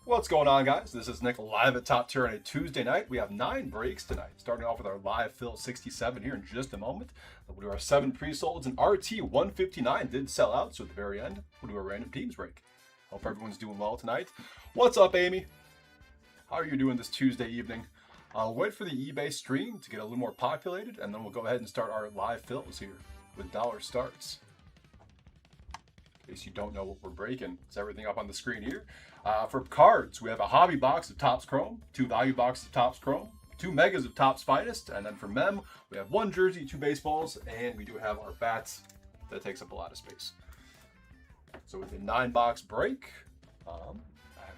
What's going on, guys? This is Nick live at Top Tier on a Tuesday night. We have 9 breaks tonight, starting off with our live fill 67 here in just a moment. We'll do our 7 pre-solds, and RT 159 did sell out, so at the very end, we'll do a random teams break. Hope everyone's doing well tonight. What's up, Amy? How are you doing this Tuesday evening? I'll wait for the eBay stream to get a little more populated, and then we'll go ahead and start our live fills here with dollar starts. In case you don't know what we're breaking, it's everything up on the screen here. For cards, we have a hobby box of Topps Chrome, 2 value boxes of Topps Chrome, 2 megas of Topps Finest, and then for mem, we have 1 jersey, 2 baseballs, and we do have our bats. That takes up a lot of space. So with a 9-box break, I'm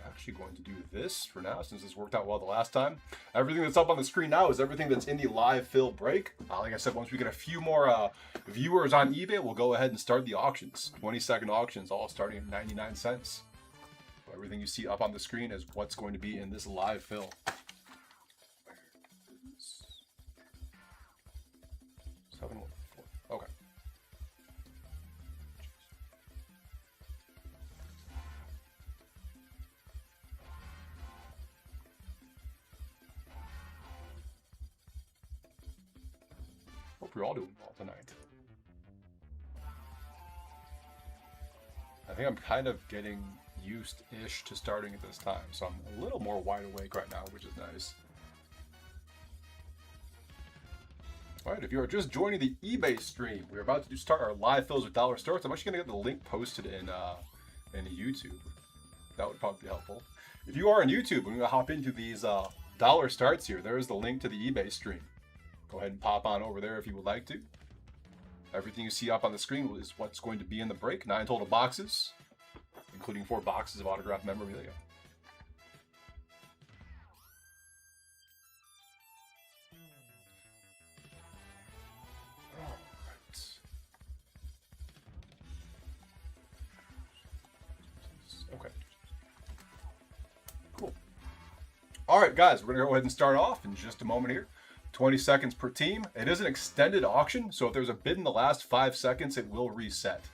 actually going to do this for now since this worked out well the last time. Everything that's up on the screen now is everything that's in the live fill break. Like I said, once we get a few more viewers on eBay, we'll go ahead and start the auctions. 20-second auctions, all starting at 99 cents. So everything you see up on the screen is what's going to be in this live fill. 714. Okay. Hope you're all doing well tonight. I think I'm kind of getting used-ish to starting at this time, so I'm a little more wide awake right now, which is nice. All right, if you are just joining the eBay stream, we're about to start our live fills with dollar starts. I'm actually going to get the link posted in YouTube. That would probably be helpful. If you are on YouTube, we're going to hop into these dollar starts here. There's the link to the eBay stream. Go ahead and pop on over there if you would like to. Everything you see up on the screen is what's going to be in the break. 9 total boxes, including 4 boxes of autographed memorabilia. All right. Okay. Cool. All right, guys, we're going to go ahead and start off in just a moment here. 20 seconds per team. It is an extended auction, so if there's a bid in the last 5 seconds, it will reset.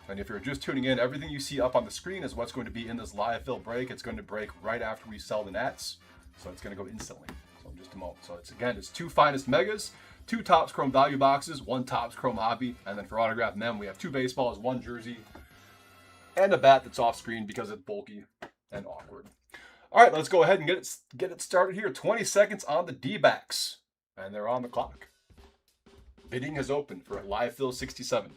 And if you're just tuning in, everything you see up on the screen is what's going to be in this live fill break. It's going to break right after we sell the nets, so it's going to go instantly. So in just a moment. So it's 2 finest megas, 2 Topps Chrome value boxes, 1 Topps Chrome hobby, and then for autographed mem, we have 2 baseballs, 1 jersey, and a bat that's off screen because it's bulky and awkward. All right, let's go ahead and get it started here. 20 seconds on the D-backs, and they're on the clock. Bidding has opened for a live fill 67.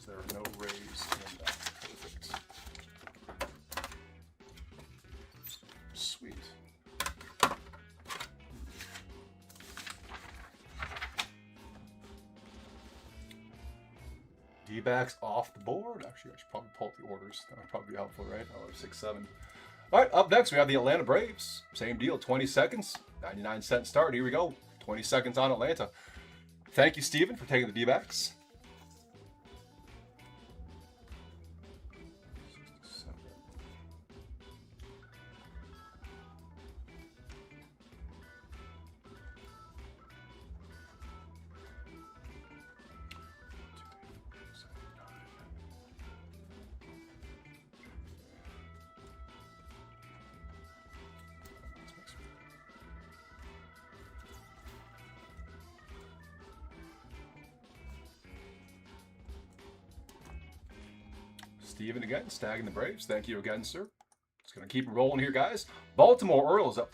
There are no rays in that. Perfect. Sweet. D-backs off the board. Actually, I should probably pull up the orders. That would probably be helpful, right? Oh, 6-7. All right, up next, we have the Atlanta Braves. Same deal, 20 seconds, 99-cent start. Here we go. 20 seconds on Atlanta. Thank you, Steven, for taking the D-backs. Steven again, snagging the Braves. Thank you again, sir. Just going to keep rolling here, guys. Baltimore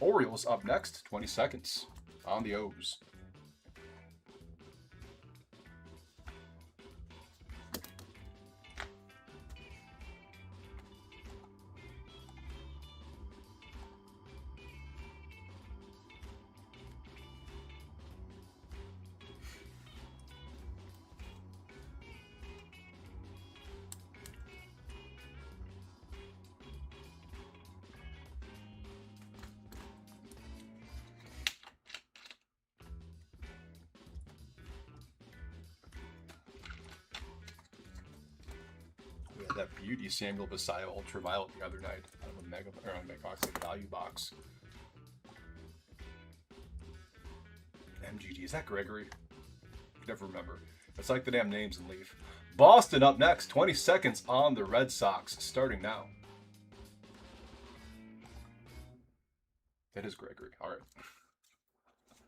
Orioles up next. 20 seconds on the O's. that beauty Samuel Basayo Ultraviolet the other night out of a mega box, like value box. MGD, is that Gregory? I never remember. It's like the damn names in Leaf. Boston up next. 20 seconds on the Red Sox, starting now. It is Gregory. All right.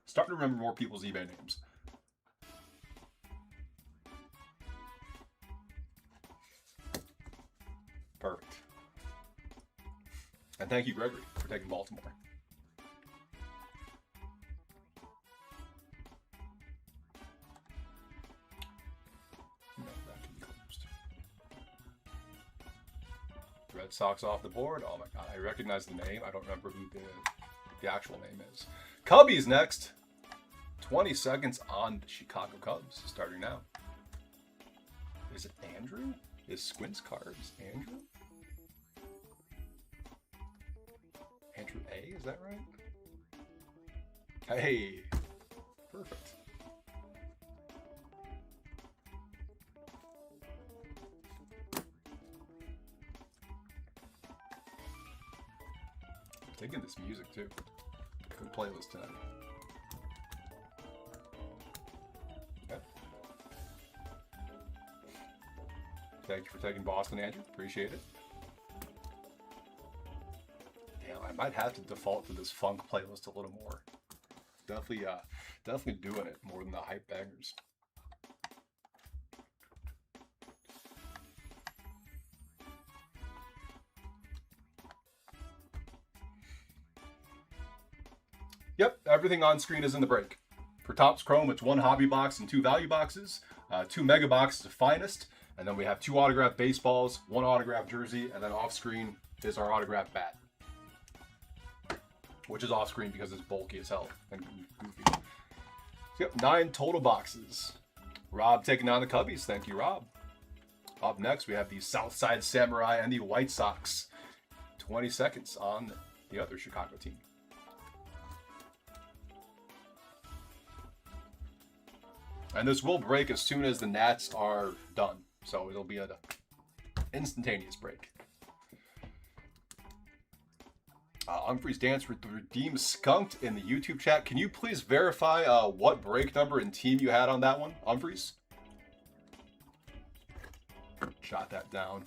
Starting to remember more people's eBay names. Perfect. And thank you, Gregory, for taking Baltimore. No, that can be closed. Red Sox off the board. Oh my God, I recognize the name. I don't remember who the actual name is. Cubbies next. 20 seconds on the Chicago Cubs, starting now. Is it Andrew? Is Squint's cards Andrew? Andrew A, is that right? Hey, perfect. I'm digging this music too. Good playlist tonight. Thank you for taking Boston, Andrew. Appreciate it. Damn, I might have to default to this funk playlist a little more. Definitely doing it more than the hype bangers. Yep, everything on screen is in the break. For Topps Chrome, it's 1 hobby box and 2 value boxes, 2 mega boxes of finest. And then we have 2 autographed baseballs, 1 autographed jersey, and then off screen is our autographed bat. Which is off screen because it's bulky as hell and goofy. So, yep, 9 total boxes. Rob taking on the Cubbies. Thank you, Rob. Up next, we have the Southside Samurai and the White Sox. 20 seconds on the other Chicago team. And this will break as soon as the Nats are done. So it'll be an instantaneous break. Humphrey's Dance redeemed Skunked in the YouTube chat. Can you please verify what break number and team you had on that one, Humphreys? Jot that down.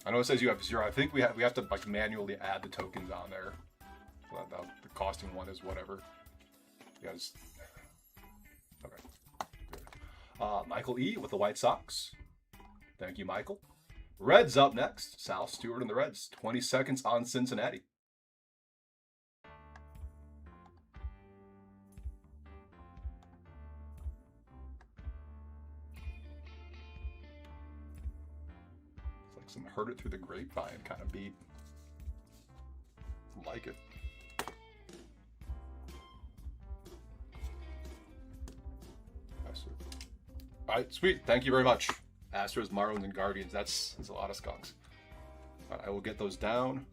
I know it says you have 0. I think we have to like manually add the tokens on there. The costing one is whatever. You guys. Okay. Good. Michael E with the White Sox. Thank you, Michael. Reds up next. Sal Stewart and the Reds. 20 seconds on Cincinnati. Some heard it through the grapevine kind of beat. Like it. All right, sweet. Thank you very much. Astros, Marlins, and Guardians. That's a lot of skunks. All right, I will get those down.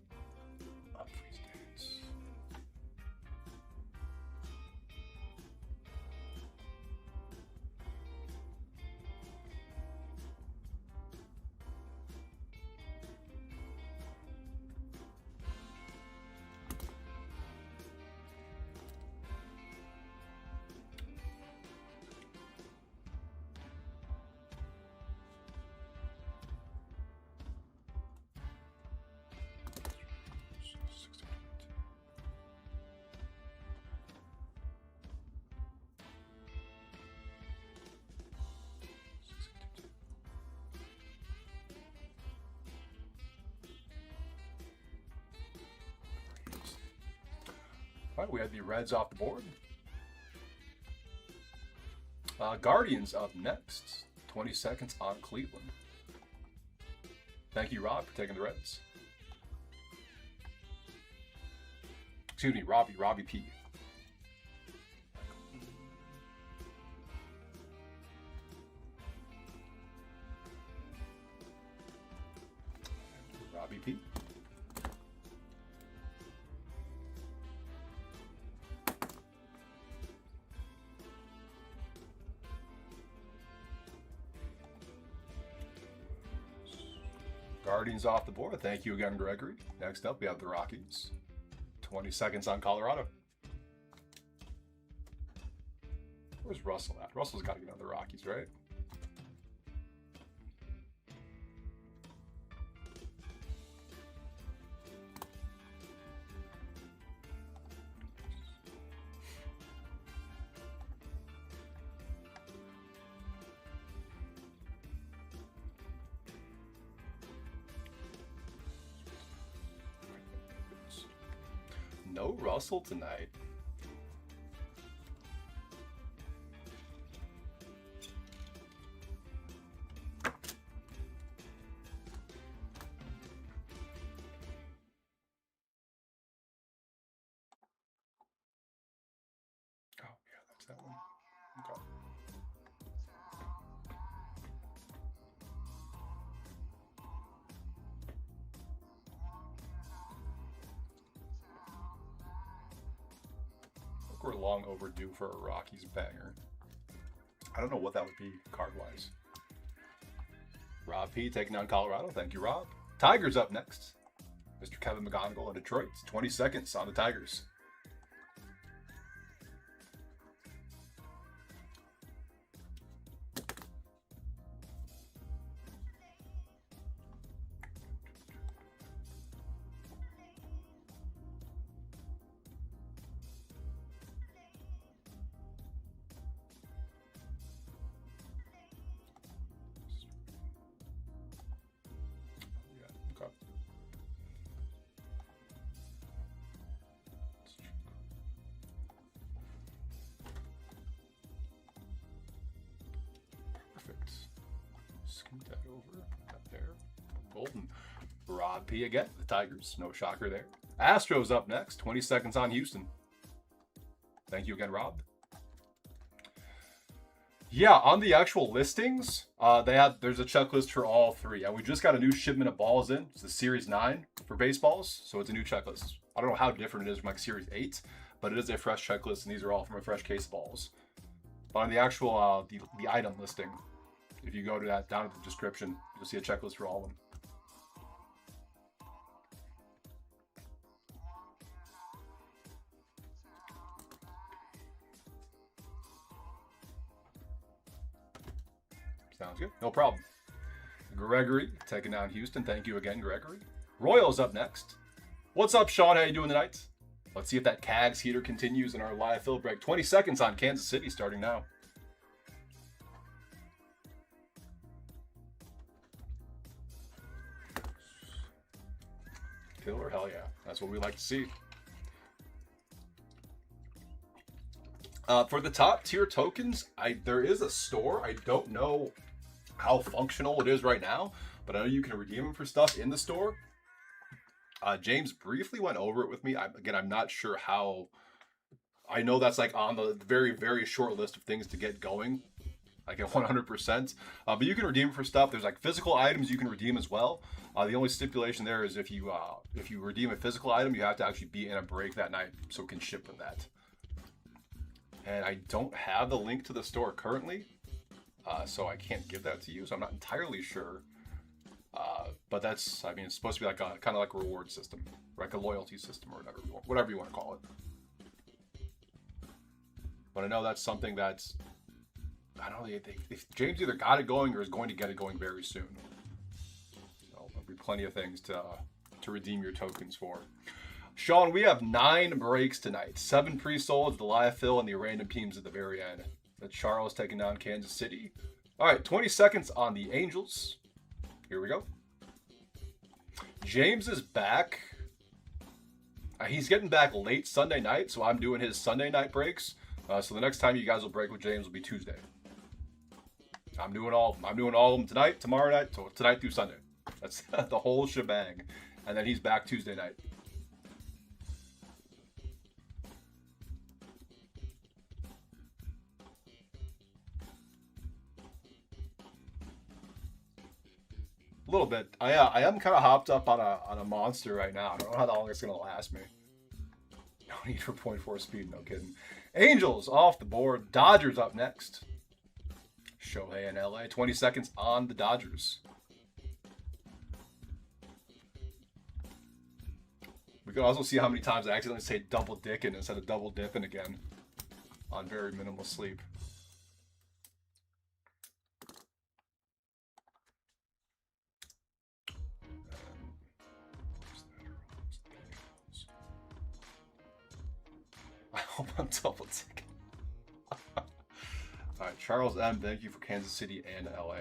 All right, we had the Reds off the board. Guardians up next. 20 seconds on Cleveland. Thank you, Rob, for taking the Reds. Excuse me, Robbie P. Robbie P. Guardians off the board. Thank you again, Gregory. Next up, we have the Rockies. 20 seconds on Colorado. Where's Russell at? Russell's got to get on the Rockies, right? No Russell tonight. Oh, yeah, that's that one. Okay. We're long overdue for a Rockies banger. I don't know what that would be card-wise. Rob P taking on Colorado. Thank you, Rob. Tigers up next. Mr. Kevin McGonigal in Detroit. 20 seconds on the Tigers. Scoot that over. That there. Golden. Rob P again. The Tigers. No shocker there. Astros up next. 20 seconds on Houston. Thank you again, Rob. Yeah, on the actual listings, there's a checklist for all three. And we just got a new shipment of balls in. It's the Series 9 for baseballs. So it's a new checklist. I don't know how different it is from like Series 8, but it is a fresh checklist, and these are all from a fresh case of balls. But on the actual the item listing, if you go to that down in the description, you'll see a checklist for all of them. Sounds good. No problem. Gregory taking down Houston. Thank you again, Gregory. Royals up next. What's up, Sean? How you doing tonight? Let's see if that Cags heater continues in our live fill break. 20 seconds on Kansas City starting now. Killer, hell yeah. That's what we like to see. For the top tier tokens, there is a store. I don't know how functional it is right now, but I know you can redeem them for stuff in the store. James briefly went over it with me. I'm not sure how. I know that's like on the very, very short list of things to get going, like at 100%. But you can redeem for stuff. There's like physical items you can redeem as well. The only stipulation there is if you redeem a physical item, you have to actually be in a break that night so it can ship with that. And I don't have the link to the store currently, so I can't give that to you. So I'm not entirely sure. But that's, I mean, it's supposed to be like a kind of like a reward system, like a loyalty system or whatever you want to call it. But I know that's something that's, I don't know, if James either got it going or is going to get it going very soon. So there'll be plenty of things to redeem your tokens for. Sean, we have 9 breaks tonight. 7 pre-solds, the live fill, and the random teams at the very end. That's Charles taking down Kansas City. All right, 20 seconds on the Angels. Here we go. James is back. He's getting back late Sunday night, so I'm doing his Sunday night breaks. So the next time you guys will break with James will be Tuesday. I'm doing all of them tonight, tomorrow night, so tonight through Sunday. That's the whole shebang. And then he's back Tuesday night. A little bit. I am kind of hopped up on a monster right now. I don't know how long it's gonna last me. No need for 0.4 speed, no kidding. Angels off the board. Dodgers up next. Shohei in LA. 20 seconds on the Dodgers. We can also see how many times I accidentally say double dickin' instead of double dipping again on very minimal sleep. I hope I'm double ticking. Alright, Charles M, thank you for Kansas City and LA.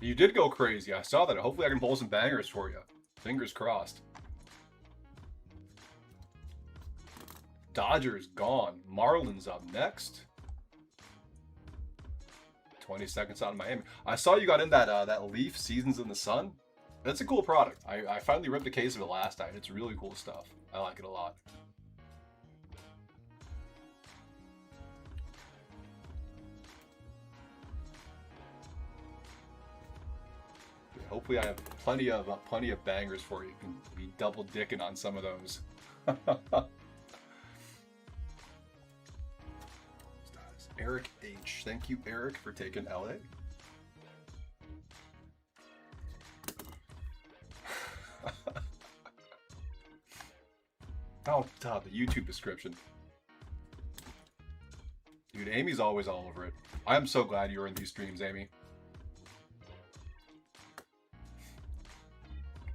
You did go crazy. I saw that. Hopefully I can pull some bangers for you. Fingers crossed. Dodgers gone. Marlins up next. 20 seconds out of Miami. I saw you got in that Leaf Seasons in the Sun. That's a cool product. I finally ripped a case of it last night. It's really cool stuff. I like it a lot. Hopefully I have plenty of bangers for you. You can be double dicking on some of those. Eric H. Thank you, Eric, for taking LA. Oh, the YouTube description. Dude, Amy's always all over it. I am so glad you're in these streams, Amy.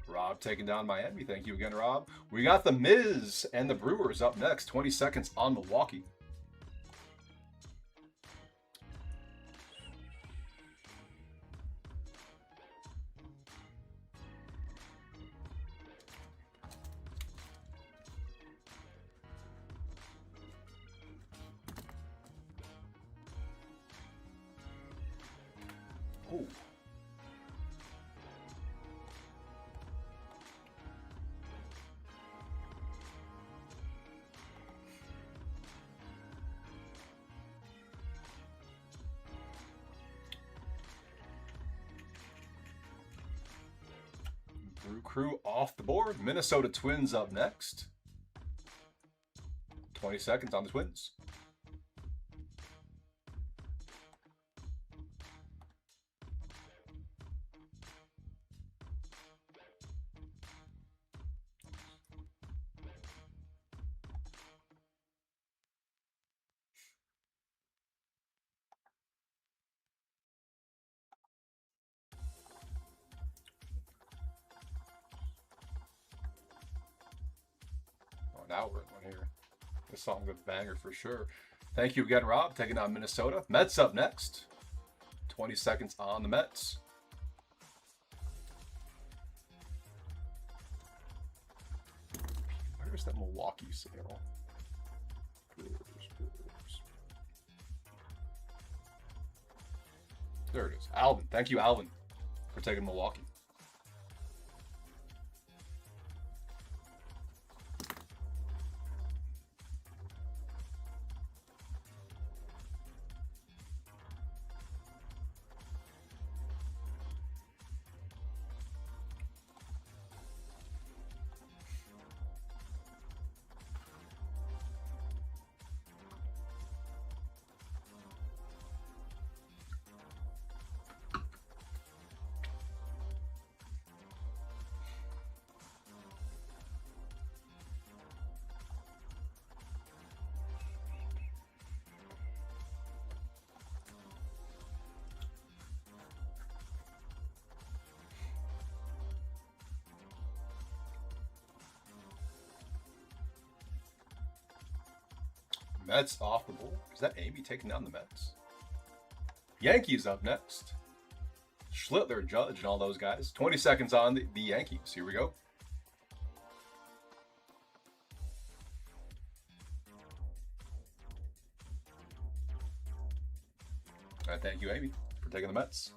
Rob taking down Miami. Thank you again, Rob. We got the Miz and the Brewers up next. 20 seconds on Milwaukee. Oh. Brew Crew off the board. Minnesota Twins up next. 20 seconds on the Twins. Now we're in one here. This song's a banger for sure. Thank you again, Rob. Taking on Minnesota. Mets up next. 20 seconds on the Mets. Where's that Milwaukee sale? Brewers. There it is. Alvin. Thank you, Alvin, for taking Milwaukee. Mets off the board. Is that Amy taking down the Mets? Yankees up next. Schlittler, Judge, and all those guys. 20 seconds on the Yankees. Here we go. And thank you, Amy, for taking the Mets.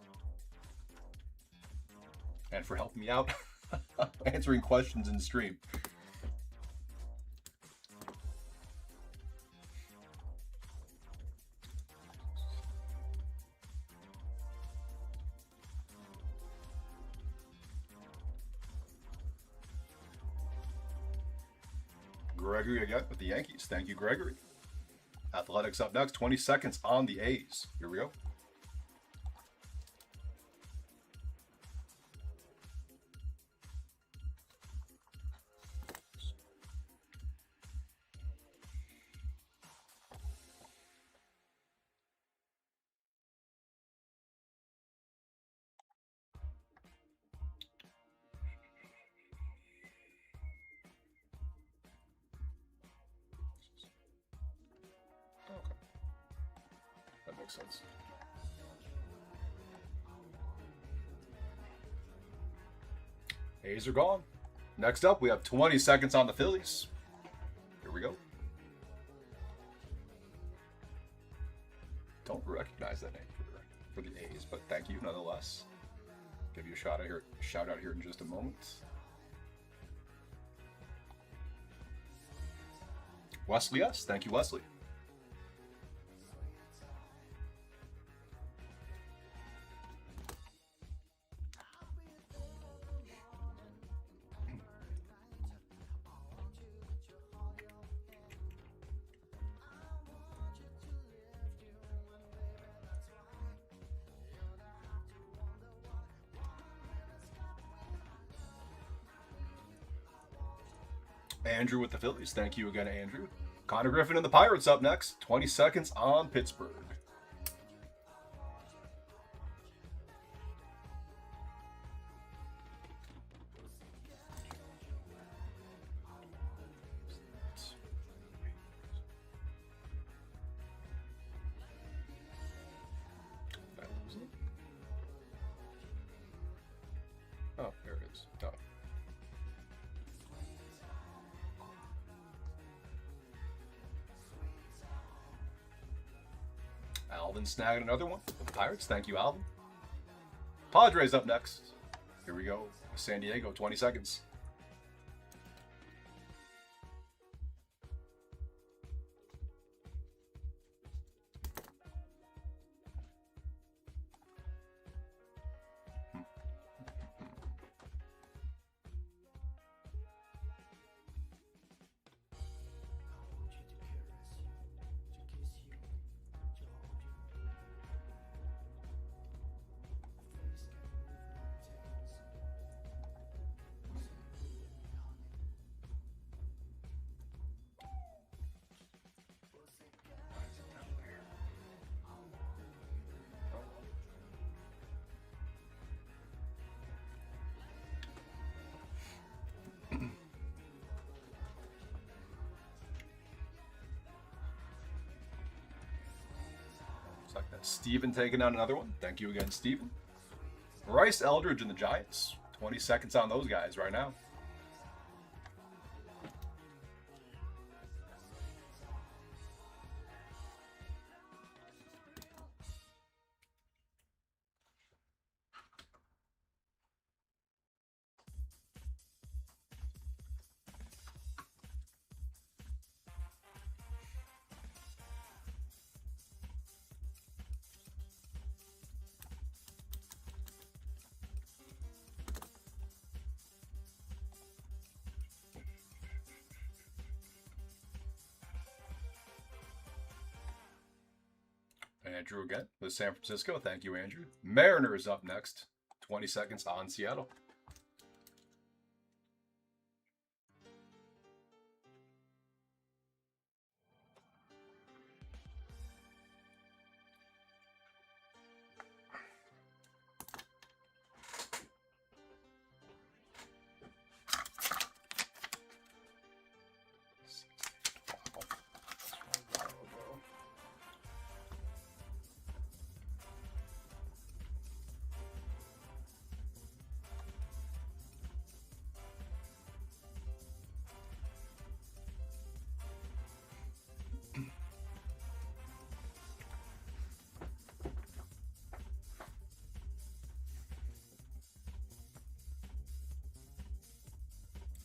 And for helping me out answering questions in the stream. Gregory again with the Yankees. Thank you, Gregory. Athletics up next. 20 seconds on the A's. Here we go. makes sense. A's are gone. Next up, we have 20 seconds on the Phillies. Here we go. Don't recognize that name for the A's, but thank you nonetheless. Give you a shout out here in just a moment. Wesley S. Thank you, Wesley. Andrew with the Phillies. Thank you again, Andrew. Connor Griffin and the Pirates up next. 20 seconds on Pittsburgh. Oh, there it is. Oh. Alvin snagged another one with the Pirates. Thank you, Alvin. Padres up next. Here we go. San Diego, 20 seconds. Like that. Steven taking out another one. Thank you again, Steven. Bryce Eldridge and the Giants. 20 seconds on those guys right now. Andrew again with San Francisco. Thank you, Andrew. Mariners up next. 20 seconds on Seattle.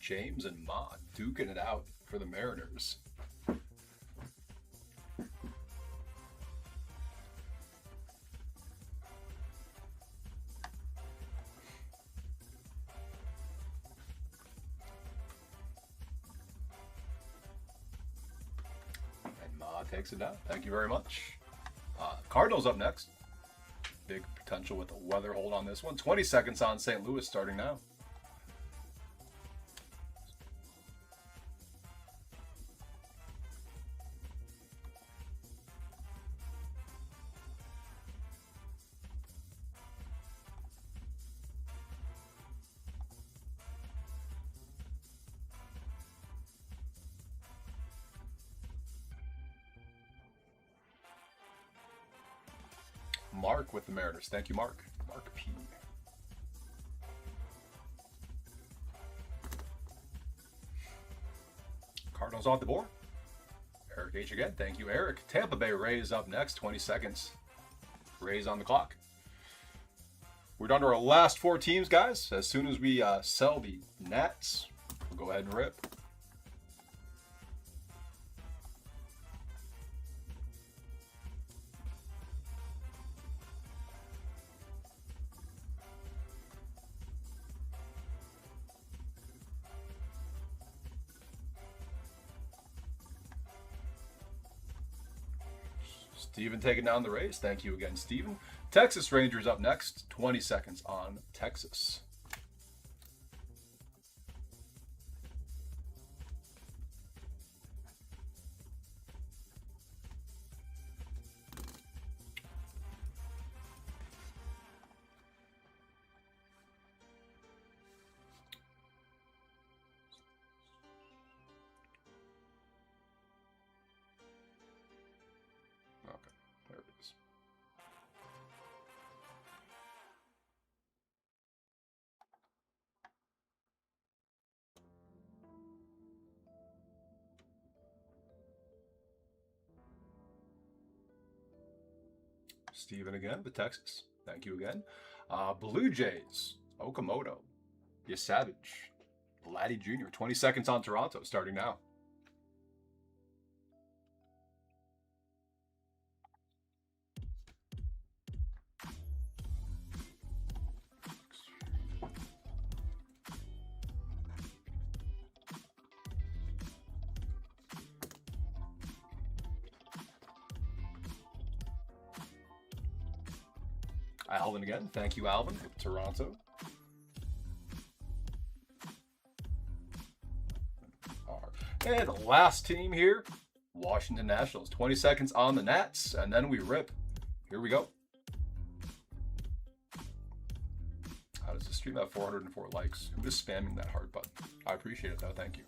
James and Mott duking it out for the Mariners. And Mott takes it down. Thank you very much. Cardinals up next. Big potential with a weather hold on this one. 20 seconds on St. Louis starting now. Mark with the Mariners. Thank you, Mark. Mark P. Cardinals off the board. Eric H again. Thank you, Eric. Tampa Bay Rays up next. 20 seconds. Rays on the clock. We're down to our last 4 teams, guys. As soon as we sell the Nats, we'll go ahead and rip. Steven taking down the Rays. Thank you again, Steven. Texas Rangers up next. 20 seconds on Texas. Steven again, the Texas. Thank you again. Blue Jays, Okamoto, Savage, Laddie Jr. 20 seconds on Toronto, starting now. Alvin again. Thank you, Alvin, with Toronto. And the last team here, Washington Nationals. 20 seconds on the Nats, and then we rip. Here we go. How does the stream have 404 likes? Who is spamming that heart button? I appreciate it, though. Thank you.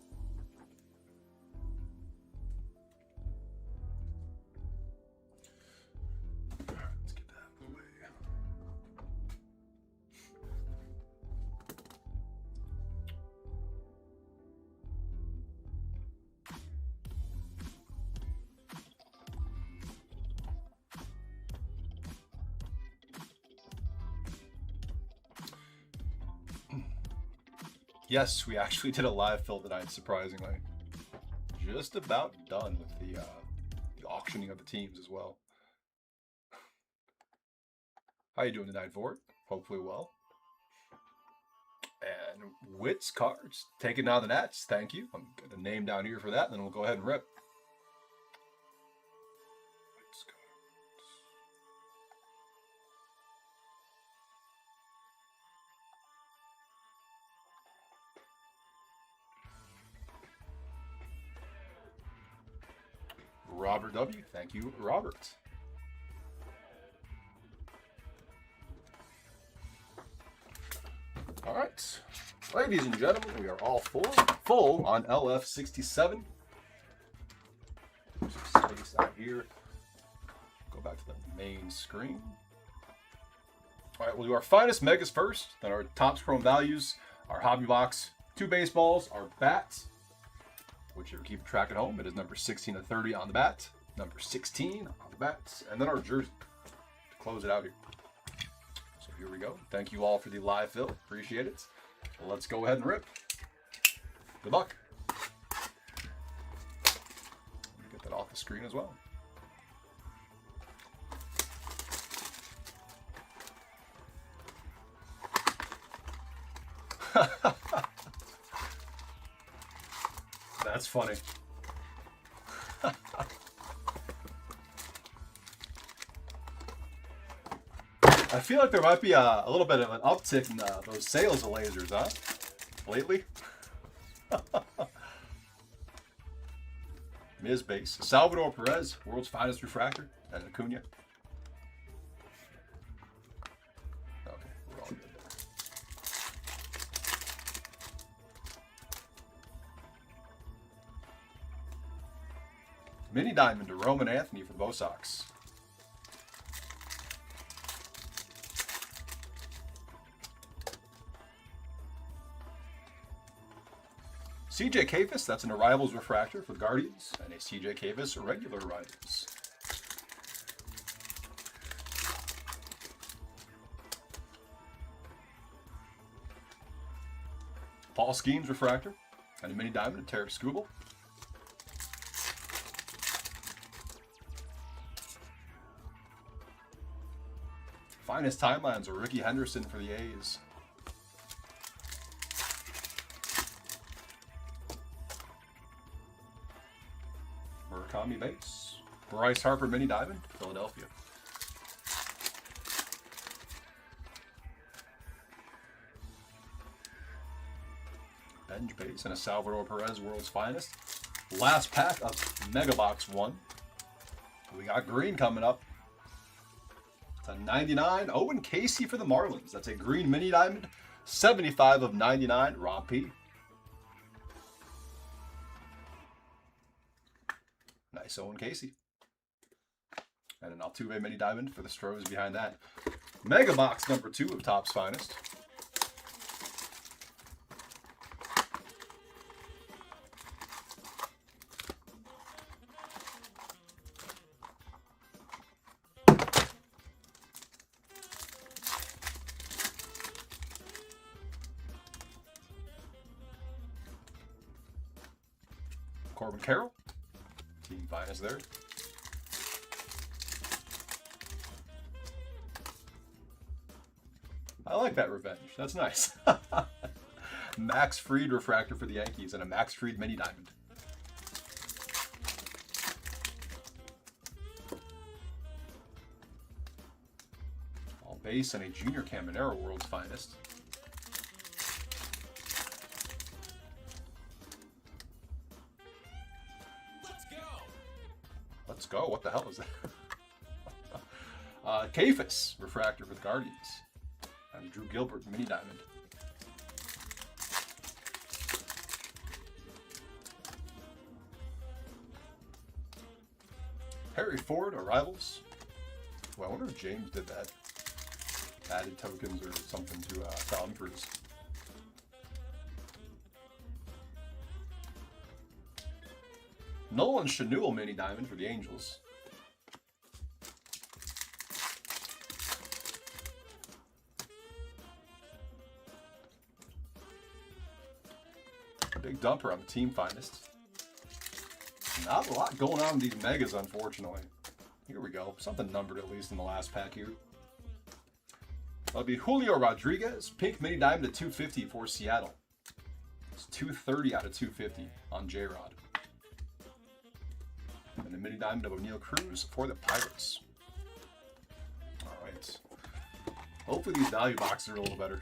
Yes, we actually did a live fill tonight, surprisingly. Just about done with the auctioning of the teams as well. How you doing tonight, Vort? Hopefully well. And Wits Cards, taking down the Nats. Thank you. I'm going to name down here for that, and then we'll go ahead and rip. Robert W. Thank you, Robert. All right, ladies and gentlemen, we are all full on LF67. Some space out here. Go back to the main screen. All right, we'll do our finest megas first, then our Topps Chrome values, our hobby box, 2 baseballs, our bats, which you're keeping track at home. It is number 16 of 30 on the bat, number 16 on the bats, and then our jersey to close it out here. So here we go. Thank you all for the live fill. Appreciate it. Well, let's go ahead and rip. Good luck. Get that off the screen as well. That's funny. I feel like there might be a little bit of an uptick in those sales of lasers, huh? Lately. Ms. Base. Salvador Perez, world's finest refractor, and Acuna. Okay, we're all good there. Mini diamond to Roman Anthony for the Bo Sox. CJ Kafis, that's an Arrivals refractor for the Guardians, and a CJ Kafis regular Arrivals. Paul Skeens refractor, and a mini diamond of Tarek Skubal. Finest timelines are Ricky Henderson for the A's. Murakami base. Bryce Harper mini diamond, Philadelphia. Bench base and a Salvador Perez World's Finest. Last pack of Mega Box 1. We got green coming up. It's a 99. Owen Casey for the Marlins. That's a green mini diamond. 75 of 99. Rob P. Nice Owen Casey. And an Altuve mini diamond for the Stros behind that. Mega Box number 2 of Topp's Finest. Corbin Carroll, team finest there. I like that revenge. That's nice. Max Fried refractor for the Yankees and a Max Fried mini diamond. All base and a Junior Caminero World's Finest. Let's go. What the hell is that? Kafis refractor for the Guardians. And Drew Gilbert mini diamond. Harry Ford Arrivals. Well, I wonder if James did that. Added tokens or something to Donruss. Nolan Schanuel mini diamond for the Angels. Big dumper on the team finest. Not a lot going on in these megas, unfortunately. Here we go. Something numbered at least in the last pack here. That'll be Julio Rodriguez, pink mini diamond at 250 for Seattle. It's 230 out of 250 on J-Rod. And a mini diamond of O'Neal Cruz for the Pirates. All right. Hopefully these value boxes are a little better.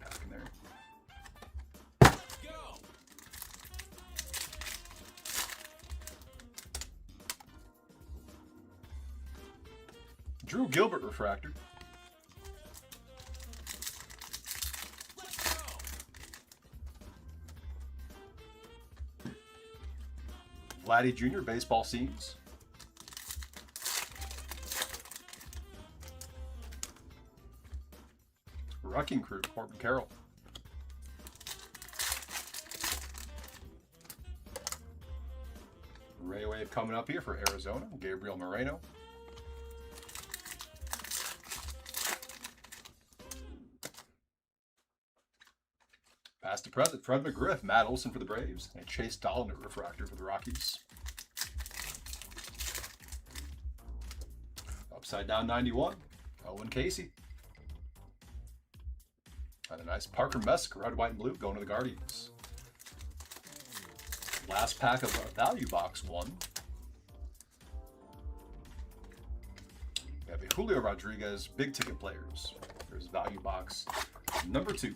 Pack in there. Go. Drew Gilbert refractor. Vladdy Jr. baseball scenes. Wrecking Crew, Corbin Carroll. Ray Wave coming up here for Arizona, Gabriel Moreno. Past to present, Fred McGriff, Matt Olson for the Braves, and Chase Dollander refractor for the Rockies. Upside down 91, Owen Casey. And a nice Parker Mesk, red, white, and blue, going to the Guardians. Last pack of value box 1. We have a Julio Rodriguez, big ticket players. There's value box number 2.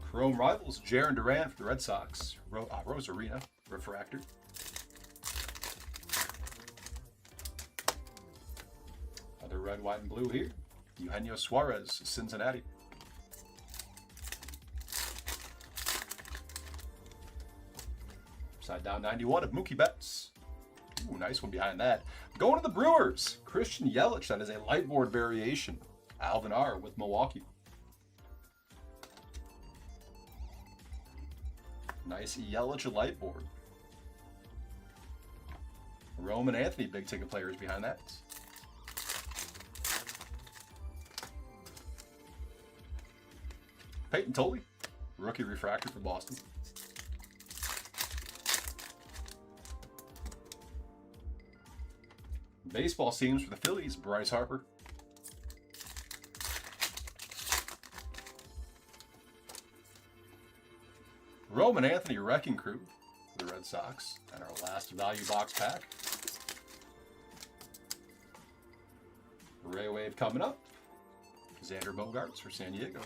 Chrome Rivals, Jarren Duran for the Red Sox. Rose Arena, refractor. Another red, white, and blue here. Eugenio Suarez, Cincinnati. Upside down 91 of Mookie Betts. Ooh, nice one behind that. Going to the Brewers. Christian Yelich. That is a light board variation. Alvin R. with Milwaukee. Nice Yelich light board. Roman Anthony, big ticket players behind that. Peyton Tolley, rookie refractor for Boston. Baseball seams for the Phillies, Bryce Harper. Roman Anthony Wrecking Crew for the Red Sox. And our last value box pack. Ray Wave coming up. Xander Bogaerts for San Diego.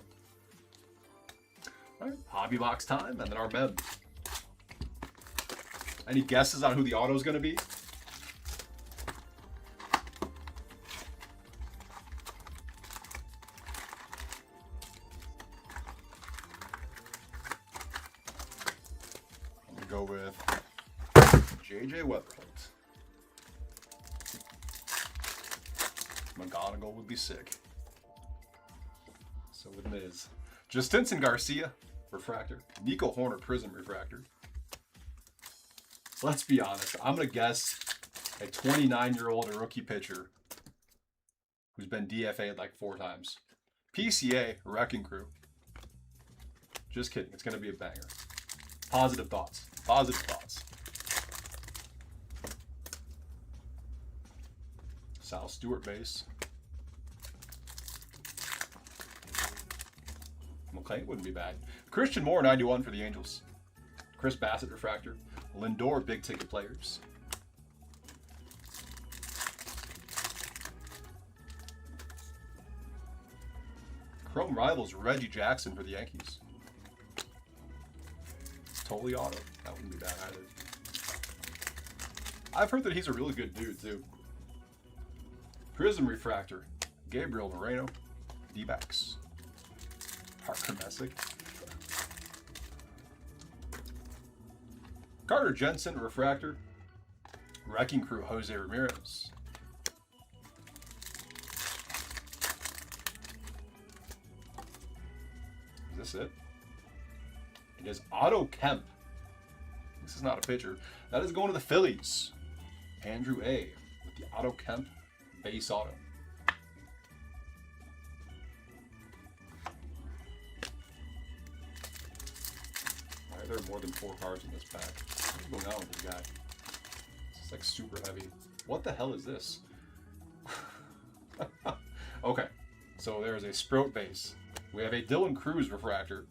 All right, hobby box time, and then our mem. Any guesses on who the auto is going to be? I'm going to go with J.J. Weatherholt. McGonagall would be sick. So would Miz. Justinson Garcia, refractor. Nico Horner, Prism refractor. Let's be honest. I'm going to guess a 29-year-old rookie pitcher who's been DFA'd like 4 times. PCA, Wrecking Crew. Just kidding. It's going to be a banger. Positive thoughts. Positive thoughts. Sal Stewart base. McClain wouldn't be bad. Christian Moore, 91 for the Angels. Chris Bassett, refractor. Lindor, big ticket players. Chrome Rivals, Reggie Jackson for the Yankees. Totally auto. That wouldn't be bad either. I've heard that he's a really good dude, too. Prism refractor. Gabriel Moreno, D-backs. Parker Messick. Carter Jensen, refractor. Wrecking Crew, Jose Ramirez. Is this it? It is Otto Kemp. This is not a pitcher. That is going to the Phillies. Andrew A. with the Otto Kemp base auto. Why are there more than 4 cards in this pack? What's going on with this guy? It's like super heavy. What the hell is this? Okay, so there's a Sprout base. We have a Dylan Cruz refractor,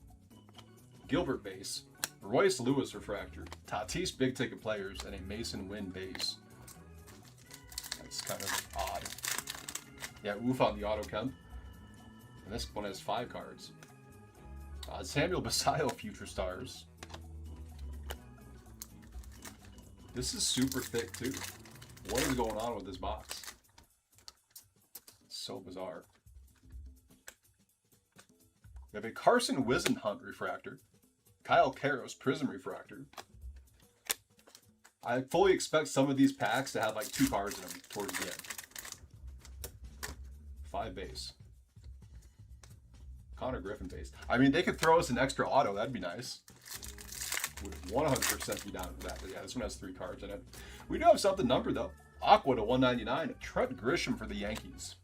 Gilbert base, Royce Lewis refractor, Tatis big ticket players, and a Mason Wynn base. That's kind of odd. Yeah, oof on the Otto Kemp. And this one has 5 cards. Samuel Basallo Future Stars. This is super thick too. What is going on with this box? It's so bizarre. We have a Carson Wisenhunt refractor. Kyle Karros Prism refractor. I fully expect some of these packs to have like 2 cards in them towards the end. 5 base. Connor Griffin base. I mean, they could throw us an extra auto. That'd be nice. Would 100% be down for that. But yeah, this one has 3 cards in it. We do have something numbered though. Aqua to 199. Trent Grisham for the Yankees.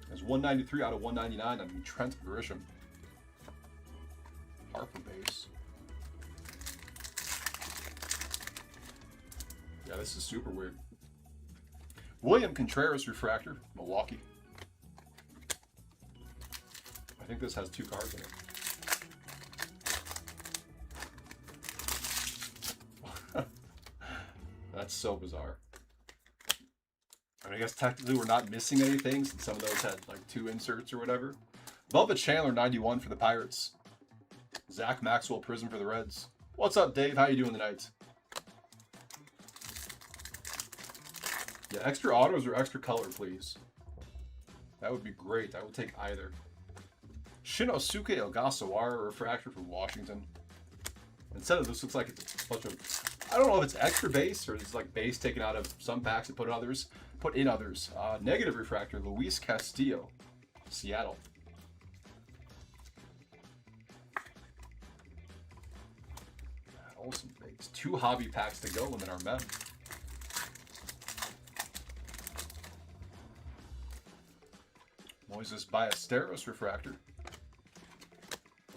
There's 193 out of 199 on Trent Grisham. Harper base. Yeah, this is super weird. William Contreras refractor, Milwaukee. I think this has 2 cards in it. That's so bizarre. I mean, I guess technically we're not missing anything since some of those had like 2 inserts or whatever. Bubba Chandler, 91 for the Pirates. Zach Maxwell Prism for the Reds. What's up, Dave? How you doing tonight? Yeah, extra autos or extra color, please. That would be great. I would take either. Shinosuke Ogasawara refractor from Washington. Instead of this, looks like it's a bunch of, I don't know if it's extra base or it's like base taken out of some packs and put in others. Negative refractor, Luis Castillo, Seattle. Awesome base. 2 hobby packs to go, and then our men. Moises Ballesteros refractor.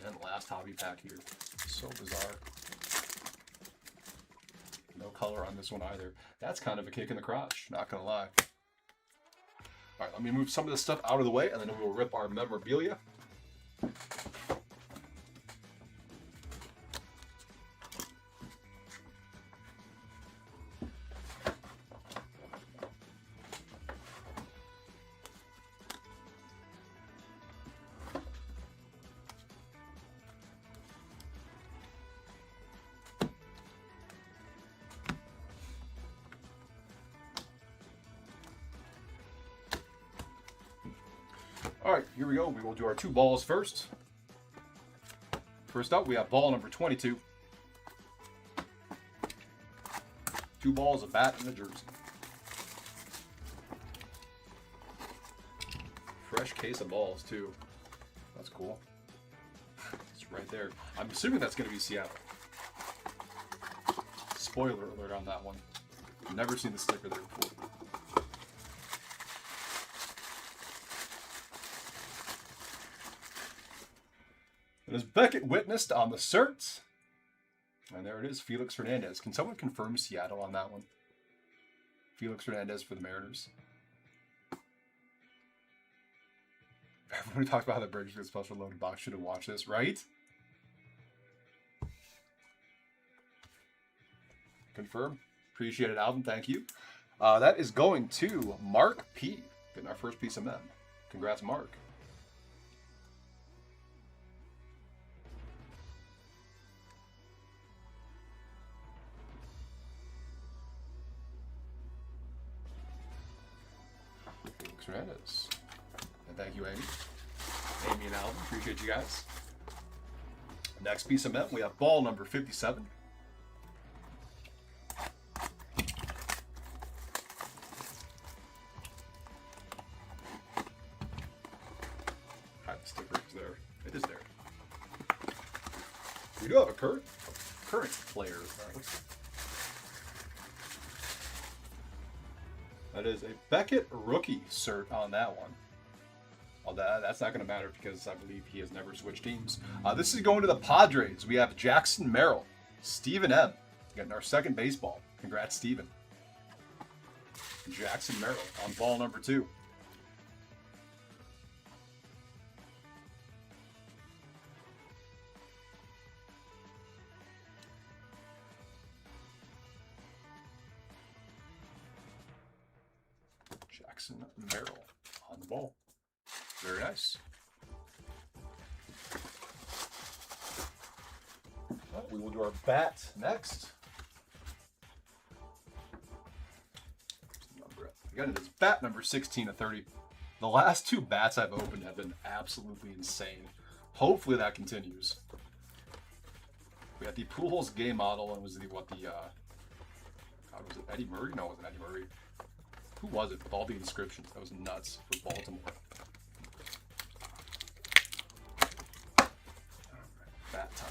And last hobby pack here. So bizarre. No color on this one either. That's kind of a kick in the crotch, not gonna lie. All right, let me move some of this stuff out of the way, and then we will rip our memorabilia. All right, here we go. We will do our 2 balls first. First up, we have ball number 22. 2 balls, a bat, and a jersey. Fresh case of balls, too. That's cool. It's right there. I'm assuming that's going to be Seattle. Spoiler alert on that one. I've never seen the sticker there before. It is Beckett witnessed on the certs. And there it is, Felix Hernandez. Can someone confirm Seattle on that one? Felix Hernandez for the Mariners. Everybody talked about how the Bridge with special loaded box should have watched this, right? Confirm. Appreciate it, Alvin. Thank you. That is going to Mark P. Getting our first piece of men. Congrats, Mark. Felix Hernandez. And thank you, Amy. Amy and Alvin. Appreciate you guys. Next piece of men, we have ball number 57. The sticker is there. It is there. We do have a current player. That is a Beckett rookie cert on that one. Well, that's not going to matter because I believe he has never switched teams. This is going to the Padres. We have Jackson Merrill, Stephen M. Getting our second baseball. Congrats, Stephen. Jackson Merrill on ball number 2. Jackson Merrill on the ball. Very nice. Well, we will do our bat next. Again, it is bat number 16 of 30. The last 2 bats I've opened have been absolutely insane. Hopefully that continues. We had the Pujols game model, and was the God, was it Eddie Murray? No, it wasn't Eddie Murray. Who was it with all the inscriptions? That was nuts for Baltimore. Alright, bat time.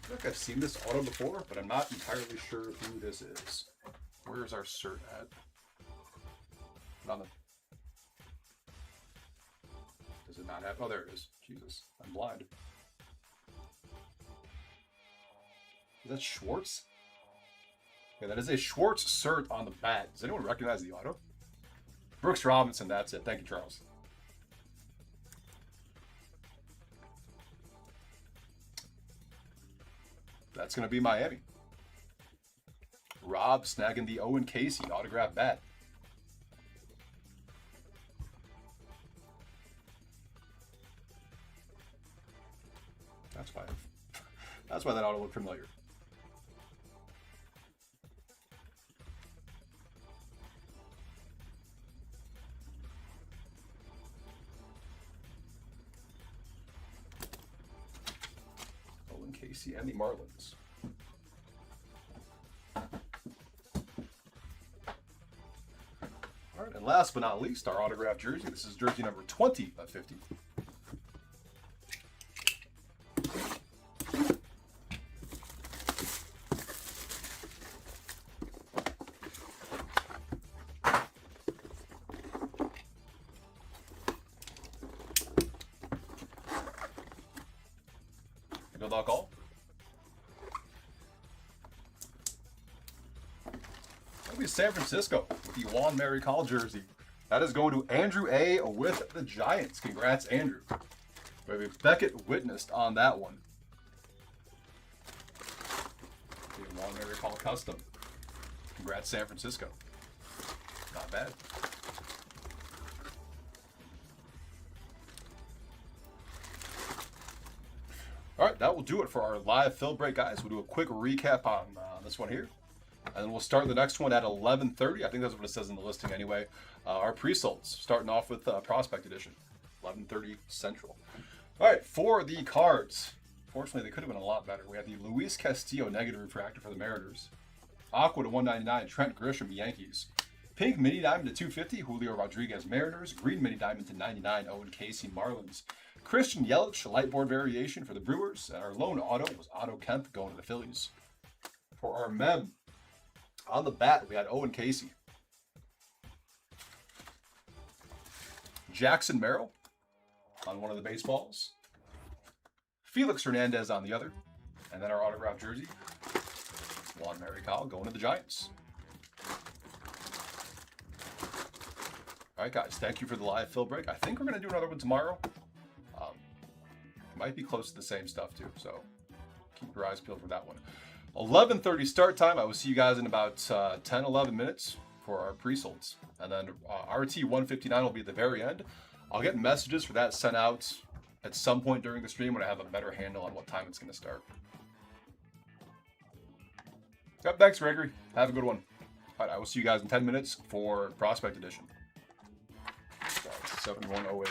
I feel like I've seen this auto before, but I'm not entirely sure who this is. Where's our cert at? On the... Does it not have? Oh, there it is. Jesus, I'm blind. Is that Schwartz? Yeah, that is a Schwartz cert on the bat. Does anyone recognize the auto? Brooks Robinson, that's it. Thank you, Charles. That's going to be Miami. Rob snagging the Owen Casey autograph bat. That's why. That's why that auto looked familiar. Casey and the Marlins. All right, and last but not least, our autographed jersey. This is jersey number 20 of 50. Good luck all. That'll be San Francisco with the Juan Marichal jersey. That is going to Andrew A. with the Giants. Congrats, Andrew. Maybe Beckett witnessed on that one. The Juan Marichal custom. Congrats, San Francisco. Not bad. All right, that will do it for our live fill break, guys. We'll do a quick recap on this one here. And then we'll start the next one at 11:30. I think that's what it says in the listing anyway. Our pre-solds, starting off with Prospect Edition, 11:30 Central. All right, for the cards. Fortunately, they could have been a lot better. We have the Luis Castillo negative refractor for the Mariners. Aqua to 199, Trent Grisham, Yankees. Pink mini diamond to 250, Julio Rodriguez, Mariners. Green mini diamond to 99, Owen Casey, Marlins. Christian Yelich, light board variation for the Brewers. And our lone auto was Otto Kemp going to the Phillies. For our mem, on the bat, we had Owen Casey. Jackson Merrill on one of the baseballs. Felix Hernandez on the other. And then our autographed jersey, Juan Marichal going to the Giants. All right, guys, thank you for the live fill break. I think we're going to do another one tomorrow. Might be close to the same stuff, too, so keep your eyes peeled for that one. 11:30 start time. I will see you guys in about 10, 11 minutes for our pre-solds. And then RT 159 will be at the very end. I'll get messages for that sent out at some point during the stream when I have a better handle on what time it's going to start. Yep, thanks, Gregory. Have a good one. All right, I will see you guys in 10 minutes for Prospect Edition. 7108.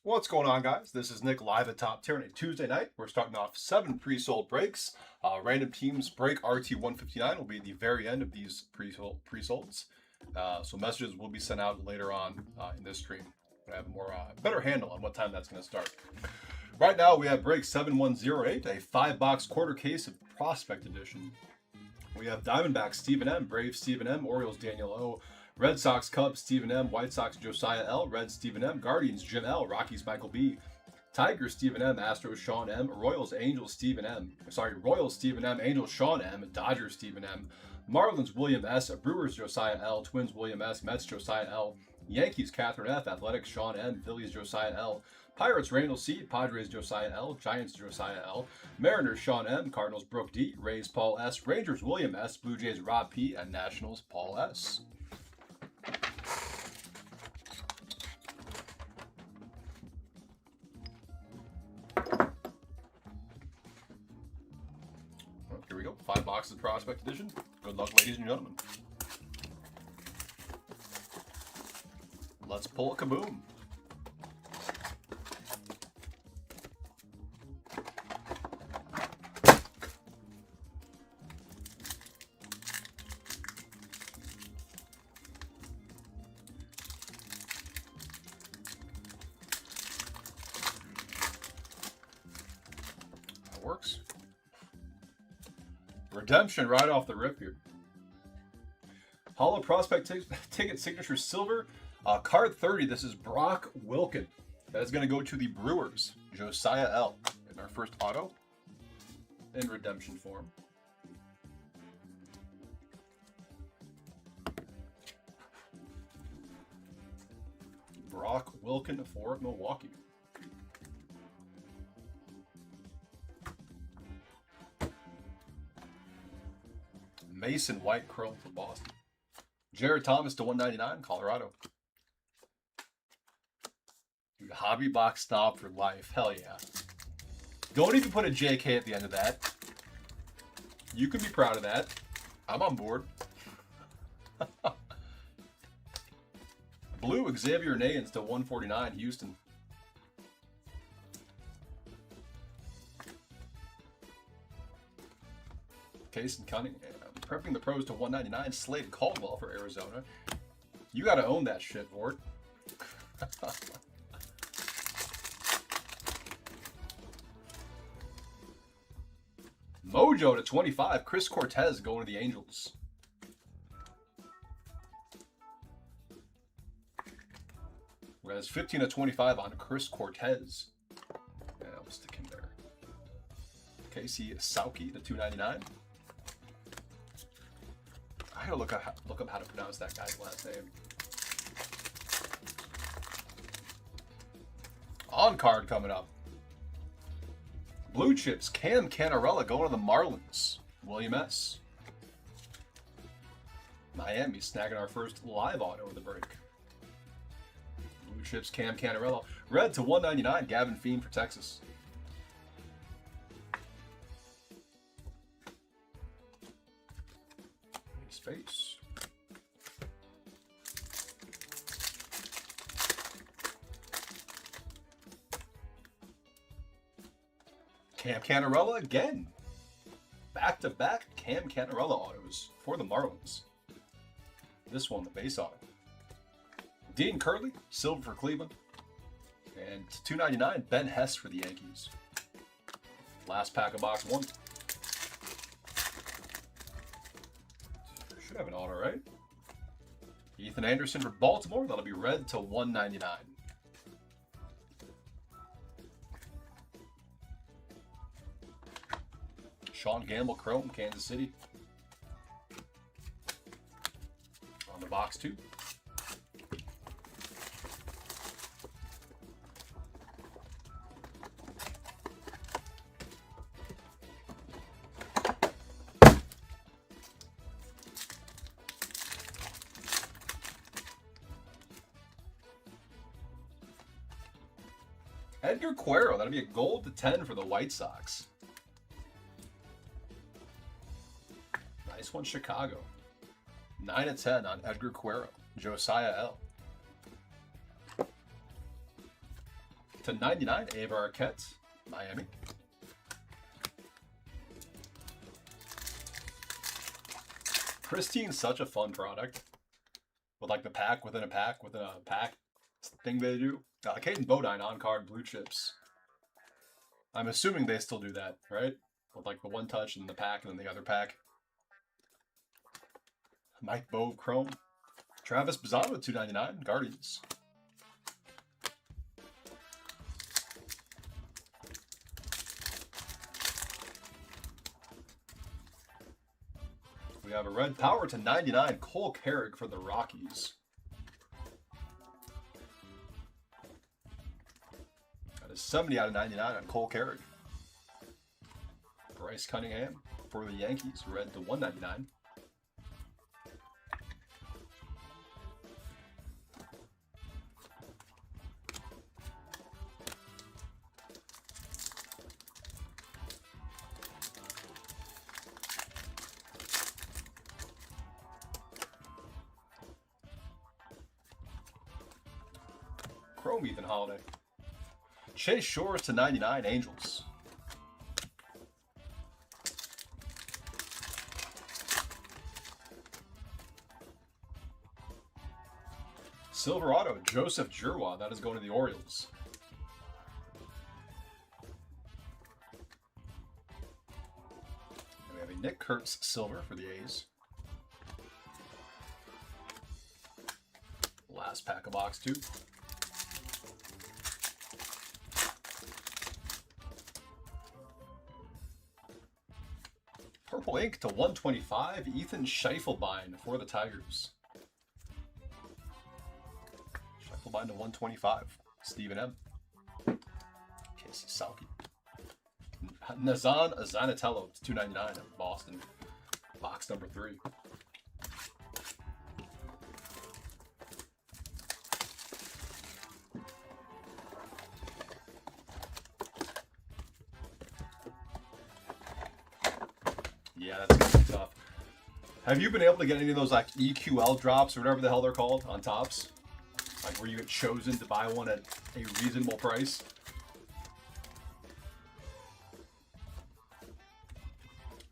What's going on, guys? This is Nick live at Top Tier on a Tuesday night. We're starting off 7 pre-sold breaks. Random teams break RT 159 will be at the very end of these pre-solds. So messages will be sent out later on in this stream. I have a more better handle on what time that's going to start. Right now we have break 7108, a 5-box quarter case of Prospect Edition. We have Diamondbacks Stephen M, Braves Stephen M, Orioles Daniel O, Red Sox Cubs Stephen M, White Sox Josiah L, Reds Stephen M, Guardians Jim L, Rockies Michael B, Tigers Stephen M, Astros Sean M, Royals Angels Stephen M, Angels Sean M, Dodgers Stephen M, Marlins William S, Brewers Josiah L, Twins William S, Mets Josiah L, Yankees Catherine F, Athletics Sean M, Phillies Josiah L, Pirates Randall C, Padres Josiah L, Giants Josiah L, Mariners Sean M, Cardinals Brooke D, Rays Paul S, Rangers William S, Blue Jays Rob P, and Nationals Paul S. Here we go. 5 boxes of Prospect Edition. Good luck, ladies and gentlemen. Let's pull a kaboom. That works. Redemption right off the rip here. Holo Prospect Ticket Signature Silver. Card 30, this is Brock Wilken. That is going to go to the Brewers. Josiah L. in our first auto in redemption form. Brock Wilken for Milwaukee. Mason White Chrome for Boston. Jared Thomas to 199, Colorado. Dude, hobby box snob for life. Hell yeah. Don't even put a JK at the end of that. You can be proud of that. I'm on board. Blue Xavier Nayans to 149, Houston. Casey Cunningham. Prepping the pros to 199, Slade Caldwell for Arizona. You got to own that shit, Vort. Mojo to 25, Chris Cortez going to the Angels. Whereas 15 to 25 on Chris Cortez. Yeah, I'll stick him there. Casey Sauki to 299. I gotta look up how to pronounce that guy's last name. On card coming up. Blue Chips, Cam Canarella going to the Marlins. William S. Miami snagging our first live auto of the break. Blue Chips, Cam Canarella. Red to 199, Gavin Fiend for Texas. Space. Cam Canarella again. Back-to-back Cam Canarella autos for the Marlins. This one, the base auto. Dean Curley, silver for Cleveland. And $2.99, Ben Hess for the Yankees. Last pack of box 1. Should have an auto, right? Ethan Anderson for Baltimore. That'll be red to 199. Sean Gamble Chrome, Kansas City. On the box 2. Edgar Cuero, that'll be a gold to 10 for the White Sox. Nice one, Chicago. 9 of 10 on Edgar Cuero. Josiah L. to 99, Ava Arquette, Miami. Pristine's such a fun product. With like the pack within a pack within a pack thing they do. Caden Bodine on card blue chips. I'm assuming they still do that, right? With like the one touch and the pack and then the other pack. Mike Bove Chrome. Travis Bazzano, 299, Guardians. We have a red power to 99, Cole Carrick for the Rockies. That is 70 out of 99 on Cole Carrick. Bryce Cunningham for the Yankees, red to 199. Chrome Ethan Holiday. Chase Shores to 99, Angels. Silverado, Joseph Jurwa. That is going to the Orioles. And we have a Nick Kurtz silver for the A's. Last pack of box 2. Purple ink to 125, Ethan Schiefelbein for the Tigers. Schiefelbein to 125, Stephen M. Casey Salke. Nazan Zanatello to 299 of Boston, box number 3. Yeah, that's gonna be tough. Have you been able to get any of those like EQL drops or whatever the hell they're called on Topps? Like where you get chosen to buy one at a reasonable price?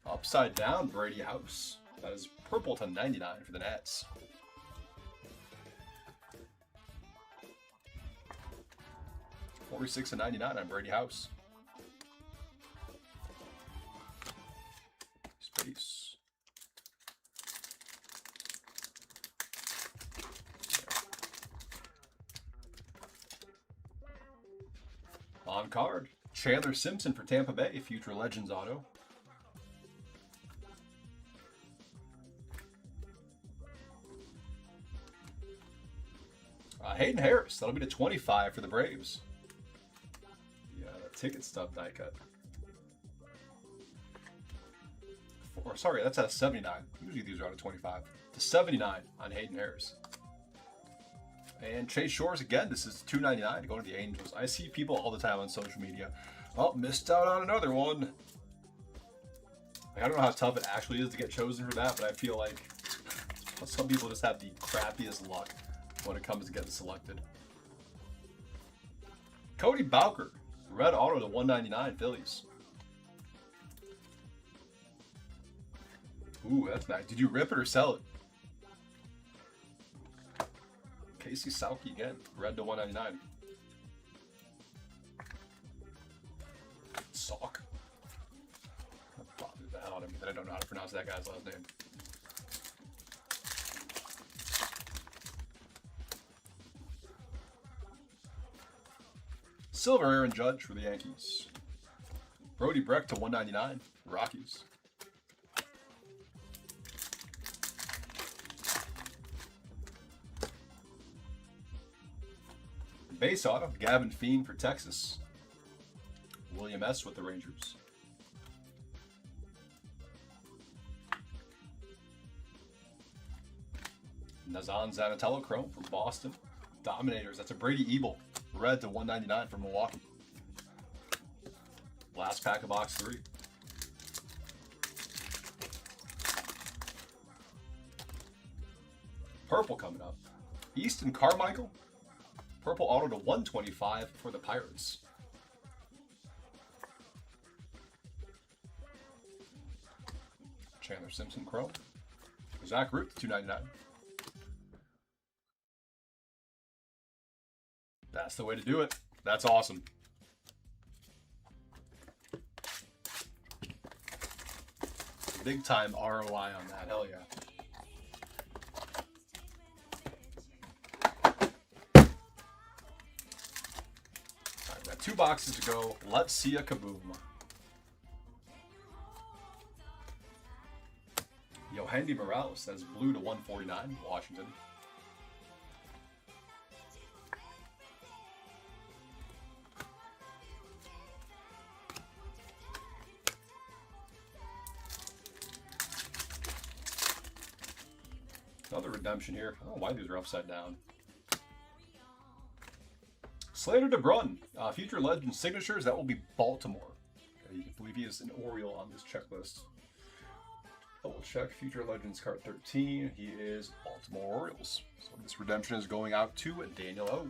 Upside down, Brady House. That is purple to 99 for the Nats. $46 to 99 on Brady House. Space. On card, Chandler Simpson for Tampa Bay, Future Legends auto. Hayden Harris, that'll be the 25 for the Braves. Yeah, that ticket stub die cut. Or sorry, that's at a 79. Usually these are out of 25. To 79 on Hayden Harris. And Chase Shores again. This is $2.99 going to the Angels. I see people all the time on social media. Oh, missed out on another one. Like, I don't know how tough it actually is to get chosen for that, but I feel like some people just have the crappiest luck when it comes to getting selected. Cody Bowker, red auto to 199 Phillies. Ooh, that's nice. Did you rip it or sell it? Casey Salke again, red to 199. Sock. That bothers the hell out of me that I don't know how to pronounce that guy's last name. Silver Aaron Judge for the Yankees. Brody Breck to 199, Rockies. Base auto, Gavin Fiend for Texas. William S. with the Rangers. Nazan Zanatello Chrome from Boston. Dominators, that's a Brady Ebel. Red to 199 for Milwaukee. Last pack of box 3. Purple coming up. Easton Carmichael Purple auto to 125 for the Pirates. Chandler Simpson Chrome. Zach Root, 299. That's the way to do it. That's awesome. Big time ROI on that. Hell yeah. All right, got 2 boxes to go. Let's see a kaboom. Yohandy Morales, that's blue to 149, Washington. Another redemption here. I don't know why these are upside down. Slater DeBrun, future legend signatures. That will be Baltimore. Okay, you can believe he is an Oriole on this checklist. Double check future legends card 13. He is Baltimore Orioles. So this redemption is going out to Daniel O.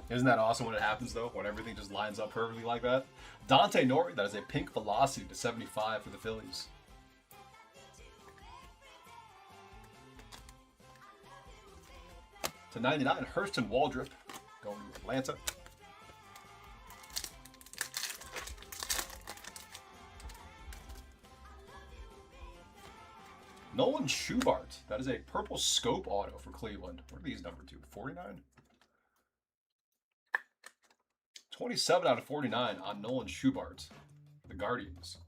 Isn't that awesome when it happens, though? When everything just lines up perfectly like that? Dante Nori, that is a pink velocity to 75 for the Phillies. To 99, Hurston Waldrop going to Atlanta. Nolan Schubart, that is a purple scope auto for Cleveland. What are these numbered to? 49? 27 out of 49 on Nolan Schubart, the Guardians.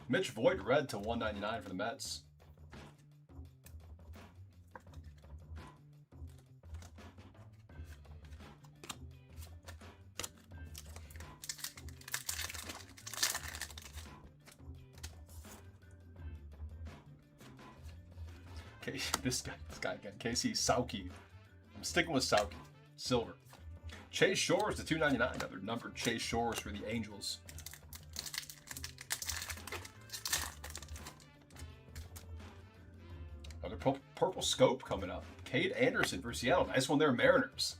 Mitch Voigt, red to 199 for the Mets. Okay, this guy again, Casey Sauke. I'm sticking with Sauke. Silver. Chase Shores to 299. Another numbered Chase Shores for the Angels. Another purple scope coming up. Cade Anderson for Seattle. Nice one there, Mariners.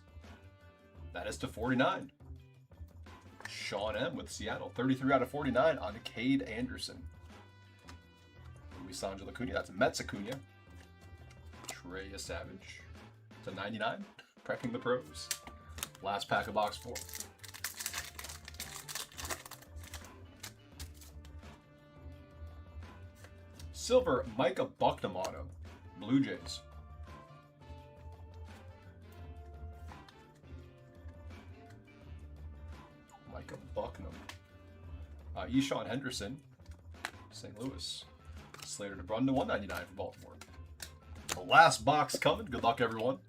That is to 49. Sean M with Seattle. 33 out of 49 on Cade Anderson. Luis Angel Acuna. That's Mets Acuna. Trey Savage to 99. Prepping the pros. Last pack of box 4. Silver Micah Bucknam auto. Blue Jays. Micah Bucknam. Eshawn Henderson. St. Louis. Slater DeBrun to 199 for Baltimore. The last box coming. Good luck, everyone.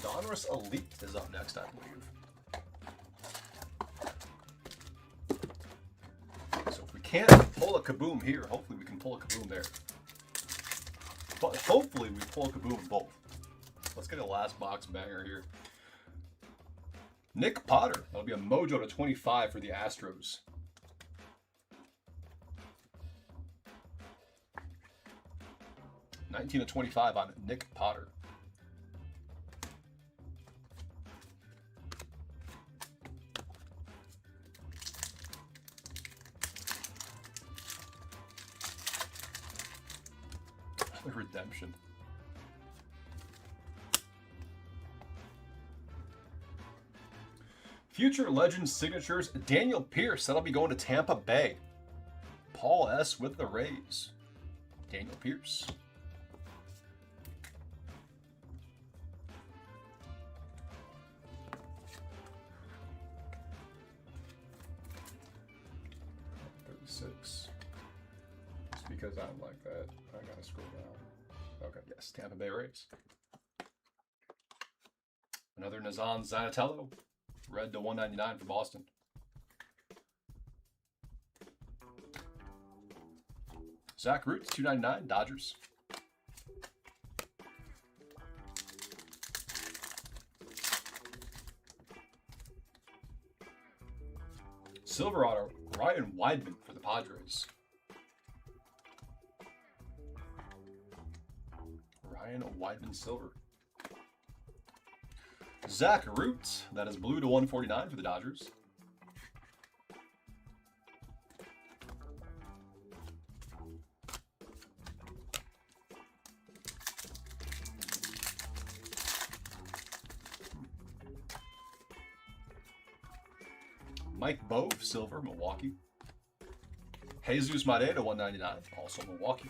Donruss Elite is up next, I believe. So if we can't pull a kaboom here, hopefully we can pull a kaboom there. But hopefully we pull a kaboom in both. Let's get a last box banger here. Nick Potter. That'll be a mojo to 25 for the Astros. $19 to 25 on Nick Potter. Redemption. Future Legends signatures. Daniel Pierce. That'll be going to Tampa Bay. Paul S. with the Rays. Daniel Pierce. Just because I'm like that, I gotta scroll down. Okay, yes, Tampa Bay Rays. Another Nazan Zanatello, red to 199 for Boston. Zach Root, 299, Dodgers. Silver auto, Ryan Weidman for the Padres. Ryan Weidman silver. Zach Root, that is blue to 149 for the Dodgers. Mike Bove, silver, Milwaukee. Jesus Made to 199, also Milwaukee.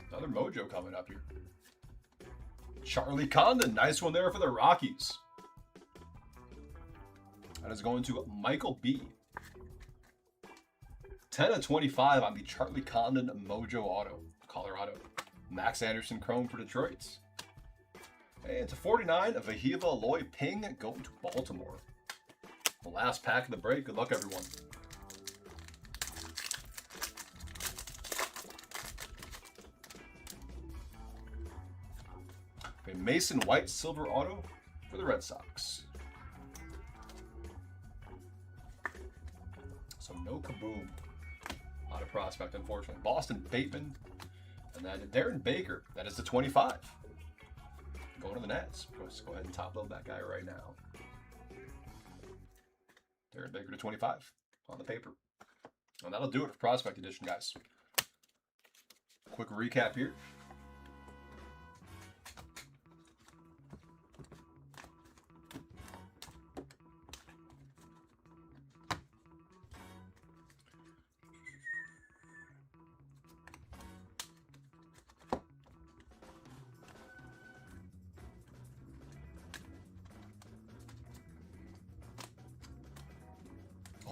Another mojo coming up here. Charlie Condon, nice one there for the Rockies. That is going to Michael B. 10 of 25 on the Charlie Condon mojo auto, Colorado. Max Anderson chrome for Detroit. And to 49 of Vahiva Loy Ping going to Baltimore. The last pack of the break. Good luck, everyone. A Mason White silver auto for the Red Sox. So no Kaboom. Not a prospect, unfortunately. Boston Bateman. And then Darren Baker. That is the 25. Going to the Nats. Let's go ahead and top load that guy right now. Darren Baker to 25 on the paper. And that'll do it for Prospect Edition, guys. Quick recap here.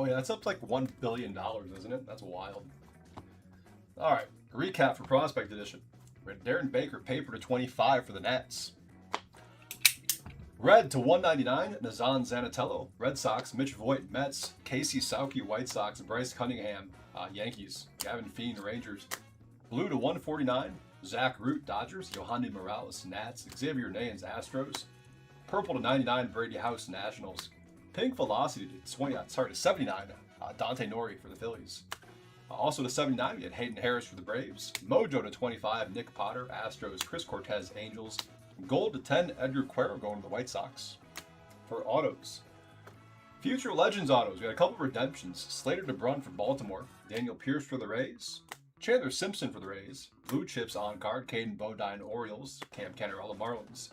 Oh yeah, that's up to like $1 billion, isn't it? That's wild. All right, recap for Prospect Edition. Darren Baker, paper to 25 for the Nats. Red to 199, Nazan Zanatello, Red Sox. Mitch Voigt, Mets. Casey Sauke, White Sox. Bryce Cunningham, Yankees. Gavin Fein, Rangers. Blue to 149, Zach Root, Dodgers. Yohandy Morales, Nats. Xavier Nayans, Astros. Purple to 99, Brady House, Nationals. Pink Velocity to 79, Dante Nori for the Phillies. Also to 79, we had Hayden Harris for the Braves. Mojo to 25, Nick Potter, Astros. Chris Cortez, Angels. Gold to 10, Edgar Cuero going to the White Sox. For autos, Future Legends autos, we had a couple redemptions. Slater DeBrun for Baltimore. Daniel Pierce for the Rays. Chandler Simpson for the Rays. Blue Chips on card, Caden Bodine, Orioles. Cam Canarella, Marlins.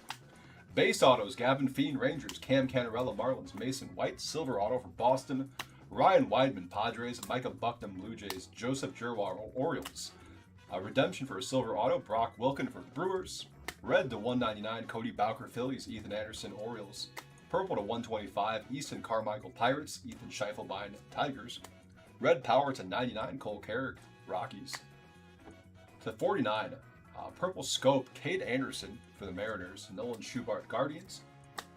Base autos, Gavin Fein, Rangers. Cam Canarella, Marlins. Mason White, silver auto for Boston. Ryan Weidman, Padres. Micah Bucknam, Blue Jays. Joseph Gerwar, Orioles. Redemption for a silver auto, Brock Wilken for the Brewers. Red to 199, Cody Bowker, Phillies. Ethan Anderson, Orioles. Purple to 125, Easton Carmichael, Pirates. Ethan Scheifelbein, Tigers. Red Power to 99, Cole Carrick, Rockies. To 49, Purple Scope, Cade Anderson for the Mariners. Nolan Schubart, Guardians.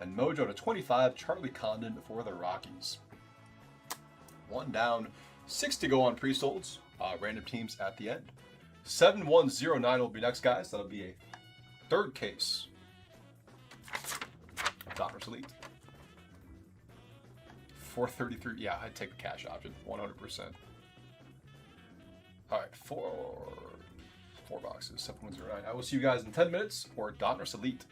And Mojo to 25, Charlie Condon for the Rockies. One down, 6 to go on pre-solds. Random teams at the end. 7109 will be next, guys. That'll be a third case. DONRUSS Elite. 433. Yeah, I'd take a cash option. 100%. All right, four boxes. 7109. I will see you guys in 10 minutes for DONRUSS Elite.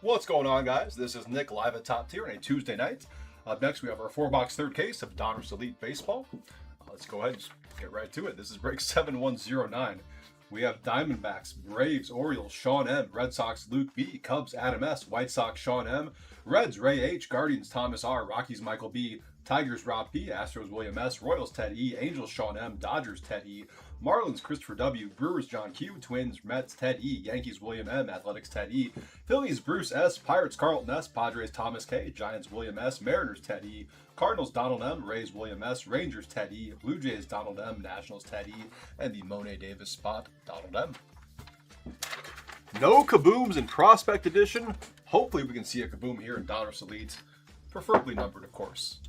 What's going on, guys? This is Nick live at Top Tier on a Tuesday night. Up next, we have our 4-box third case of Donruss Elite Baseball. Let's go ahead and just get right to it. This is break 7109. We have Diamondbacks, Braves, Orioles, Sean M, Red Sox, Luke B, Cubs, Adam S, White Sox, Sean M, Reds, Ray H, Guardians, Thomas R, Rockies, Michael B, Tigers, Rob P, Astros, William S, Royals, Ted E, Angels, Sean M, Dodgers, Ted E, Marlins, Christopher W, Brewers, John Q, Twins, Mets, Ted E, Yankees, William M, Athletics, Ted E, Phillies, Bruce S, Pirates, Carlton S, Padres, Thomas K, Giants, William S, Mariners, Ted E, Cardinals, Donald M, Rays, William S, Rangers, Ted E, Blue Jays, Donald M, Nationals, Ted E, and the Monet Davis spot, Donald M. No kabooms in Prospect Edition. Hopefully we can see a kaboom here in Donruss Elite. Preferably numbered, of course.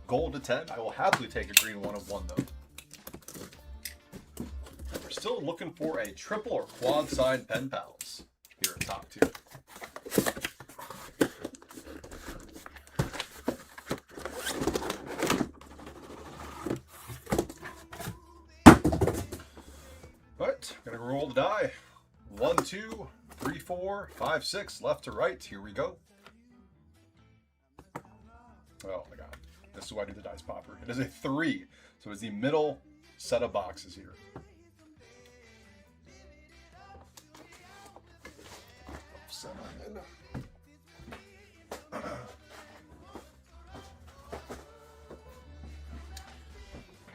Gold to 10. I will happily take a green 1 of 1, though. And we're still looking for a triple or quad signed pen pals here at Top Tier. Right, gonna roll the die. 1, 2, 3, 4, 5, 6, left to right. Here we go. Oh my god. This is why I do the dice popper. It is a 3. So it's the middle set of boxes here.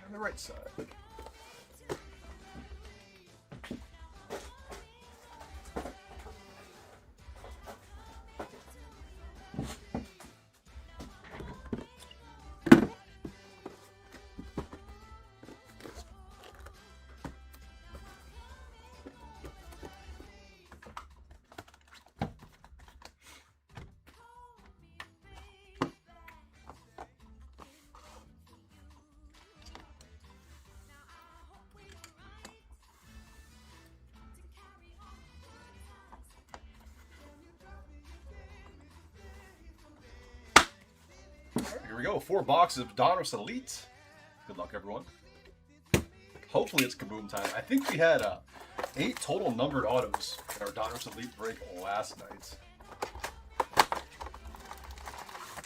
On the right side. Here we go, 4 boxes of Donruss Elite. Good luck, everyone. Hopefully it's kaboom time. I think we had 8 total numbered autos in our Donruss Elite break last night.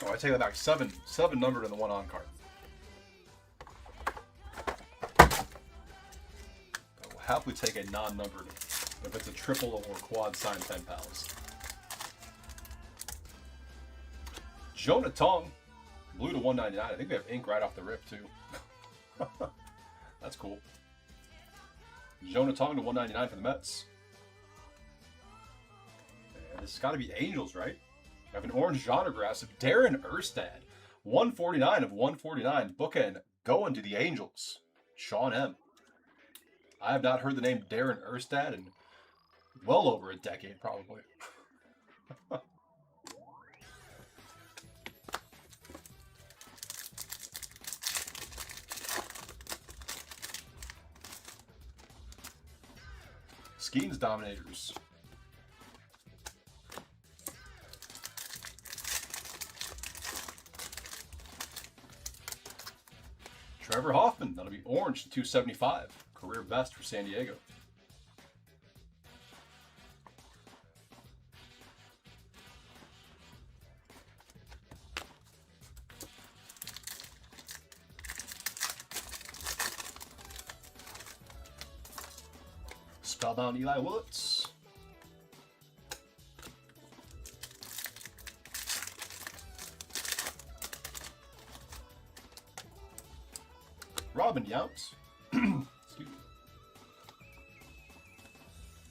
Oh, I take that back. 7 numbered in the 1 on card. I will happily take a non-numbered if it's a triple or quad signed pen pals. Jonah Tong. Blue to 199. I think we have ink right off the rip, too. That's cool. Jonah Tong to 199 for the Mets. And this has got to be Angels, right? We have an orange genre grass of Darren Erstad. 149 of 149. Bookend going to the Angels. Sean M. I have not heard the name Darren Erstad in well over a decade, probably. Skeens Dominators. Trevor Hoffman, that'll be orange to 275. Career best for San Diego. Spellbound Eli Willits. Robin Yount. Excuse me.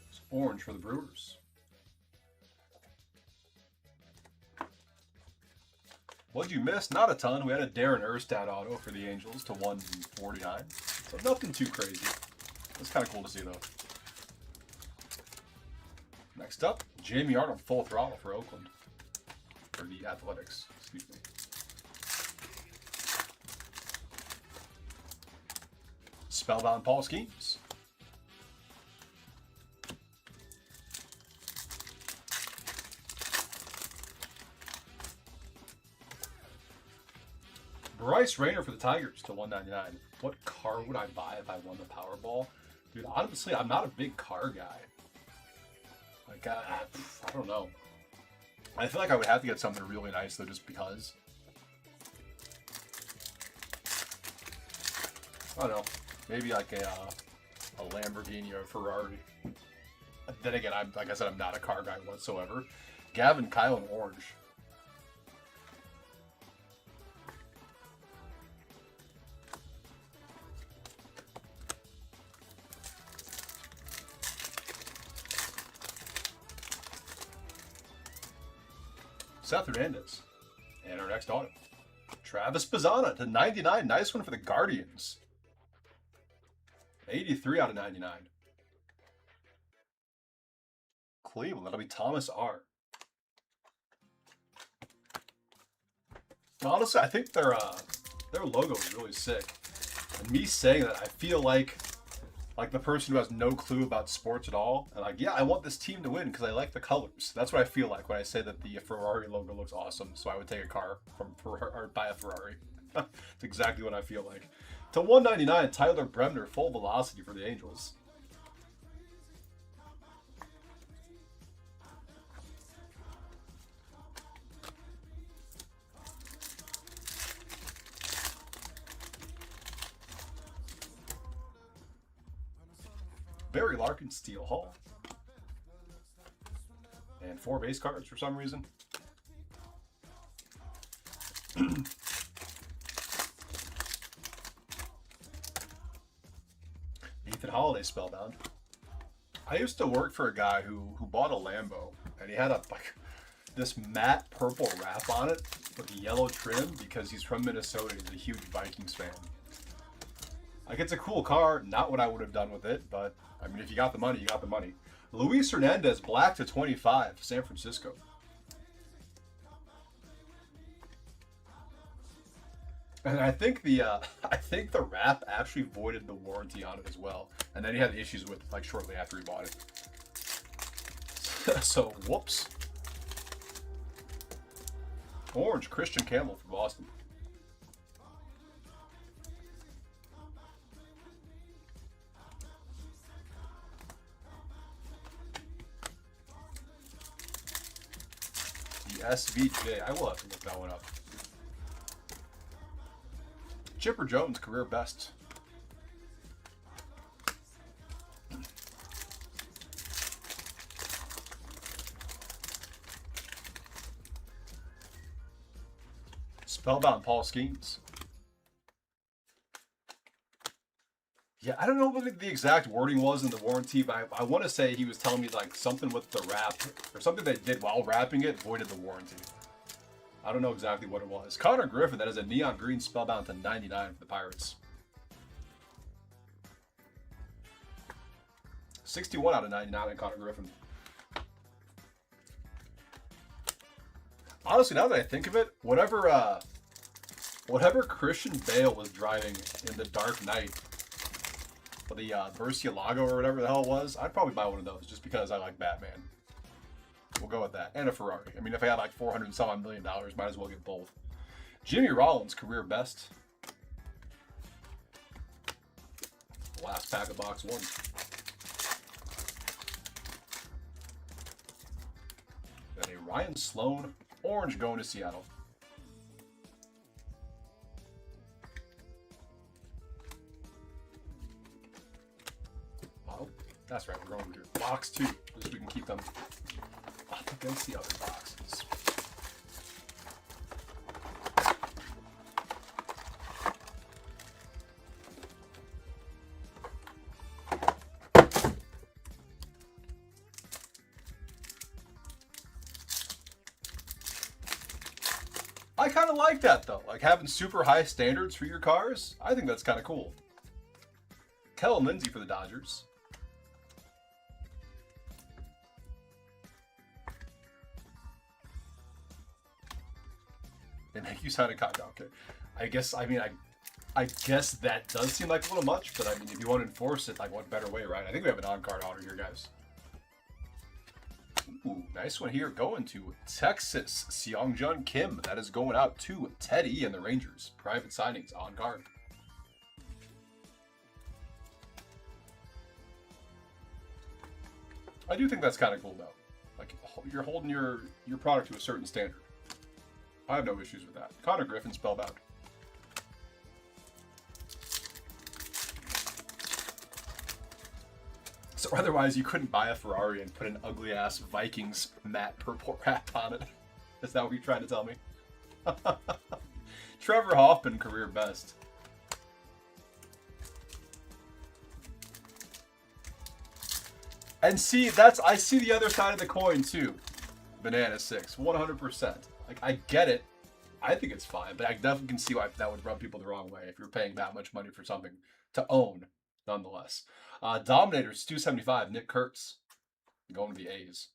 It's orange for the Brewers. What'd you miss? Not a ton. We had a Darren Erstad auto for the Angels to 149. So nothing too crazy. That's kind of cool to see, though. Next up, Jamie Arnold, full throttle for Oakland. For the Athletics, excuse me. Spellbound Paul Skeens. Bryce Rayner for the Tigers to 199. What car would I buy if I won the Powerball? Dude, honestly, I'm not a big car guy. Like, I don't know. I feel like I would have to get something really nice though, just because. I don't know. Maybe like a Lamborghini or a Ferrari. Then again, like I said, I'm not a car guy whatsoever. Gavin, Kyle, and Orange. Seth Hernandez. And our next auto. Travis Pizzana to 99. Nice one for the Guardians. 83 out of 99. Cleveland. That'll be Thomas R. Honestly, I think their logo is really sick. And me saying that, I feel like the person who has no clue about sports at all, and like, yeah, I want this team to win because I like the colors. That's what I feel like when I say that the Ferrari logo looks awesome. So I would take a car from Ferrari or buy a Ferrari. That's exactly what I feel like. To 199, Tyler Bremner, full velocity for the Angels. Barry Larkin, Steel Hall. And 4 base cards for some reason. Ethan Holiday, Spellbound. I used to work for a guy who bought a Lambo, and he had this matte purple wrap on it with yellow trim because he's from Minnesota. He's a huge Vikings fan. Like, it's a cool car, not what I would have done with it, but I mean, if you got the money, you got the money. Luis Hernandez, black to 25, San Francisco. And I think the wrap actually voided the warranty on it as well, and then he had issues with it, like, shortly after he bought it. So whoops. Orange, Christian Campbell for Boston. SVJ. I will have to look that one up. Chipper Jones, career best. Spellbound, Paul Skeens. Yeah, I don't know what the exact wording was in the warranty, but I want to say he was telling me like something with the wrap or something they did while wrapping it voided the warranty. I don't know exactly what it was. Connor Griffin, that is a neon green Spellbound to 99 for the Pirates. 61 out of 99 on Connor Griffin. Honestly, now that I think of it, whatever Christian Bale was driving in The Dark Knight, the Murcielago or whatever the hell it was, I'd probably buy one of those just because I like Batman. We'll go with that. And a Ferrari. I mean, if I had like $400 and some odd million, might as well get both. Jimmy Rollins, career best. Last pack of box 1. Got a Ryan Sloan, orange going to Seattle. That's right, we're going to do box 2, just so we can keep them up against the other boxes. I kind of like that though, like having super high standards for your cars. I think that's kind of cool. Kellen Lindsay for the Dodgers. They make you sign a contract. Okay. I guess that does seem like a little much, but I mean, if you want to enforce it, like what better way, right? I think we have an on-card order here, guys. Ooh, nice one here going to Texas. Seongjun Kim. That is going out to Teddy and the Rangers. Private signings on card. I do think that's kind of cool, though. Like, you're holding your product to a certain standard. I have no issues with that. Connor Griffin, spellbound. So otherwise, you couldn't buy a Ferrari and put an ugly-ass Vikings matte purple wrap on it. Is that what you're trying to tell me? Trevor Hoffman, career best. And see, I see the other side of the coin too. Banana 6, 100%. Like, I get it. I think it's fine, but I definitely can see why that would rub people the wrong way if you're paying that much money for something to own, nonetheless. Dominators, 275, Nick Kurtz. Going to the A's.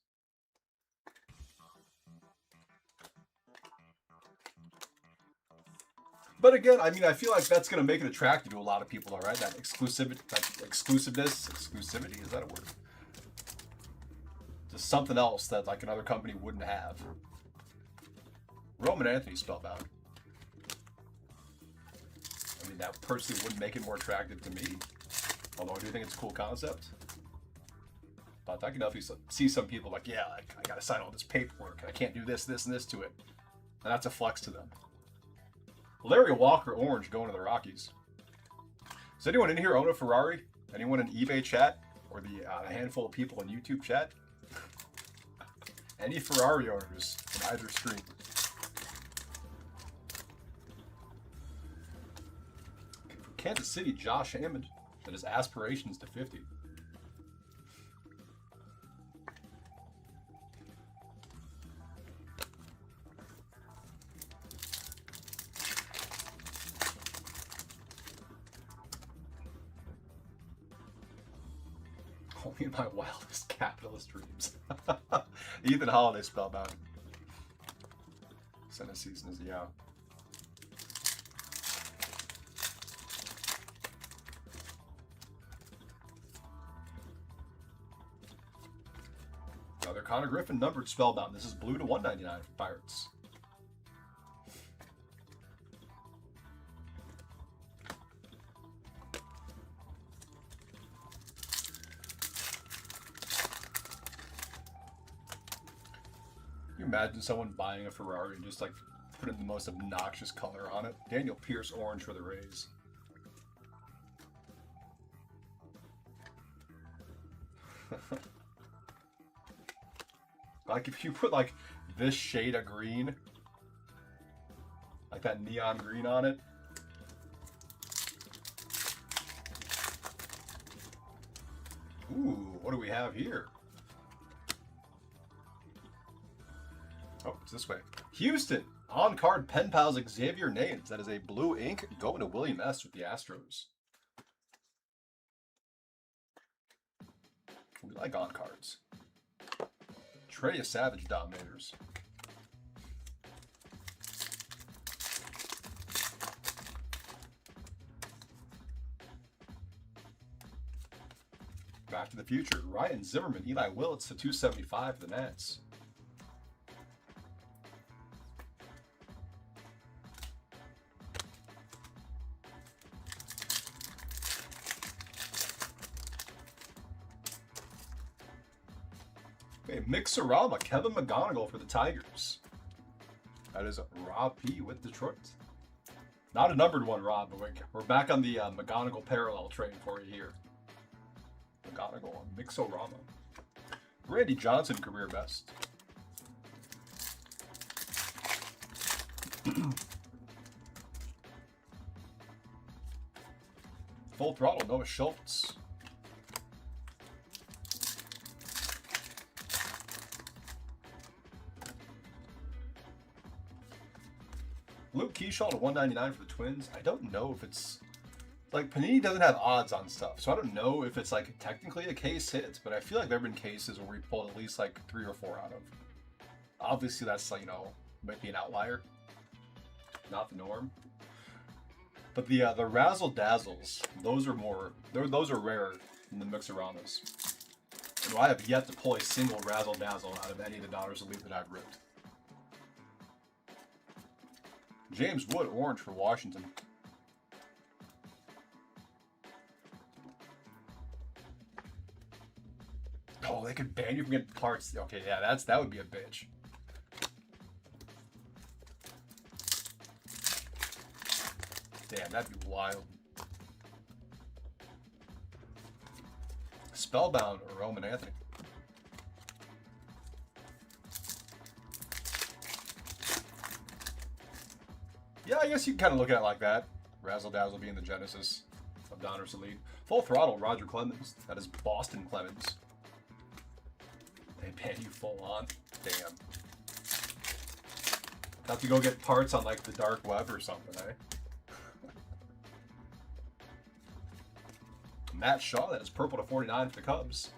But again, I mean, I feel like that's going to make it attractive to a lot of people, all right? That exclusivity, exclusivity, is that a word? Just something else that like another company wouldn't have. Roman Anthony, spellbound. I mean, that personally wouldn't make it more attractive to me. Although I do think it's a cool concept. But I can definitely see some people like, yeah, I got to sign all this paperwork. I can't do this, this, and this to it. And that's a flex to them. Larry Walker, orange, going to the Rockies. Does anyone in here own a Ferrari? Anyone in eBay chat? Or the handful of people in YouTube chat? Any Ferrari owners in either stream? Kansas City, Josh Hammond. That is aspirations to 50. Only in my wildest capitalist dreams. Ethan Holiday, spellbound. Senate season is, yeah. Another Connor Griffin, numbered, spellbound. This is blue to 199 for Pirates. Can you imagine someone buying a Ferrari and just like putting the most obnoxious color on it? Daniel Pierce, orange for the Rays. Like if you put like this shade of green, like that neon green on it. Ooh, what do we have here? Oh, it's this way. Houston, on-card pen pals Xavier Names. That is a blue ink going to William S. with the Astros. We like on-cards. Trey Savage, Dominators. Back to the Future, Ryan Zimmerman, Eli Willits to 275 for the Nats. Okay, Mixorama, Kevin McGonigal for the Tigers. That is Rob P with Detroit. Not a numbered one, Rob, but we're back on the McGonigal parallel train for you here. McGonigal on Mixorama. Randy Johnson, career best. Full Throttle, Noah Schultz. Luke Keyshaw to 199 for the Twins. I don't know if it's like Panini doesn't have odds on stuff, so I don't know if it's like technically a case hit, but I feel like there have been cases where we pulled at least like 3 or 4 out of. Obviously, that's like, you know, might be an outlier, not the norm. But the Razzle Dazzles, those are rarer than the Mixoramas. And I have yet to pull a single Razzle Dazzle out of any of the Daughters of Leaf that I've ripped. James Wood, orange for Washington. Oh, they could ban you from getting parts. Okay, yeah, that would be a bitch. Damn, that'd be wild. Spellbound or Roman Anthony. Yeah, I guess you can kind of look at it like that. Razzle Dazzle being the genesis of Donruss Elite. Full Throttle, Roger Clemens. That is Boston Clemens. They ban you full on. Damn. Have to go get parts on like the dark web or something, eh? Matt Shaw, that is purple to 49 for the Cubs.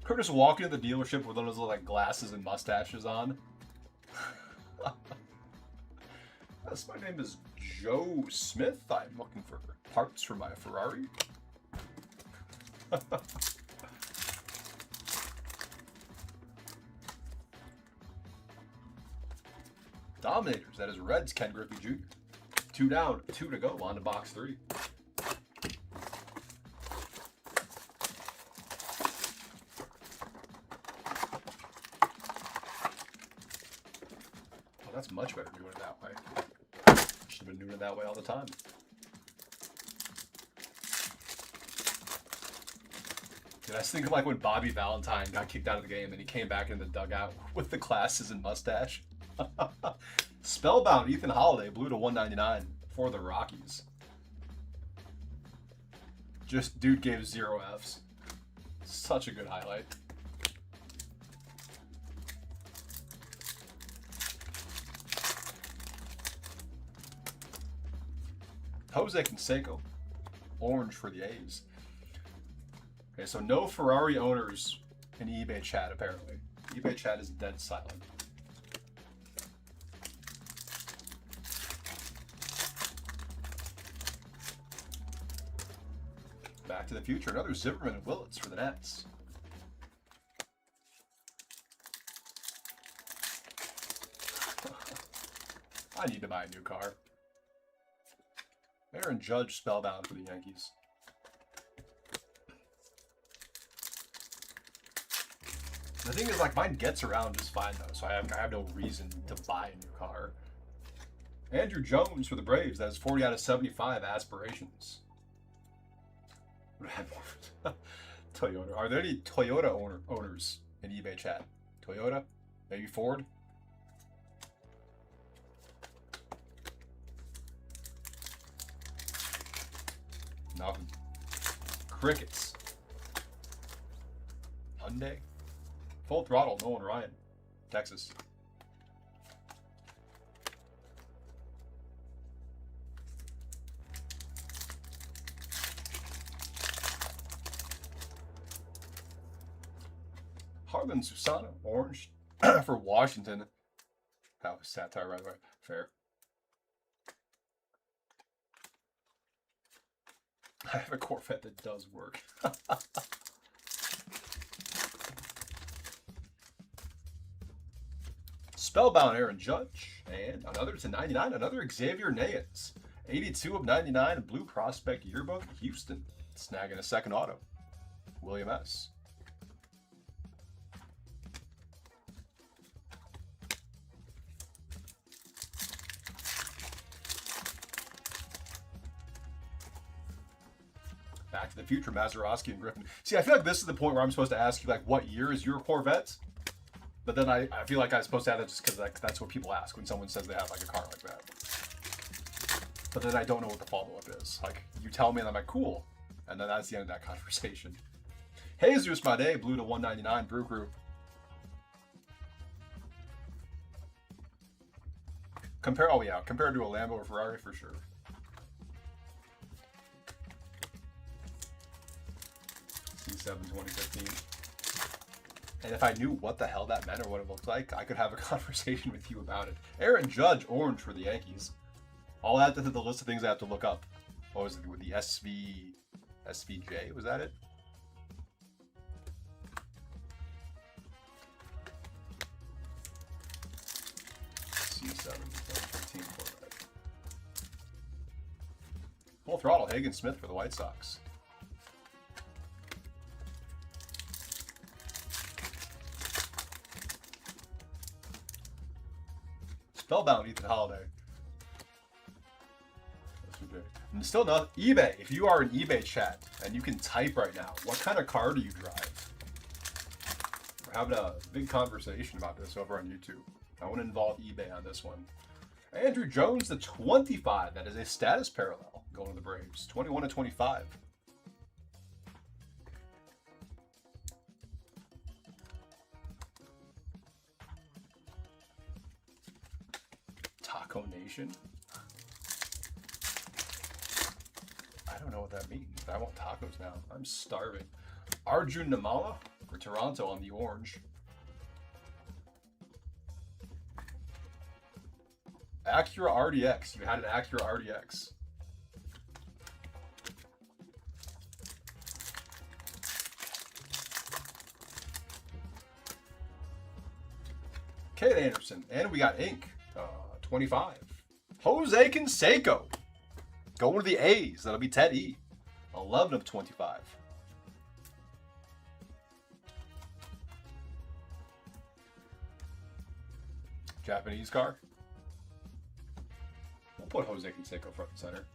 Could just walk into the dealership with one of those little like glasses and mustaches on. Yes, my name is Joe Smith. I'm looking for parts for my Ferrari. Dominators, that is Reds, Ken Griffey Jr. 2 down, 2 to go on to box 3. Oh, that's much better doing it that way. Should have been doing it that way all the time. Dude, I was thinking like when Bobby Valentine got kicked out of the game and he came back in the dugout with the glasses and mustache. Spellbound, Ethan Holiday, blue to 199 for the Rockies. Just dude gave 0 Fs. Such a good highlight. Jose Canseco, orange for the A's. Okay, so no Ferrari owners in eBay chat apparently. eBay chat is dead silent. Back to the Future, another Zimmerman and Willits for the Nets. I need to buy a new car. Aaron Judge, spellbound for the Yankees. The thing is, like, mine gets around just fine though, so I have no reason to buy a new car. Andrew Jones for the Braves. That is 40 out of 75 aspirations. Toyota. Are there any Toyota owners in eBay chat? Toyota? Maybe Ford? Nothing. Crickets. Hyundai. Full Throttle, Nolan Ryan. Texas. Harlan Susana, orange for Washington. That was satire, by the way. Fair. I have a Corvette that does work. Spellbound Aaron Judge. And another to 99, another Xavier Nayans. 82 of 99, Blue Prospect Yearbook, Houston. Snagging a second auto. William S. Back to the Future, Mazeroski and Griffin. See, I feel like this is the point where I'm supposed to ask you, like, what year is your Corvette? But then I feel like I'm supposed to have that just because that's what people ask when someone says they have, like, a car like that. But then I don't know what the follow-up is. Like, you tell me and I'm like, cool. And then that's the end of that conversation. Jesus Made, blue to 199, Brew Crew. Compared to a Lambo or Ferrari for sure. C7 2015. And if I knew what the hell that meant or what it looked like, I could have a conversation with you about it. Aaron Judge, orange for the Yankees. I'll add to the list of things I have to look up. What was it with the SVJ? Was that it? C7 2015 Corvette. Full Throttle, Hagen Smith for the White Sox. Spellbound Ethan Holiday. And still not eBay. If you are in eBay chat and you can type right now, what kind of car do you drive? We're having a big conversation about this over on YouTube. I want to involve eBay on this one. Andrew Jones, the 25. That is a status parallel going to the Braves. 21 to 25. Taco Nation. I don't know what that means. I want tacos now. I'm starving. Arjun Namala for Toronto on the orange. Acura RDX. You had an Acura RDX. Kate Anderson. And we got ink. 25. Jose Canseco. Going to the A's. That'll be Ted E. 11 of 25. Japanese car. We'll put Jose Canseco front and center.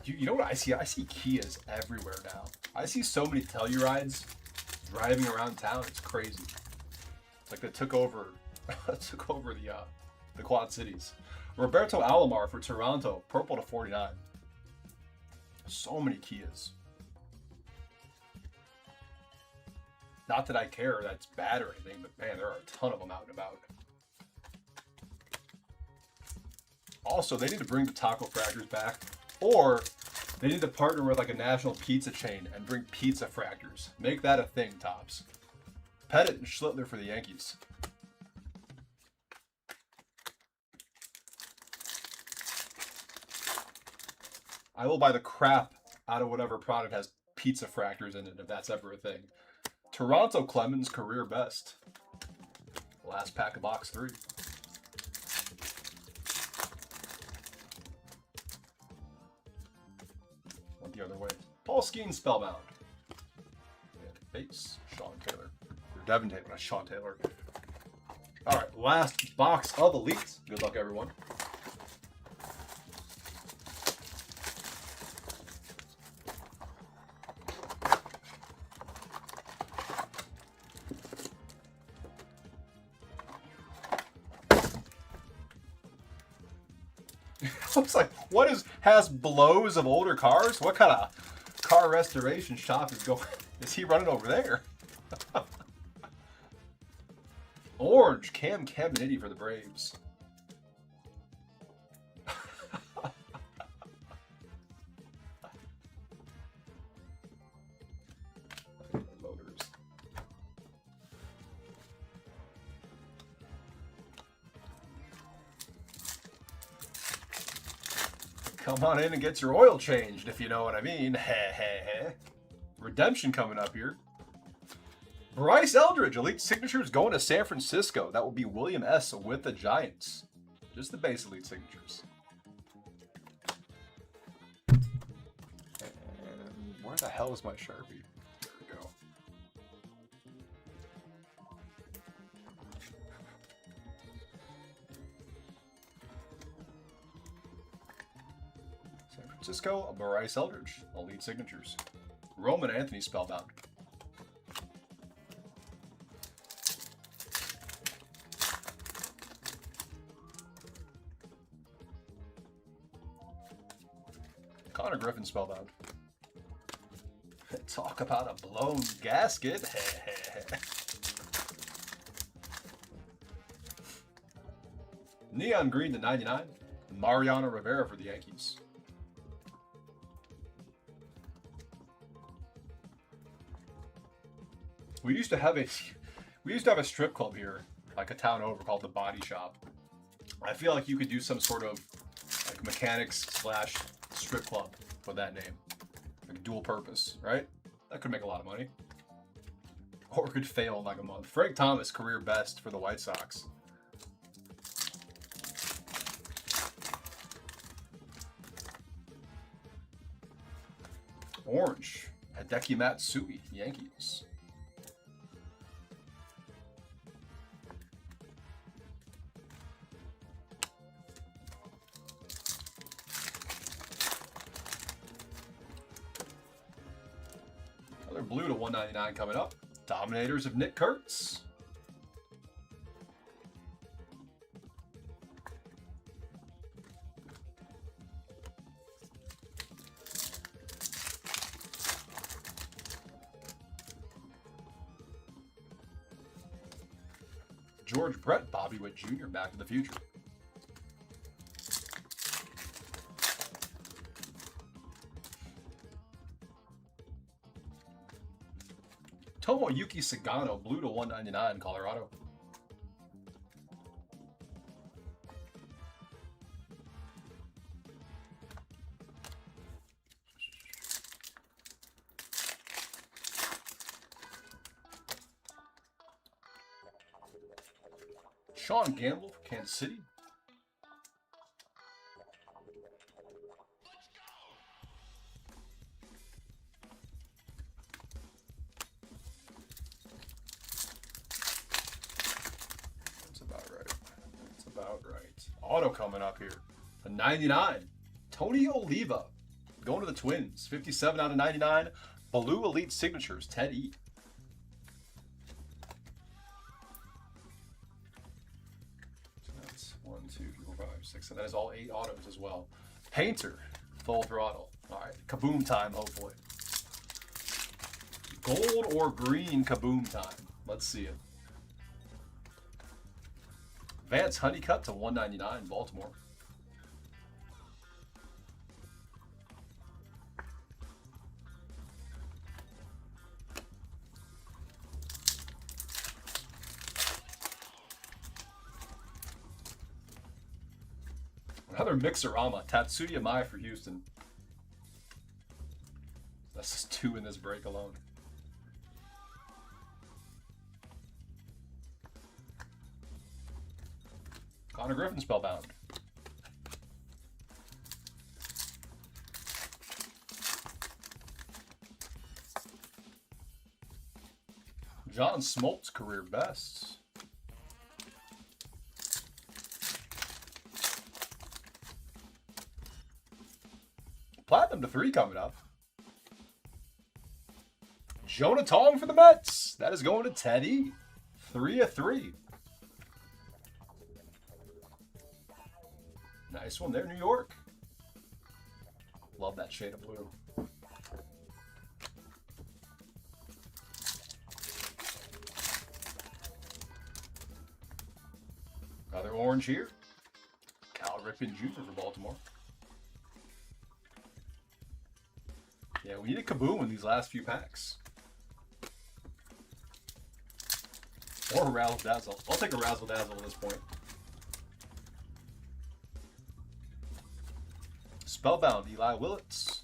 You know what I see? I see Kias everywhere now. I see so many Tellurides driving around town. It's crazy. It's like they took over the Quad Cities. Roberto Alomar for Toronto, purple to 49. So many Kias. Not that I care that's bad or anything, but man, there are a ton of them out and about. Also, they need to bring the taco fractors back, or they need to partner with like a national pizza chain and bring pizza fractors. Make that a thing, Topps. Pettit and Schlittler for the Yankees. I will buy the crap out of whatever product has pizza fractors in it, if that's ever a thing. Toronto Clemens, career best. Last pack of box 3. Went the other way. Paul Skeen, Spellbound. And base, Sean Taylor. Or Devin Taylor, not Sean Taylor. All right, last box of Elite. Good luck, everyone. I was like, what has blows of older cars? What kind of car restoration shop is he running over there? Orange, Cam Caminiti for the Braves. Motors. Come on in and get your oil changed, if you know what I mean. Redemption coming up here. Bryce Eldridge, Elite Signatures going to San Francisco. That will be William S. with the Giants. Just the base Elite Signatures. And where the hell is my Sharpie? There we go. San Francisco, Bryce Eldridge, Elite Signatures. Roman Anthony, Spellbound. Connor Griffin, Spellbound. Talk about a blown gasket. Neon Green to 99. Mariano Rivera for the Yankees. We used to have a strip club here, like a town over, called the Body Shop. I feel like you could do some sort of like mechanics / strip club with that name, like dual purpose, right? That could make a lot of money, or could fail in like a month. Frank Thomas, career best for the White Sox. Orange, Hideki Matsui, Yankees. blue to 199 coming up. Dominators of Nick Kurtz. George Brett, Bobby Witt Jr., Back to the Future. Tomoyuki Sagano, blue to 199, Colorado. Sean Gamble for Kansas City. That's about right. That's about right. Auto coming up here. A 99. Tony Oliva. Going to the Twins. 57 out of 99. Blue Elite Signatures. Ted E. One, two, four, five, six, and that is all 8 autos as well. Painter, full throttle. All right, kaboom time, hopefully. Gold or green kaboom time. Let's see it. Vance Honeycutt to 199, Baltimore. Another Mixerama, Tatsuya Mai for Houston. That's just 2 in this break alone. Connor Griffin, Spellbound. John Smoltz, career bests. Platinum to 3 coming up. Jonah Tong for the Mets. That is going to Teddy. 3 of 3. Nice one there, New York. Love that shade of blue. Another orange here. Cal Ripken Jr. for Baltimore. Yeah, we need a kaboom in these last few packs. Or a Razzle Dazzle. I'll take a Razzle Dazzle at this point. Spellbound, Eli Willits.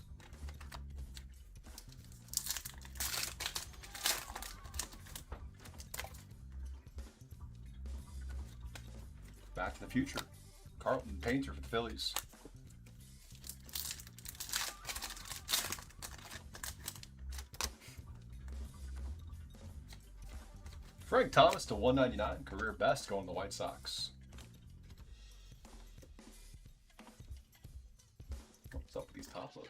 Back to the Future. Carlton Painter for the Phillies. Frank Thomas to 199, career best, going to the White Sox. What's up with these top loaders?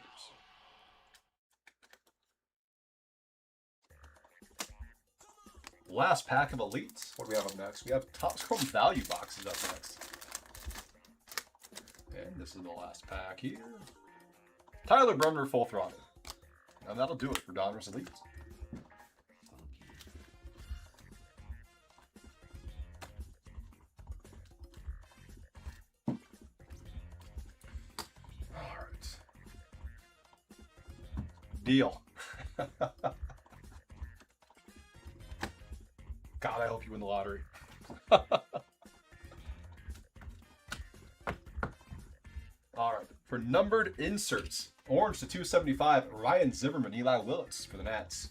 Last pack of Elites. What do we have up next? We have Topps Chrome Value boxes up next. And this is the last pack here. Tyler Brumner, full throttle. And that'll do it for Donruss Elites. Deal. God, I hope you win the lottery. All right, for numbered inserts, orange to 275, Ryan Zimmerman, Eli Willits for the Nats.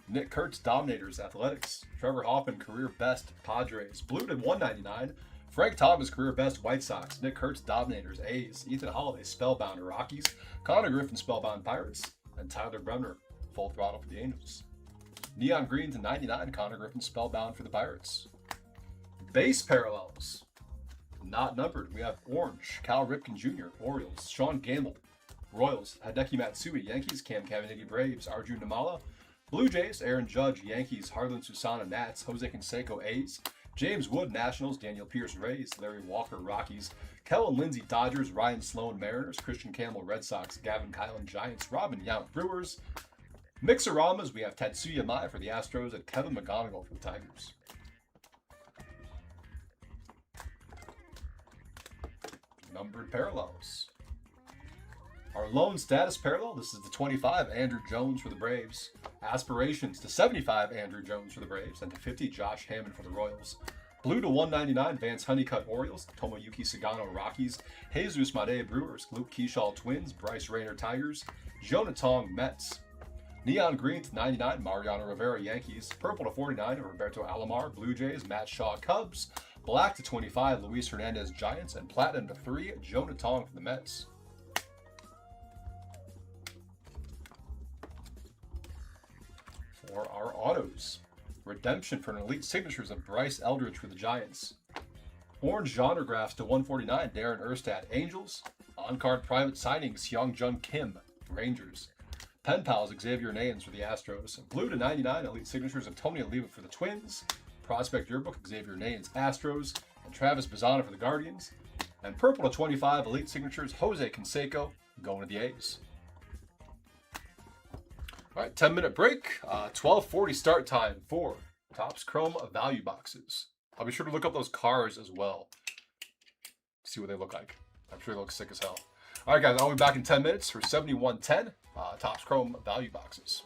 Nick Kurtz, Dominators, Athletics. Trevor Hoffman, career best, Padres. Blue to 199, Frank Thomas, career best, White Sox. Nick Kurtz, Dominators, A's. Ethan Holiday, Spellbound, Rockies. Connor Griffin, Spellbound, Pirates. And Tyler Bremner, full throttle for the Angels. Neon Green to 99, Connor Griffin, Spellbound for the Pirates. Base parallels, not numbered. We have orange, Cal Ripken Jr., Orioles. Sean Gamble, Royals. Hideki Matsui, Yankees. Cam Caminiti, Braves. Arjun Namala, Blue Jays, Aaron Judge, Yankees, Harlan Susana, Nats, Jose Canseco, A's, James Wood, Nationals, Daniel Pierce, Rays, Larry Walker, Rockies, Kellen Lindsey, Dodgers, Ryan Sloan, Mariners, Christian Campbell, Red Sox, Gavin Kylan, Giants, Robin Yount, Brewers. Mixeramas, we have Tatsuya Mai for the Astros and Kevin McGonigal for the Tigers. Numbered parallels. Our lone status parallel, this is the 25, Andrew Jones for the Braves. Aspirations to 75, Andrew Jones for the Braves, and to 50, Josh Hammond for the Royals. Blue to 199, Vance Honeycutt Orioles, Tomoyuki Sagano Rockies, Jesus Madea Brewers, Luke Keyshaw Twins, Bryce Rayner Tigers, Jonah Tong Mets. Neon green to 99, Mariano Rivera Yankees, purple to 49, Roberto Alomar Blue Jays, Matt Shaw Cubs, black to 25, Luis Hernandez Giants, and platinum to 3, Jonah Tong for the Mets. For our autos, redemption for an elite signatures of Bryce Eldridge for the Giants. Orange genre graphs to 149, Darren Erstad Angels. On-card private signings, Hyung Jun Kim Rangers. Pen pals Xavier Nayans for the Astros. Blue to 99, elite signatures of Tony Oliva for the Twins. Prospect yearbook Xavier Nayans Astros, and Travis Bazzana for the Guardians. And purple to 25, elite signatures Jose Canseco going to the A's. All right, 10-minute break. 12:40 start time for Topps Chrome value boxes. I'll be sure to look up those cars as well. See what they look like. I'm sure they look sick as hell. All right, guys, I'll be back in 10 minutes for 7110 Topps Chrome value boxes.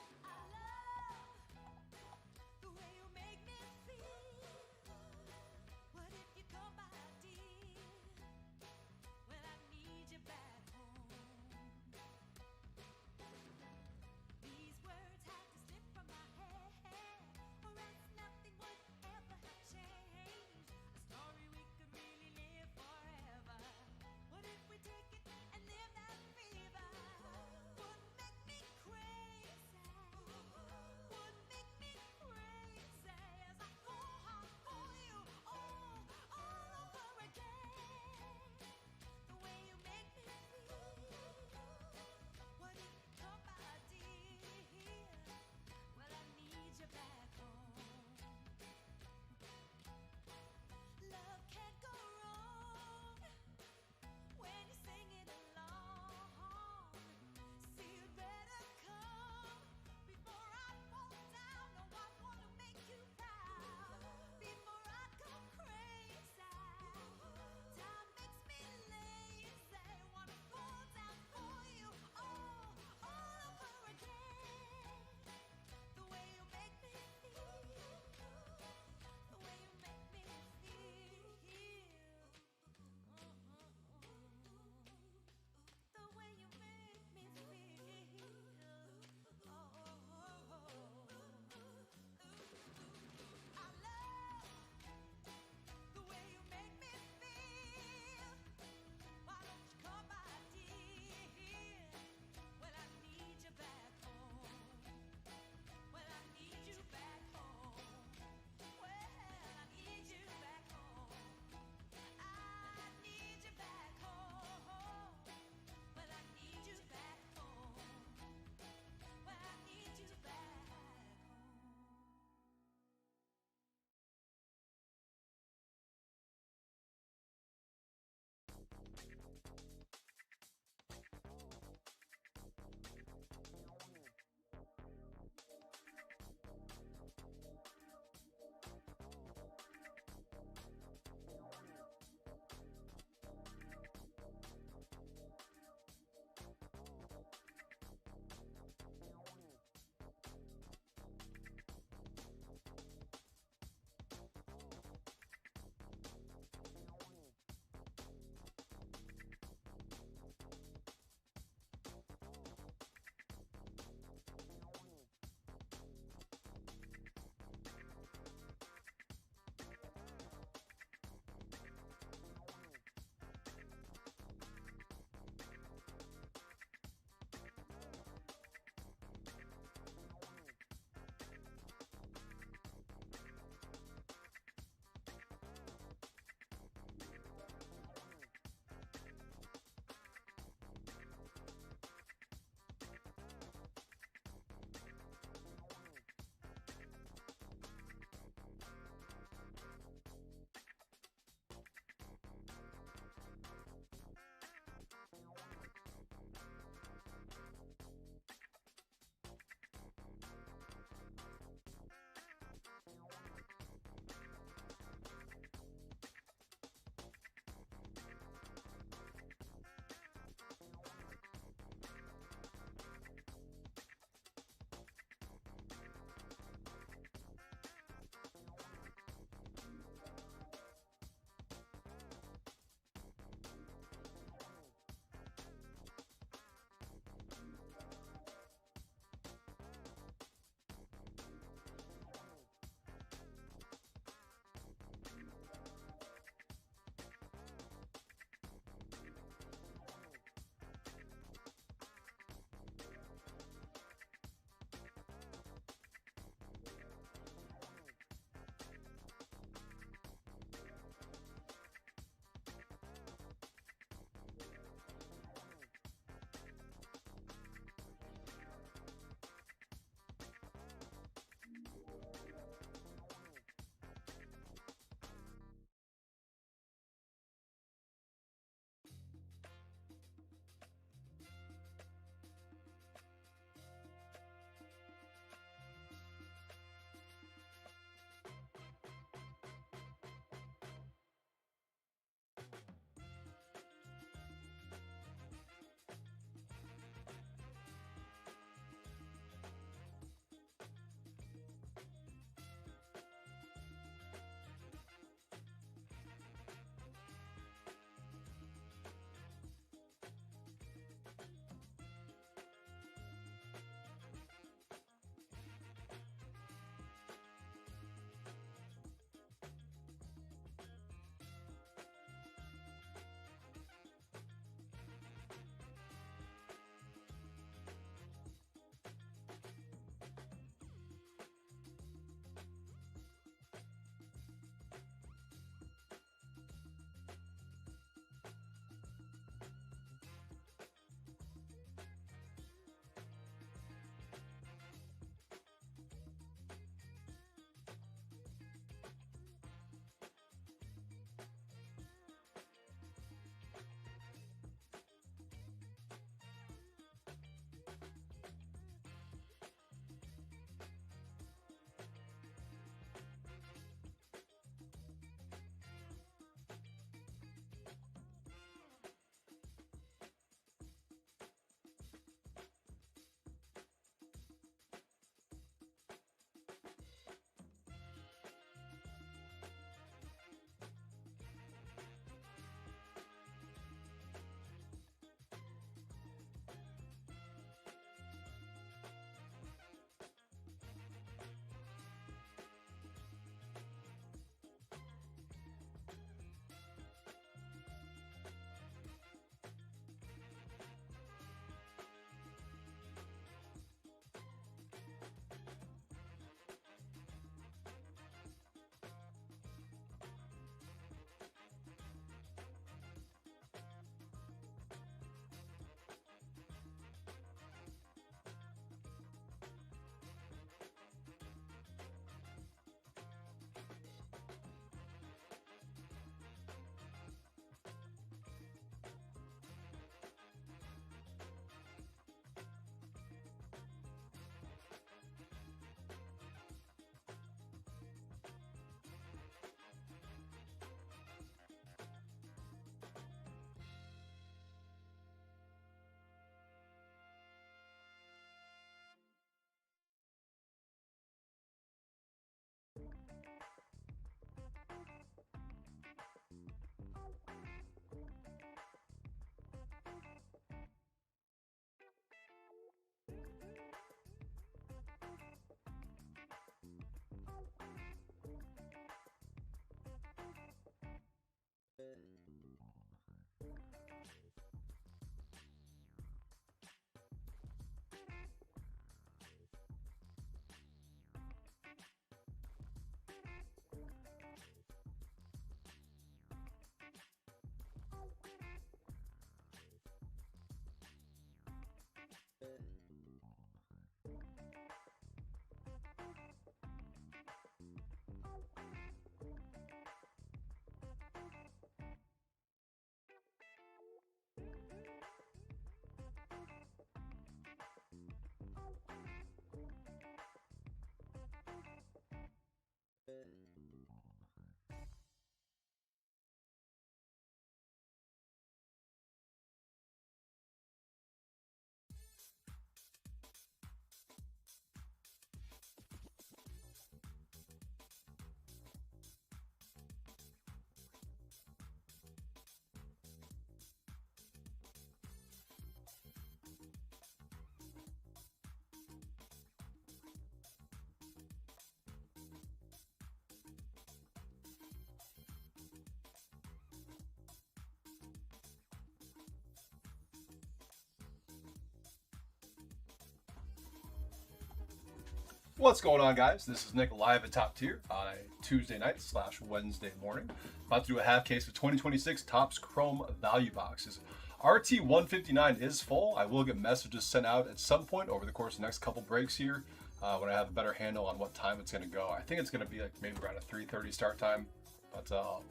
What's going on, guys? This is Nick live at Top Tier on a Tuesday night / Wednesday morning. About to do a half case of 2026 Topps Chrome value boxes. RT 159 is full. I will get messages sent out at some point over the course of the next couple breaks here when I have a better handle on what time it's going to go. I think it's going to be like maybe around a 3:30 start time, but I'll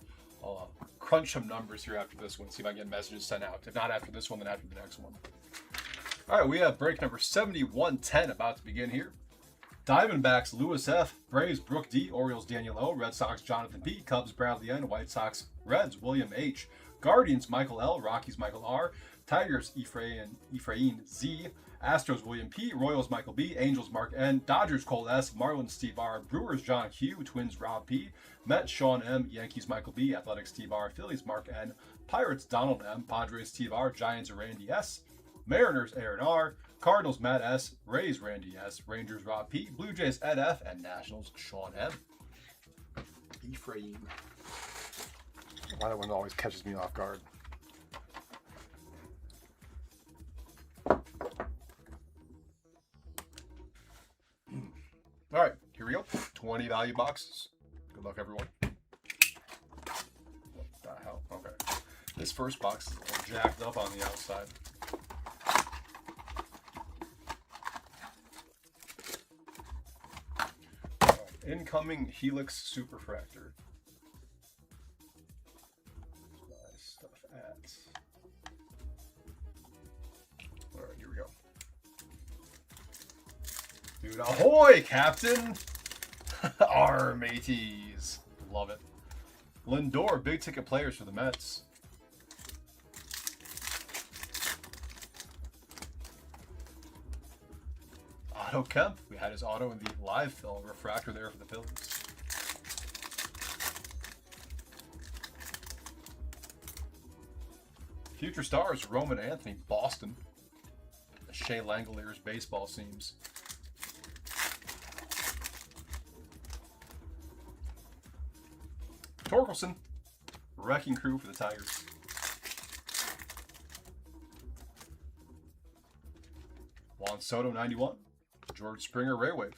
crunch some numbers here after this one, see if I can get messages sent out. If not after this one, then after the next one. All right, we have break number 7110 about to begin here. Diamondbacks, Lewis F., Braves, Brooke D., Orioles, Daniel O., Red Sox, Jonathan P., Cubs, Bradley N., White Sox, Reds, William H., Guardians, Michael L., Rockies, Michael R., Tigers, Ephraim Z., Astros, William P., Royals, Michael B., Angels, Mark N., Dodgers, Cole S., Marlins, Steve R., Brewers, John Q., Twins, Rob P., Mets, Sean M., Yankees, Michael B., Athletics, Steve R., Phillies, Mark N., Pirates, Donald M., Padres, Steve R., Giants, Randy S., Mariners, Aaron R., Cardinals, Matt S., Rays, Randy S., Rangers, Rob P., Blue Jays, Ed F., and Nationals, Sean M. Ephraim. Why that one always catches me off guard. All right, here we go. 20 value boxes. Good luck, everyone. What the hell? Okay. This first box is a little jacked up on the outside. Incoming Helix Superfractor. Nice stuff at. All right, here we go. Dude, ahoy, Captain! Our mateys. Love it. Lindor, big ticket players for the Mets. Otto Kemp. We had his auto in the live fill refractor there for the Phillies. Future stars, Roman Anthony, Boston. The Shea Langoliers baseball seams. Torkelson, Wrecking Crew for the Tigers. Juan Soto, 91. George Springer, Ray Wave.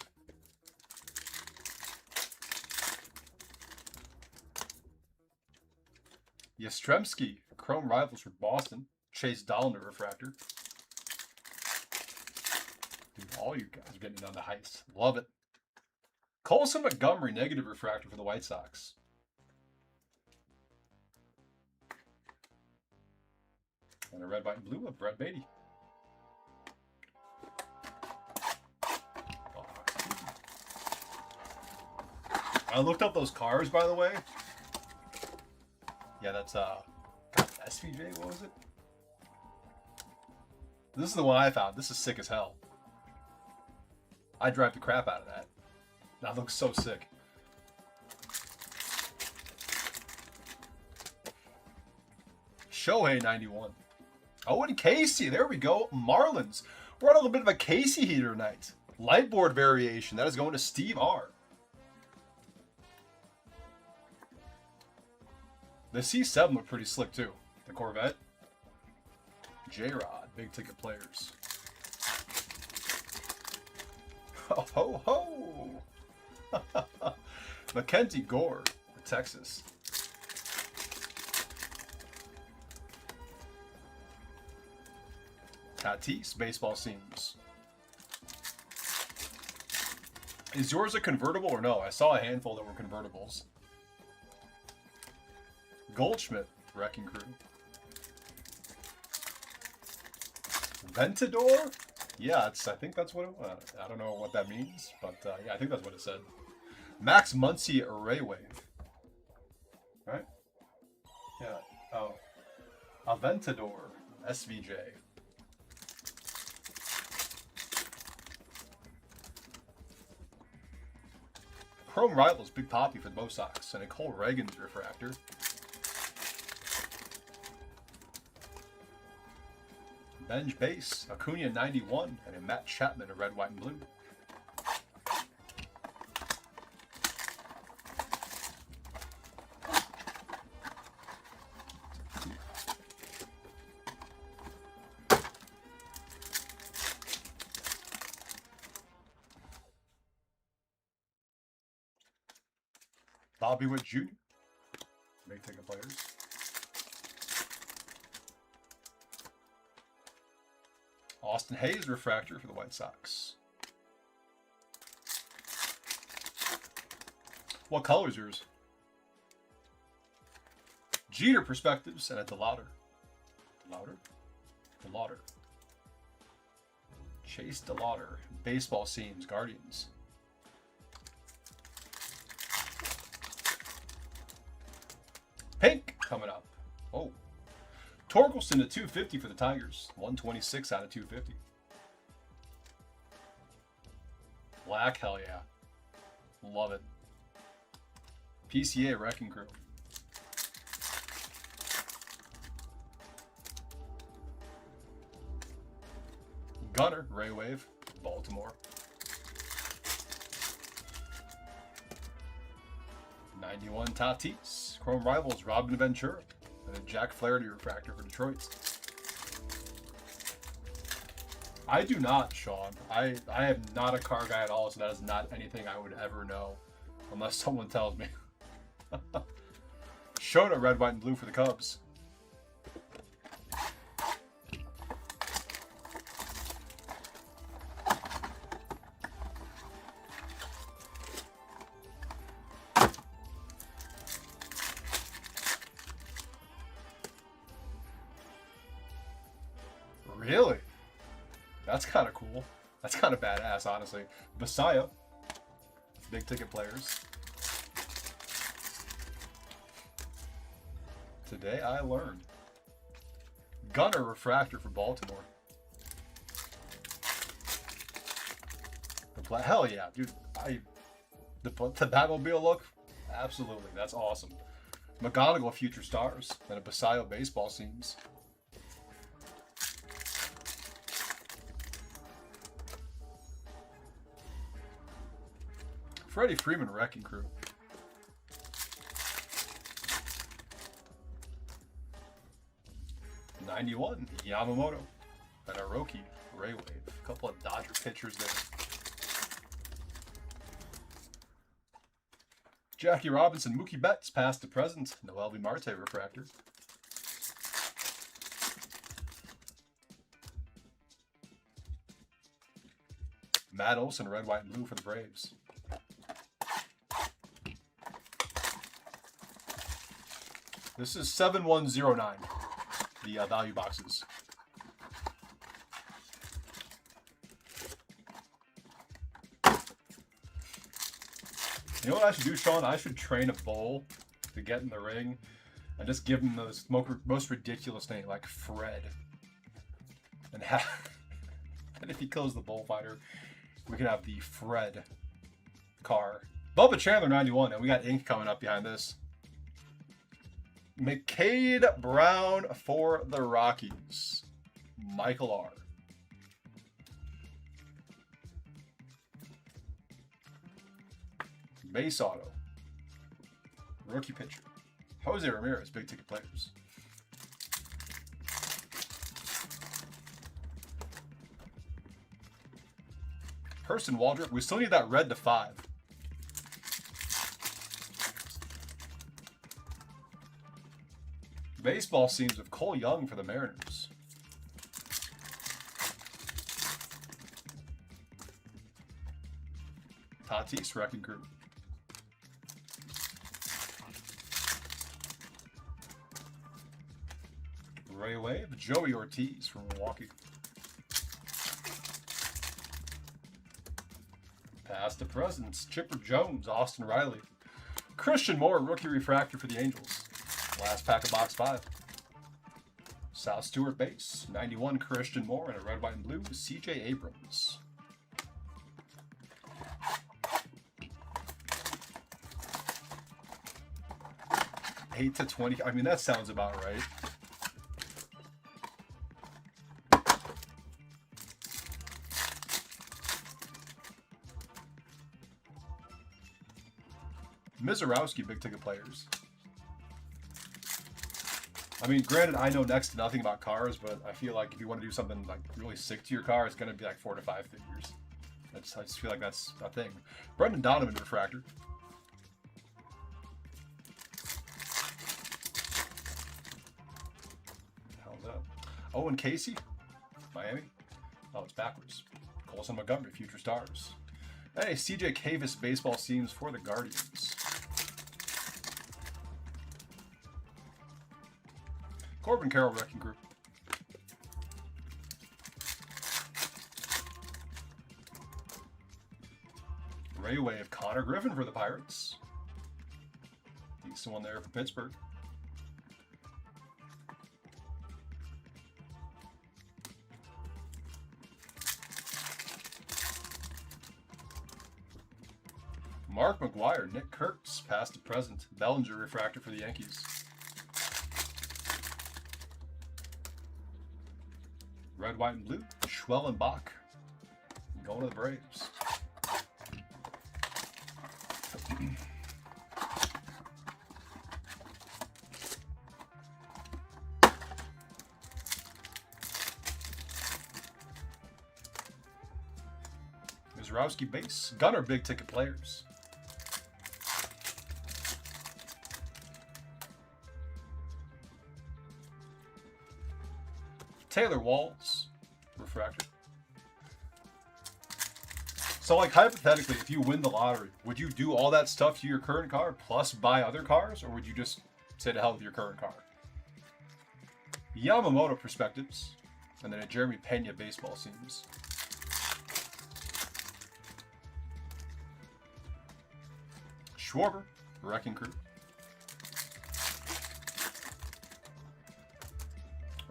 Yastrzemski, Chrome Rivals for Boston. Chase Dollander, refractor. Dude, all you guys are getting on the heist. Love it. Colson Montgomery, negative refractor for the White Sox. And a red, white, and blue of Brett Beatty. I looked up those cars, by the way. Yeah, that's SVJ. What was it? This is the one I found. This is sick as hell. I drive the crap out of that. That looks so sick. Shohei, 91. Oh, and Casey. There we go. Marlins. We're on a little bit of a Casey heater tonight. Lightboard variation. That is going to Steve R. The C7 looked pretty slick too. The Corvette. J-Rod, big ticket players. Ho ho ho! Mackenzie Gore, Texas. Tatis, baseball seams. Is yours a convertible or no? I saw a handful that were convertibles. Goldschmidt, Wrecking Crew. Ventador? Yeah, I think that's what it was. I don't know what that means, but yeah, I think that's what it said. Max Muncy, Array Wave. Right? Yeah. Oh. Aventador, SVJ. Chrome Rivals, Big Poppy for the Bo Sox, and a Cole Reagan's refractor. Benj Base, Acuna, 91, and a Matt Chapman, a red, white, and blue. Bobby Witt Jr. Big ticket players. Austin Hayes refractor for the White Sox. What color is yours? Jeter perspectives and a DeLauder. DeLauder. Chase DeLauder. Baseball seams, Guardians. Pink coming up. Oh. Torkelson to 250 for the Tigers. 126 out of 250. Black, hell yeah. Love it. PCA Wrecking Crew. Gunner, Ray Wave, Baltimore. 91 Tatis. Chrome Rivals, Robin Ventura. And a Jack Flaherty refractor for Detroit. I do not, Sean. I am not a car guy at all, so that is not anything I would ever know. Unless someone tells me. Shota, red, white, and blue for the Cubs. Really? That's kind of cool. That's kind of badass, honestly. Messiah. Big ticket players. Today I learned. Gunner refractor for Baltimore. Hell yeah, dude. The Batmobile look? Absolutely. That's awesome. McGonagall Future Stars. And a Basayo baseball seams. Freddie Freeman Wrecking Crew. '91 Yamamoto and Aroki Ray Wave. A couple of Dodger pitchers there. Jackie Robinson, Mookie Betts, past to present. Noel V. Marte refractor. Matt Olson, red, white, and blue for the Braves. This is 7109, the value boxes. You know what I should do, Sean? I should train a bull to get in the ring and just give him the most ridiculous name, like Fred. And if he kills the bullfighter, we can have the Fred car. Bubba Chandler 91, and we got ink coming up behind this. McCade Brown for the Rockies. Michael R. Base auto. Rookie pitcher. Jose Ramirez, big ticket players. Hurston Waldrop. We still need that red to 5. Baseball seams of Cole Young for the Mariners. Tatis Wrecking Crew. Ray Wave, Joey Ortiz from Milwaukee. Past to present, Chipper Jones, Austin Riley. Christian Moore, rookie refractor for the Angels. Last pack of box 5. South Stewart base, 91 Christian Moore, and a red, white, and blue CJ Abrams. $8 to 20. I mean, that sounds about right. Mizorowski, big ticket players. I mean, granted, I know next to nothing about cars, but I feel like if you want to do something like really sick to your car, it's going to be like 4 to 5 figures. I just feel like that's a thing. Brendan Donovan refractor. Owen Casey, Miami. Oh, it's backwards. Colson Montgomery, Future Stars. And a CJ Cavis baseball seams for the Guardians. Corbin Carroll, Wrecking Group. Ray Wave, Connor Griffin for the Pirates. Decent one there for Pittsburgh. Mark McGuire, Nick Kurtz, past to present. Bellinger refractor for the Yankees. Red, white, and blue. Schwellenbach going to the Braves. Mizrowski base. Gunner big ticket players. Taylor Walls, refractor. So, like, hypothetically, if you win the lottery, would you do all that stuff to your current car plus buy other cars, or would you just say to hell with your current car? Yamamoto perspectives, and then a Jeremy Pena baseball seams. Schwarber, Wrecking Crew.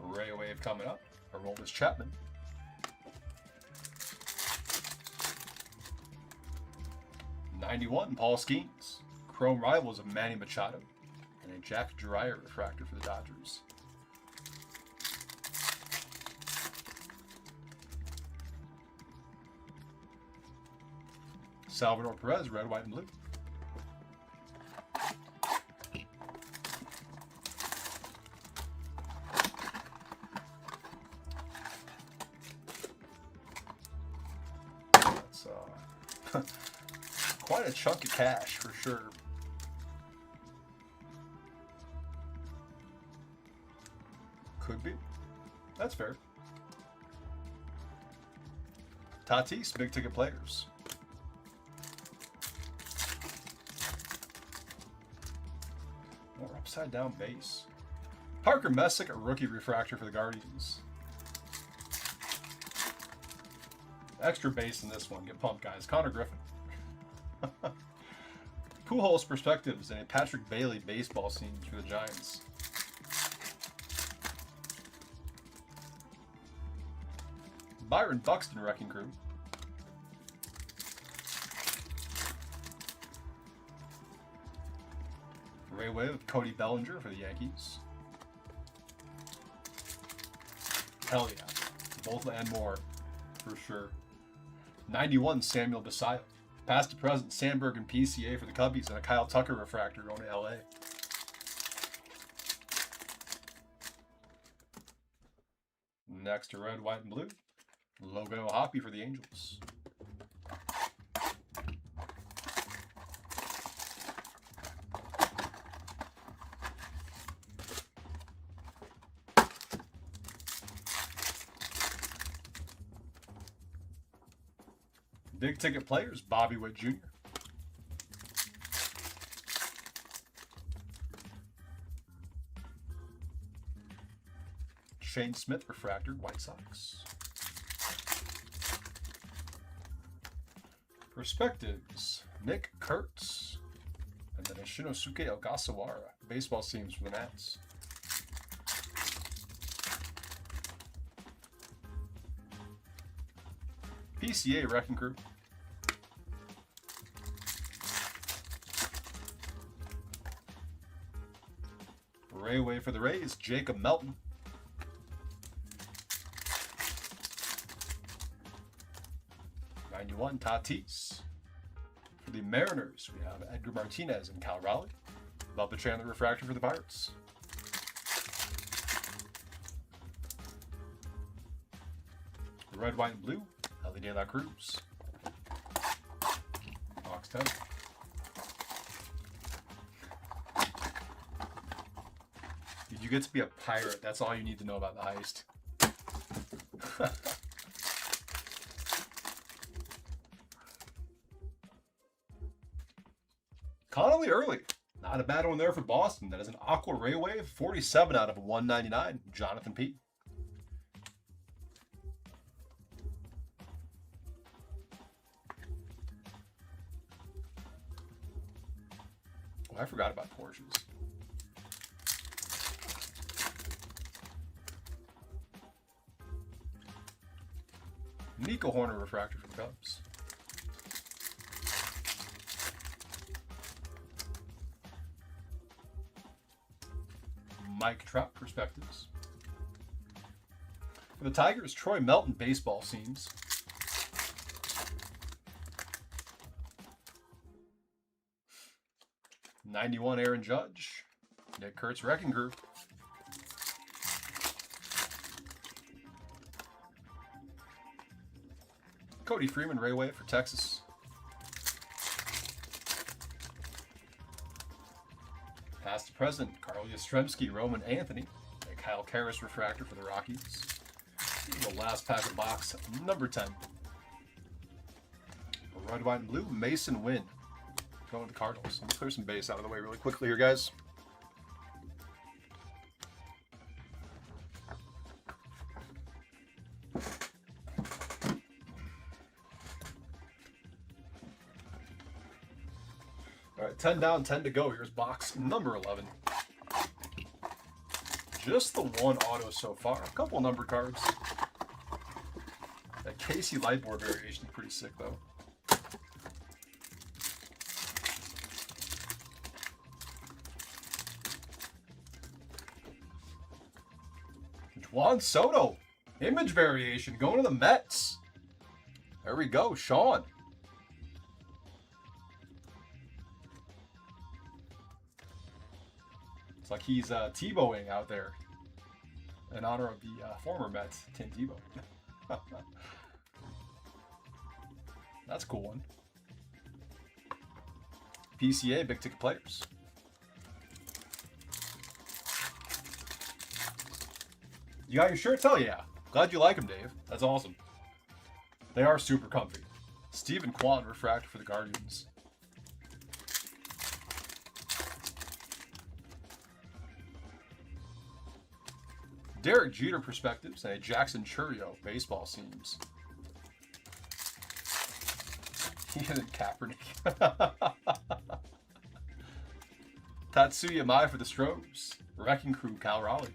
Ray Wave coming up. Aroldis Chapman. '91, Paul Skeens. Chrome Rivals of Manny Machado. And a Jack Dreyer refractor for the Dodgers. Salvador Perez, red, white, and blue. Quite a chunk of cash for sure. Could be. That's fair. Tatis, big ticket players. More upside down base. Parker Messick, a rookie refractor for the Guardians. Extra base in this one. Get pumped, guys. Connor Griffin. Pujols perspectives and a Patrick Bailey baseball scenes for the Giants. Byron Buxton, Wrecking Crew. Ray Wave with Cody Bellinger for the Yankees. Hell yeah. Both and more, for sure. '91, Samuel Basayo. Past to present, Sandberg and PCA for the Cubbies, and a Kyle Tucker refractor going to LA. Next to red, white, and blue. Logan O'Hoppe for the Angels. Big ticket players, Bobby Witt Jr. Shane Smith refractor, White Sox. Perspectives, Nick Kurtz. And then a Shinosuke Ogasawara, baseball seams for the Nats. PCA Wrecking Crew. Ray Wave for the Rays, Jacob Melton. '91, Tatis. For the Mariners, we have Edgar Martinez and Cal Raleigh. Bubba Chandler refractor for the Pirates. Red, white, and blue, Ellie De La Cruz. Box 10. You get to be a pirate. That's all you need to know about the heist. Connolly early. Not a bad one there for Boston. That is an Aqua Raywave, 47 out of 199. Jonathan P. Oh, I forgot about Porsches. Nico Horner refractor for the Cubs. Mike Trout perspectives. For the Tigers, Troy Melton baseball seams. '91 Aaron Judge. Nick Kurtz Wrecking Crew. Cody Freeman Raywave for Texas. Past to present, Carl Yastrzemski, Roman Anthony, and Kyle Karras refractor for the Rockies. The last pack of box, number 10. Red, white, and blue, Mason Wynn. Going to the Cardinals. Let me clear some base out of the way really quickly here, guys. All right, 10 down, 10 to go. Here's box number 11. Just the one auto so far. A couple number cards. That Casey Lightboard variation is pretty sick, though. Juan Soto. Image variation going to the Mets. There we go, Sean. It's like he's Tebowing out there in honor of the former Mets, Tim Tebow. That's a cool one. PCA, big ticket players. You got your shirts? Hell yeah. Glad you like them, Dave. That's awesome. They are super comfy. Stephen Kwan refractor for the Guardians. Derek Jeter perspectives and a Jackson Chourio baseball seams. He isn't Kaepernick. Tatsuya Mai for the Stros. Wrecking Crew Cal Raleigh.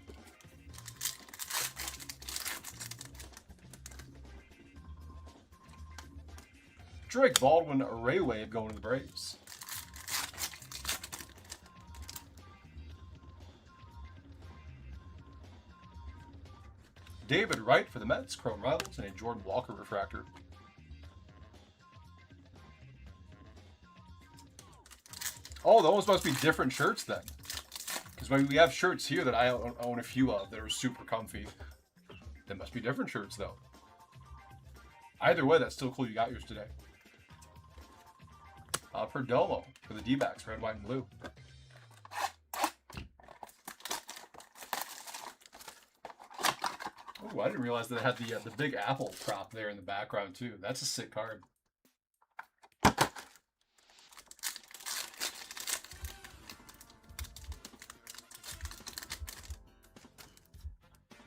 Drake Baldwin Raywave going to the Braves. David Wright for the Mets, Chrome Rivals, and a Jordan Walker refractor. Oh, those must be different shirts then. Because we have shirts here that I own a few of that are super comfy. They must be different shirts though. Either way, that's still cool you got yours today. Perdomo for the D-backs, red, white, and blue. Oh, I didn't realize that it had the big apple prop there in the background too. That's a sick card.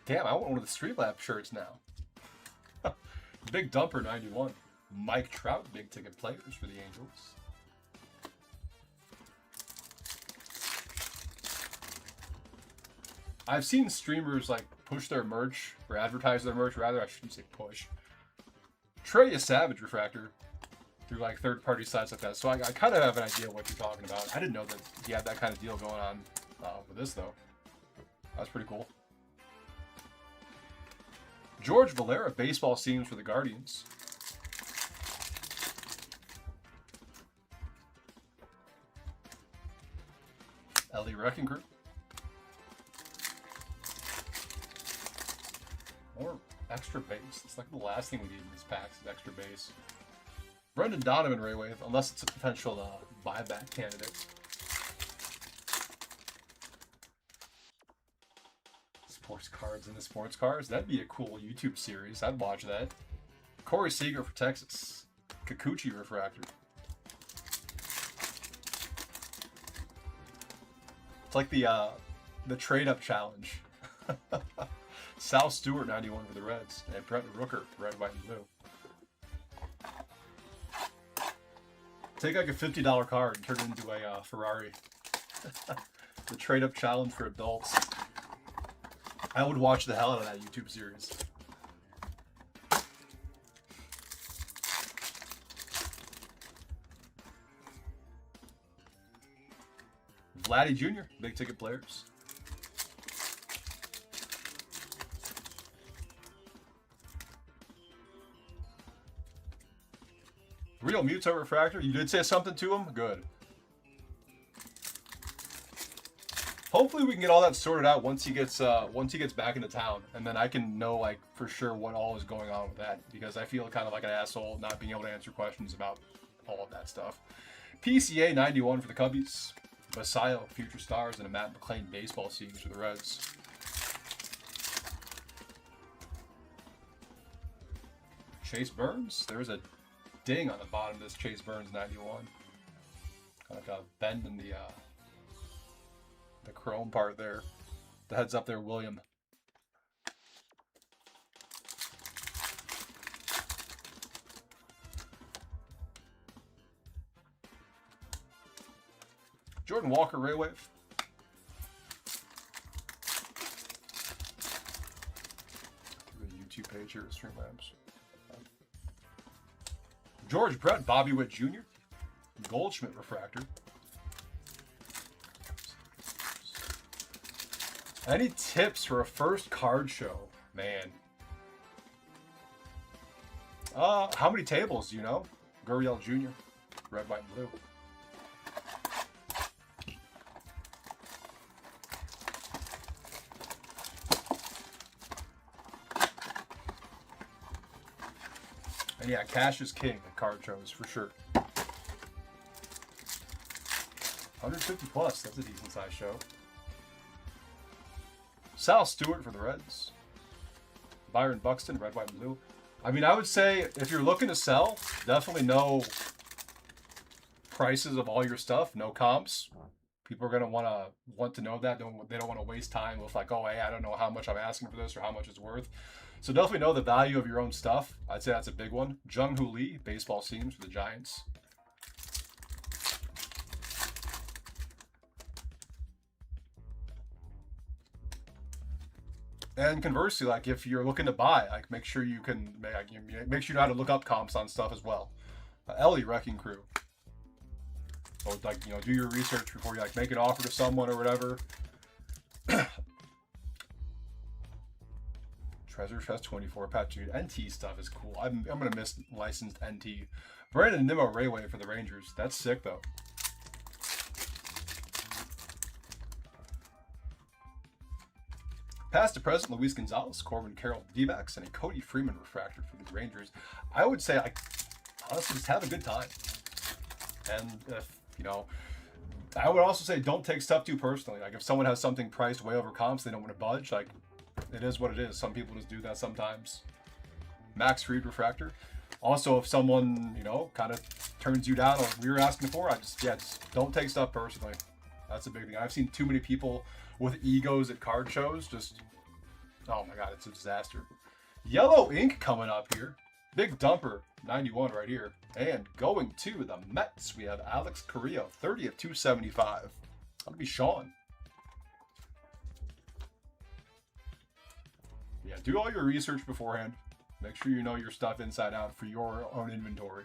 Damn, I want one of the Streetlab shirts now. Big Dumper 91. Mike Trout, big ticket players for the Angels. I've seen streamers like push their merch, or advertise their merch rather, I shouldn't say push. Trey a Savage refractor through like third-party sites like that. So I kind of have an idea of what you're talking about. I didn't know that he had that kind of deal going on with this though. That's pretty cool. George Valera, baseball seams for the Guardians. Ellie Wrecking Crew. More extra base. It's like the last thing we need in this pack is extra base. Brendan Donovan Raywave, unless it's a potential buyback candidate. Sports cards in the sports cars. That'd be a cool YouTube series. I'd watch that. Corey Seager for Texas. Kikuchi refractor. It's like the trade-up challenge. Sal Stewart, 91 for the Reds. And Brent Rooker, red, white, and blue. Take like a $50 card and turn it into a Ferrari. The trade-up challenge for adults. I would watch the hell out of that YouTube series. Vladdy Jr., big ticket players. Real Muto Refractor. You did say something to him? Good. Hopefully we can get all that sorted out once he gets back into town, and then I can know like for sure what all is going on with that, because I feel kind of like an asshole not being able to answer questions about all of that stuff. PCA 91 for the Cubbies. Basayo, Future Stars, and a Matt McLean baseball scenes for the Reds. Chase Burns. There's a ding on the bottom of this Chase Burns 91. Kind of a bend in the chrome part there. The heads up there, William. Jordan Walker, Ray Wave. The YouTube page here, Streamlabs. George Brett, Bobby Witt Jr. Goldschmidt Refractor. Any tips for a first card show? Man. How many tables do you know? Gurriel Jr. Red, white, and blue. And yeah, cash is king at card shows for sure. 150 plus, that's a decent sized show. Sal Stewart for the Reds. Byron Buxton, red, white, and blue. I mean, I would say if you're looking to sell, definitely know prices of all your stuff, no comps. People are gonna want to know that. They don't want to waste time with like, oh, hey, I don't know how much I'm asking for this or how much it's worth. So definitely know the value of your own stuff. I'd say that's a big one. Jung Hoo Lee, baseball seams for the Giants. And conversely, like if you're looking to buy, like make sure you can make sure you know how to look up comps on stuff as well. Ellie Wrecking Crew. So like, you know, do your research before you like make an offer to someone or whatever. Treasure Chest 24, Pat Jude. NT stuff is cool. I'm gonna miss licensed NT. Brandon Nimmo Rayway for the Rangers. That's sick though. Past to present, Luis Gonzalez, Corbin Carroll, D-backs, and a Cody Freeman refractor for the Rangers. I would say, honestly, just have a good time. And if, you know, I would also say don't take stuff too personally. Like if someone has something priced way over comps, they don't want to budge. Like it is what it is. Some people just do that sometimes. Max Fried refractor. Also, if someone, you know, kind of turns you down on what we were asking for, just don't take stuff personally. That's a big thing. I've seen too many people with egos at card shows. Just, oh my God, it's a disaster. Yellow ink coming up here. Big dumper, 91 right here. And going to the Mets, we have Alex Carrillo, 30 of 275. That'll be Sean. Yeah, do all your research beforehand. Make sure you know your stuff inside out for your own inventory.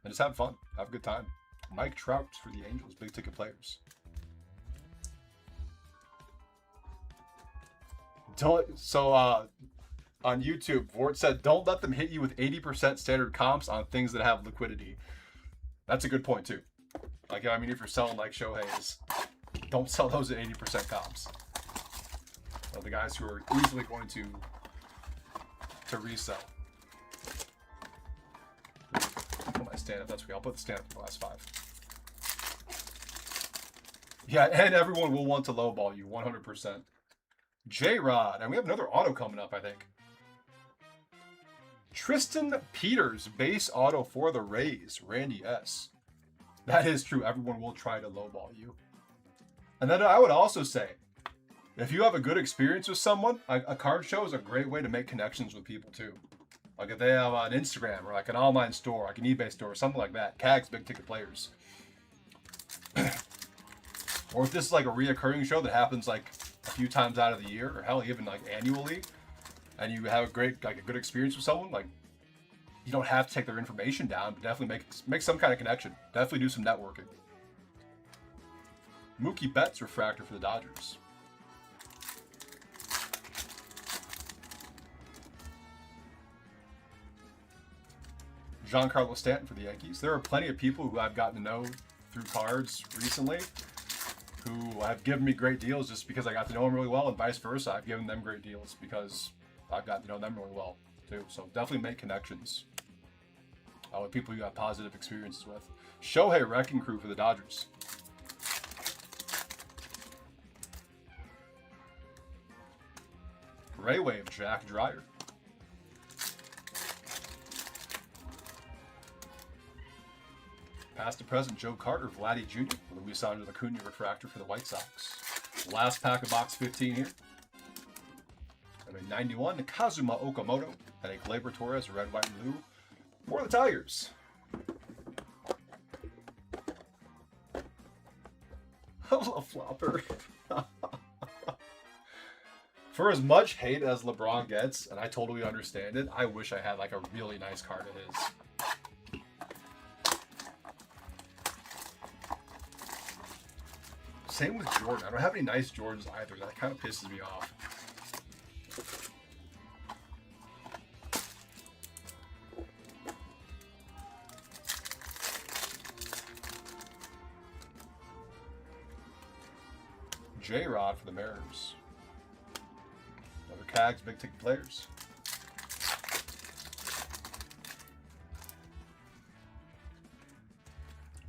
And just have fun. Have a good time. Mike Trout for the Angels, big ticket players. On YouTube, Vort said, don't let them hit you with 80% standard comps on things that have liquidity. That's a good point too. Like, I mean, if you're selling like Shohei's, don't sell those at 80% comps. So the guys who are easily going to resell. I'll put my stand up. That's okay. I'll put the stand up for the last 5. Yeah, and everyone will want to lowball you 100%. J-Rod, and we have another auto coming up, I think. Tristan Peters, base auto for the Rays, Randy S. That is true. Everyone will try to lowball you. And then I would also say, if you have a good experience with someone, a card show is a great way to make connections with people too. Like if they have an Instagram or like an online store, like an eBay store or something like that. CAG's big ticket players. Or if this is like a reoccurring show that happens like a few times out of the year, or hell, even like annually, and you have a good experience with someone, like you don't have to take their information down, but definitely make some kind of connection. Definitely do some networking. Mookie Betts refractor for the Dodgers. Giancarlo Stanton for the Yankees. There are plenty of people who I've gotten to know through cards recently who have given me great deals just because I got to know them really well, and vice versa. I've given them great deals because I've gotten to know them really well too. So definitely make connections with people you have positive experiences with. Shohei Wrecking Crew for the Dodgers. Ray Wave Jack Dreyer. Past to present, Joe Carter, Vladdy Jr., Luis Andres Acuna refractor for the White Sox. Last pack of box 15 here. And a 91, Kazuma Okamoto, and a Gleyber Torres, red, white, and blue for the Tigers. Hello, Flopper. For as much hate as LeBron gets, and I totally understand it, I wish I had like a really nice card of his. Same with Jordan. I don't have any nice Jordans either. That kind of pisses me off. J-Rod for the Mariners. Another CAG's big ticket players.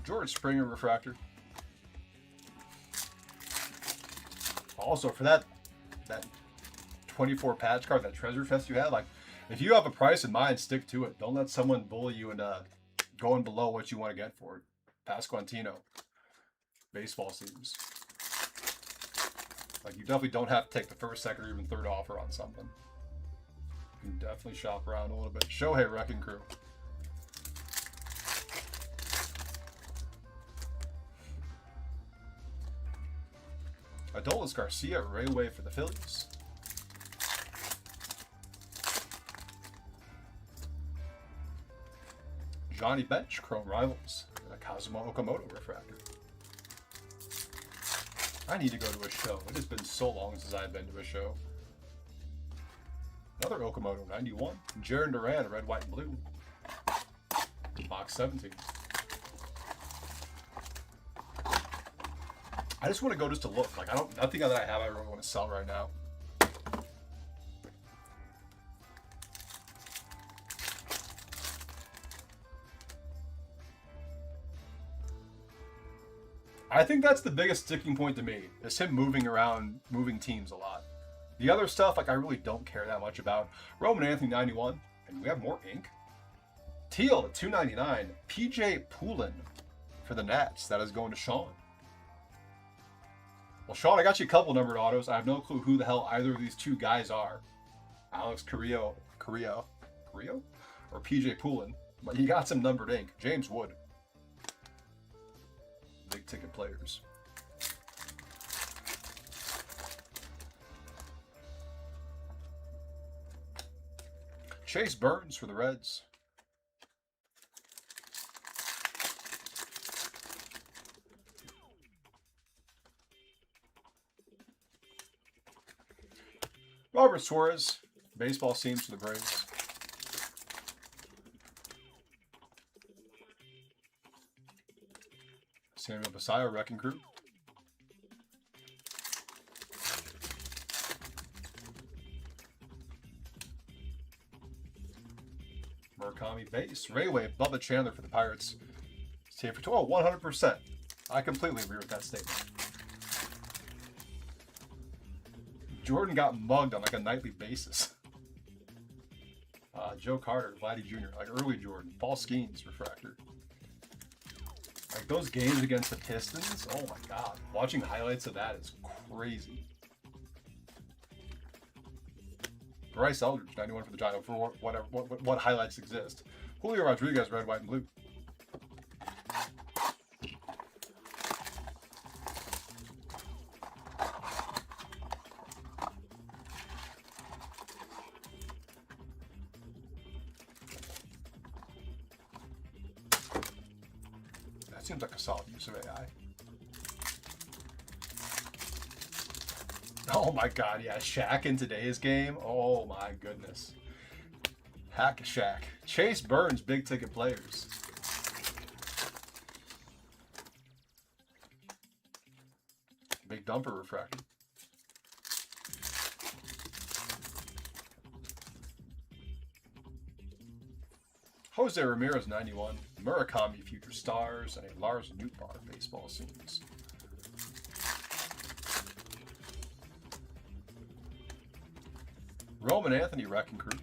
George Springer refractor. Also, for that 24 patch card, that treasure fest you had, like, if you have a price in mind, stick to it. Don't let someone bully you into going below what you want to get for it. Pasquantino. Baseball seems. Like, you definitely don't have to take the first, second, or even third offer on something. You can definitely shop around a little bit. Shohei Wrecking Crew. Adolis Garcia, Rayway for the Phillies. Johnny Bench, Chrome Rivals, and a Kazuma Okamoto refractor. I need to go to a show. It has been so long since I've been to a show. Another Okamoto, 91. Jaron Duran, red, white, and blue. Box 17. I just want to go just to look. Like, nothing that I have I really want to sell right now. I think that's the biggest sticking point to me, is him moving around, moving teams a lot. The other stuff, like, I really don't care that much about. Roman Anthony, 91. And we have more ink. Teal at 299. PJ Poulin for the Nats. That is going to Sean. Well, Sean, I got you a couple numbered autos. I have no clue who the hell either of these two guys are. Alex Carrillo, or PJ Poulin. But you got some numbered ink. James Wood. Big ticket players. Chase Burns for the Reds. Robert Suarez, baseball seams for the Braves. Samuel Basallo, Wrecking Crew. Murakami base. Rayway, Bubba Chandler for the Pirates. Stay for 12, 100%. I completely agree with that statement. Jordan got mugged on like a nightly basis. Joe Carter, Vladdy Jr., like early Jordan. Paul Skeens, refractor. Like Like those games against the Pistons, oh my god. Watching highlights of that is crazy. Bryce Eldridge, 91 for the Giants, for whatever, what highlights exist. Julio Rodriguez, red, white, and blue. That seems like a solid use of AI. Oh my god, yeah, Shaq in today's game. Oh my goodness. Hack Shaq. Chase Burns, big ticket players. Big dumper refractor. Jose Ramirez, 91. Murakami, future stars, and a Lars Nootbaar baseball scenes. Roman Anthony, Wrecking Crew.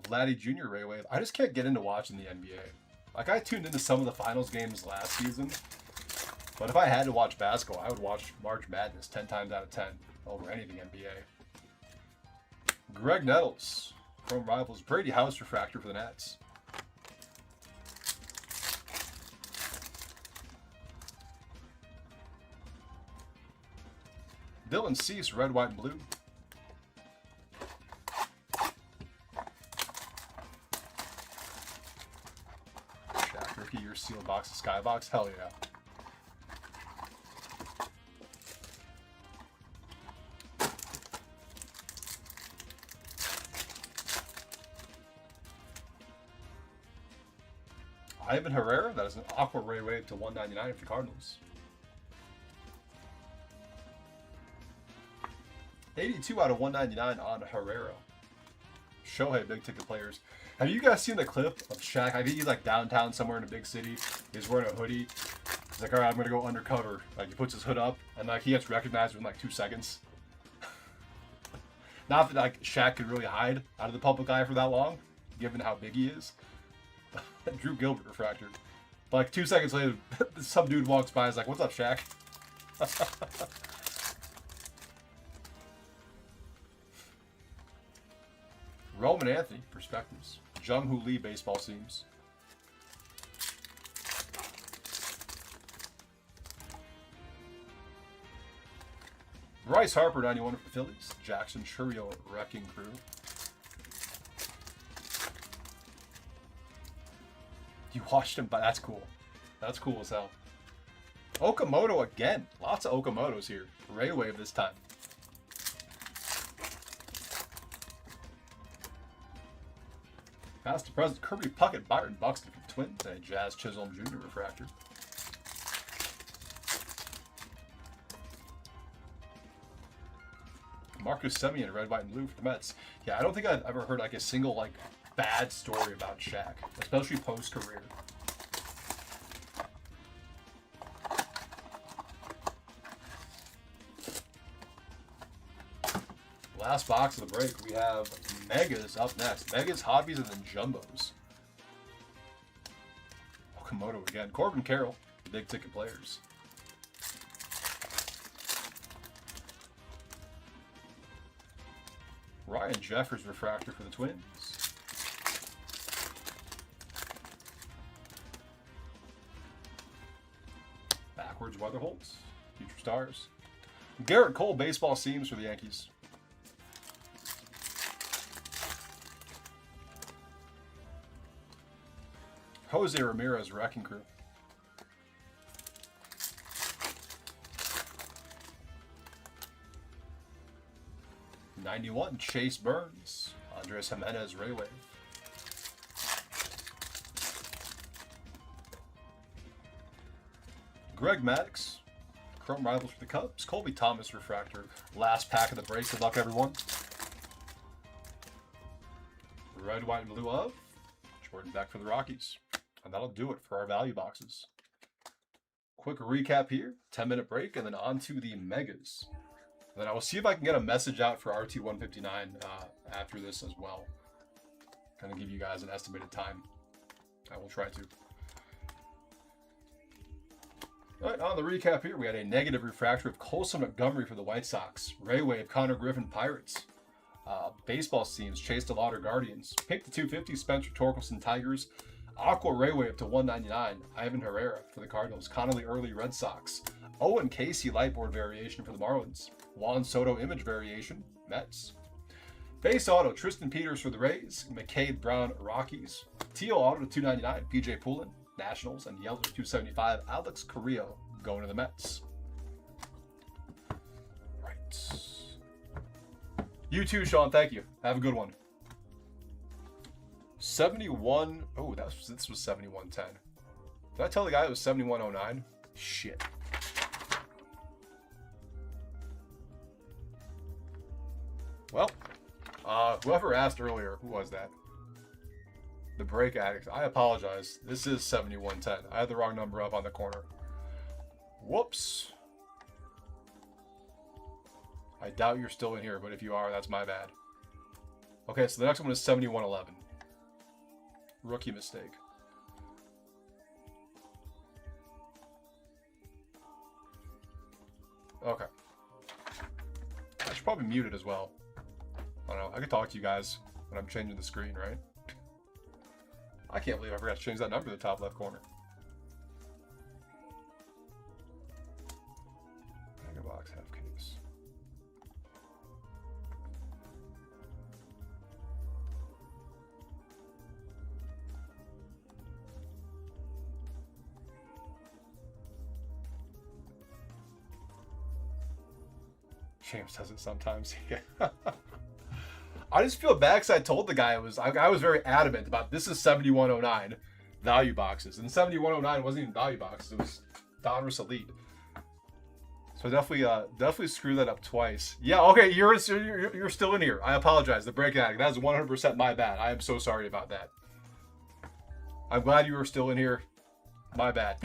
Vladdy Jr. Ray Wave. I just can't get into watching the NBA. Like, I tuned into some of the finals games last season, but if I had to watch basketball, I would watch March Madness 10 times out of 10 over anything NBA. Greg Nettles, Chrome Rivals. Brady House refractor for the Nets. Dylan Cease, red, white, and blue. Shaq rookie year sealed box of Skybox. Hell yeah. Ivan Herrera, that is an Aqua Ray Wave to 199 for the Cardinals. 82 out of 199 on Herrera. Shohei, big ticket players. Have you guys seen the clip of Shaq? I think he's like downtown somewhere in a big city. He's wearing a hoodie. He's like, all right, I'm going to go undercover. Like, he puts his hood up, and like he gets recognized within like 2 seconds. Not that like Shaq could really hide out of the public eye for that long, given how big he is. Drew Gilbert refractor. But like 2 seconds later, some dude walks by and is like, what's up, Shaq? Roman Anthony, perspectives. Jung Hoo Lee, baseball seams. Bryce Harper, 91 for the Phillies. Jackson Churio, Wrecking Crew. You watched him, but that's cool. That's cool as hell. Okamoto again. Lots of Okamotos here. Ray Wave this time. Past to present, Kirby Puckett, Byron Buxton from Twins, and a Jazz Chisholm Jr. refractor. Marcus Semien, red, white, and blue for the Mets. Yeah, I don't think I've ever heard like a single like bad story about Shaq, especially post-career. Last box of the break, we have Megas up next. Megas, Hobbies, and then Jumbos. Okamoto again. Corbin Carroll, big ticket players. Ryan Jeffers refractor for the Twins. Backwards Weatherholtz, future stars. Garrett Cole, baseball seams for the Yankees. Jose Ramirez, Wrecking Crew. '91, Chase Burns. Andres Jimenez, Ray Wave. Greg Maddox, Chrome Rivals for the Cubs. Colby Thomas, refractor. Last pack of the break. Good luck, everyone. Red, white, and blue of Jordan Beck for the Rockies. And that'll do it for our value boxes. Quick recap here, 10-minute break, and then on to the Megas. And then I will see if I can get a message out for RT159 after this as well. kind of give you guys an estimated time. I will try to. All right, on the recap here, we had a negative refractor of Colson Montgomery for the White Sox. Ray Wave, Connor Griffin, Pirates. Baseball teams, Chase DeLauder, Guardians. Pink to 250, Spencer Torkelson, Tigers. Aqua Ray Wave to 199, Ivan Herrera for the Cardinals. Connolly Early, Red Sox. Owen Casey, Lightboard variation for the Marlins. Juan Soto, Image variation, Mets. Base auto, Tristan Peters for the Rays. McCade Brown, Rockies. Teal auto to 299, PJ Poulin, Nationals. And yellow to 275, Alex Carrillo going to the Mets. Right. You too, Sean. Thank you. Have a good one. 71. Oh, this was 7110. Did I tell the guy it was 7109? Shit. Well, whoever asked earlier, who was that? The Break Addict. I apologize. This is 7110. I had the wrong number up on the corner. Whoops. I doubt you're still in here, but if you are, that's my bad. Okay, so the next one is 7111. Rookie mistake. Okay. I should probably mute it as well. I don't know. I could talk to you guys when I'm changing the screen, right? I can't believe I forgot to change that number to the top left corner. Mega box half case. James does it sometimes. Yeah. I just feel bad because I told the guy I was very adamant about this is 7109 value boxes, and 7109 wasn't even value boxes; it was Donruss Elite. So definitely screwed that up twice. Yeah, okay, you're still in here. I apologize. The Break Addict. That is 100% my bad. I am so sorry about that. I'm glad you were still in here. My bad.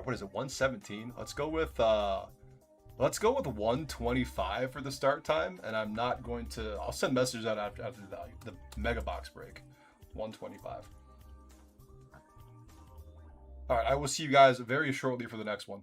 What is it? 117. Let's go with 125 for the start time, and I'm not going to. I'll send messages out after the mega box break. 125. All right, I will see you guys very shortly for the next one.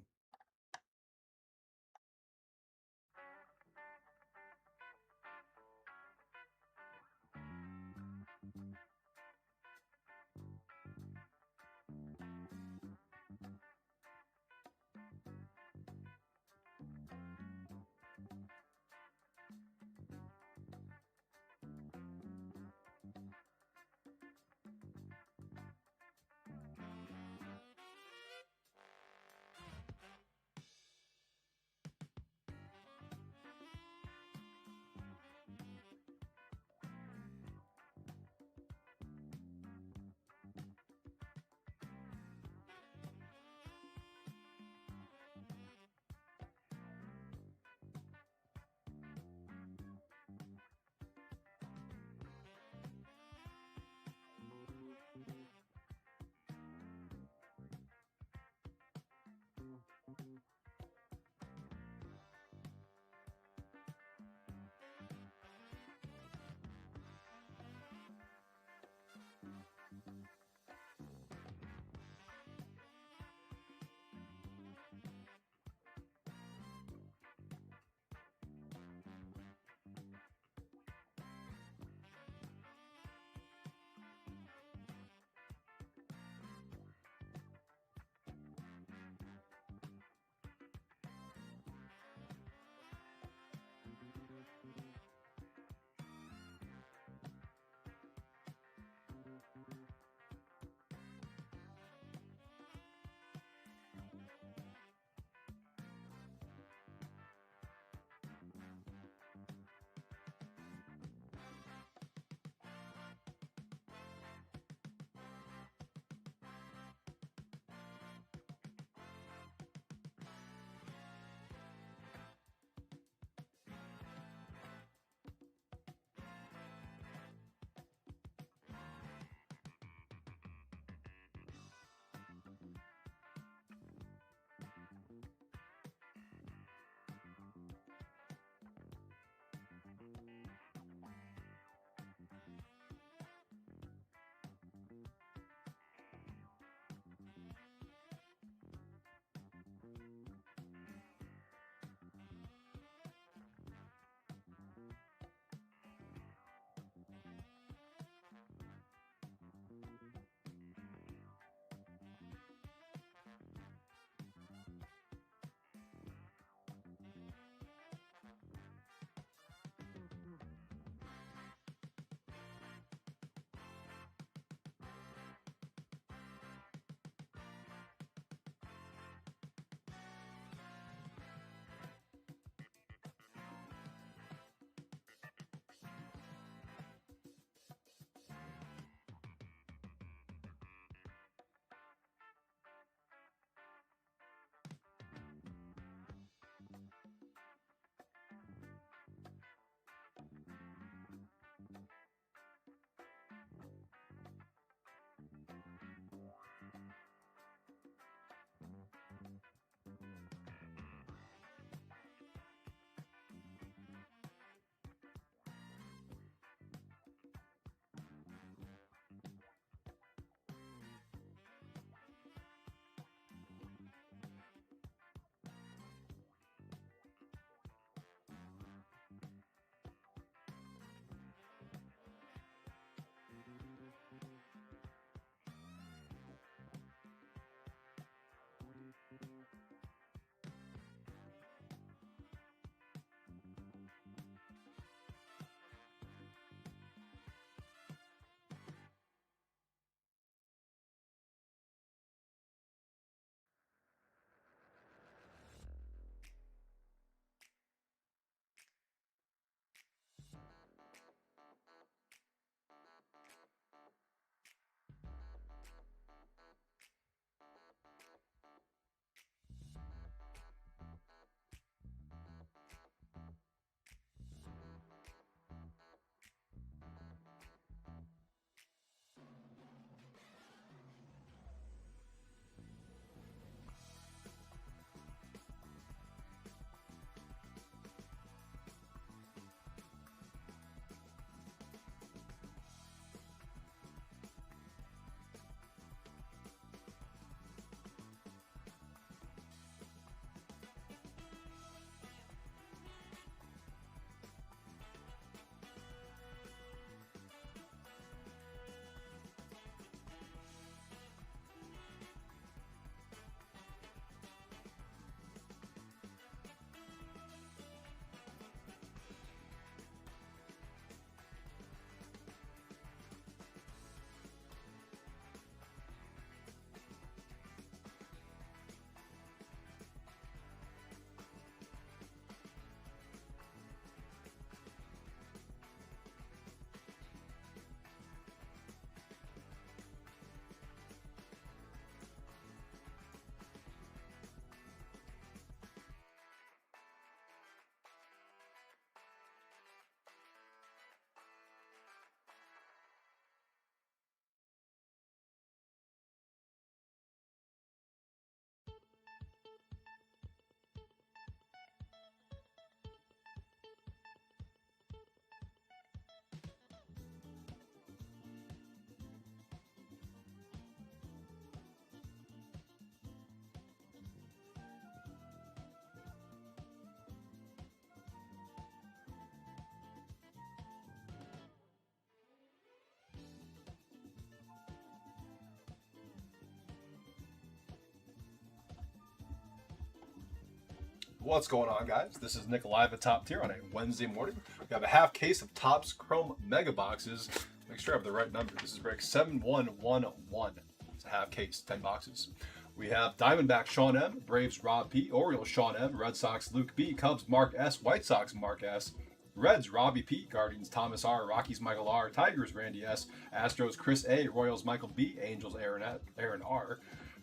What's going on, guys? This is Nick live at Top Tier on a Wednesday morning. We have a half case of Topps Chrome Mega Boxes. Make sure I have the right number. This is break 7111. It's a half case, 10 boxes. We have Diamondback Sean M, Braves Rob P, Orioles Sean M, Red Sox Luke B, Cubs Mark S, White Sox Mark S, Reds Robbie P, Guardians Thomas R, Rockies Michael R, Tigers Randy S, Astros Chris A, Royals Michael B, Angels Aaron R,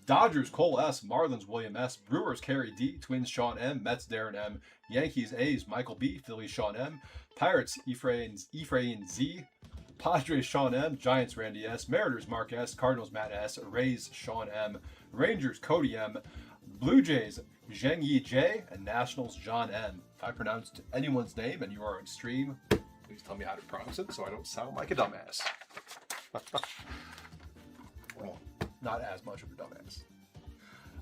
Dodgers Cole S, Marlins William S, Brewers Kerry D, Twins Sean M, Mets Darren M, Yankees A's Michael B, Phillies Sean M, Pirates Ephraim Z, Padres Sean M, Giants Randy S, Mariners Mark S, Cardinals Matt S, Rays Sean M, Rangers Cody M, Blue Jays Zheng Yi J, and Nationals John N. If I pronounced anyone's name and you are on stream, please tell me how to pronounce it so I don't sound like a dumbass. Well, not as much of a dumbass.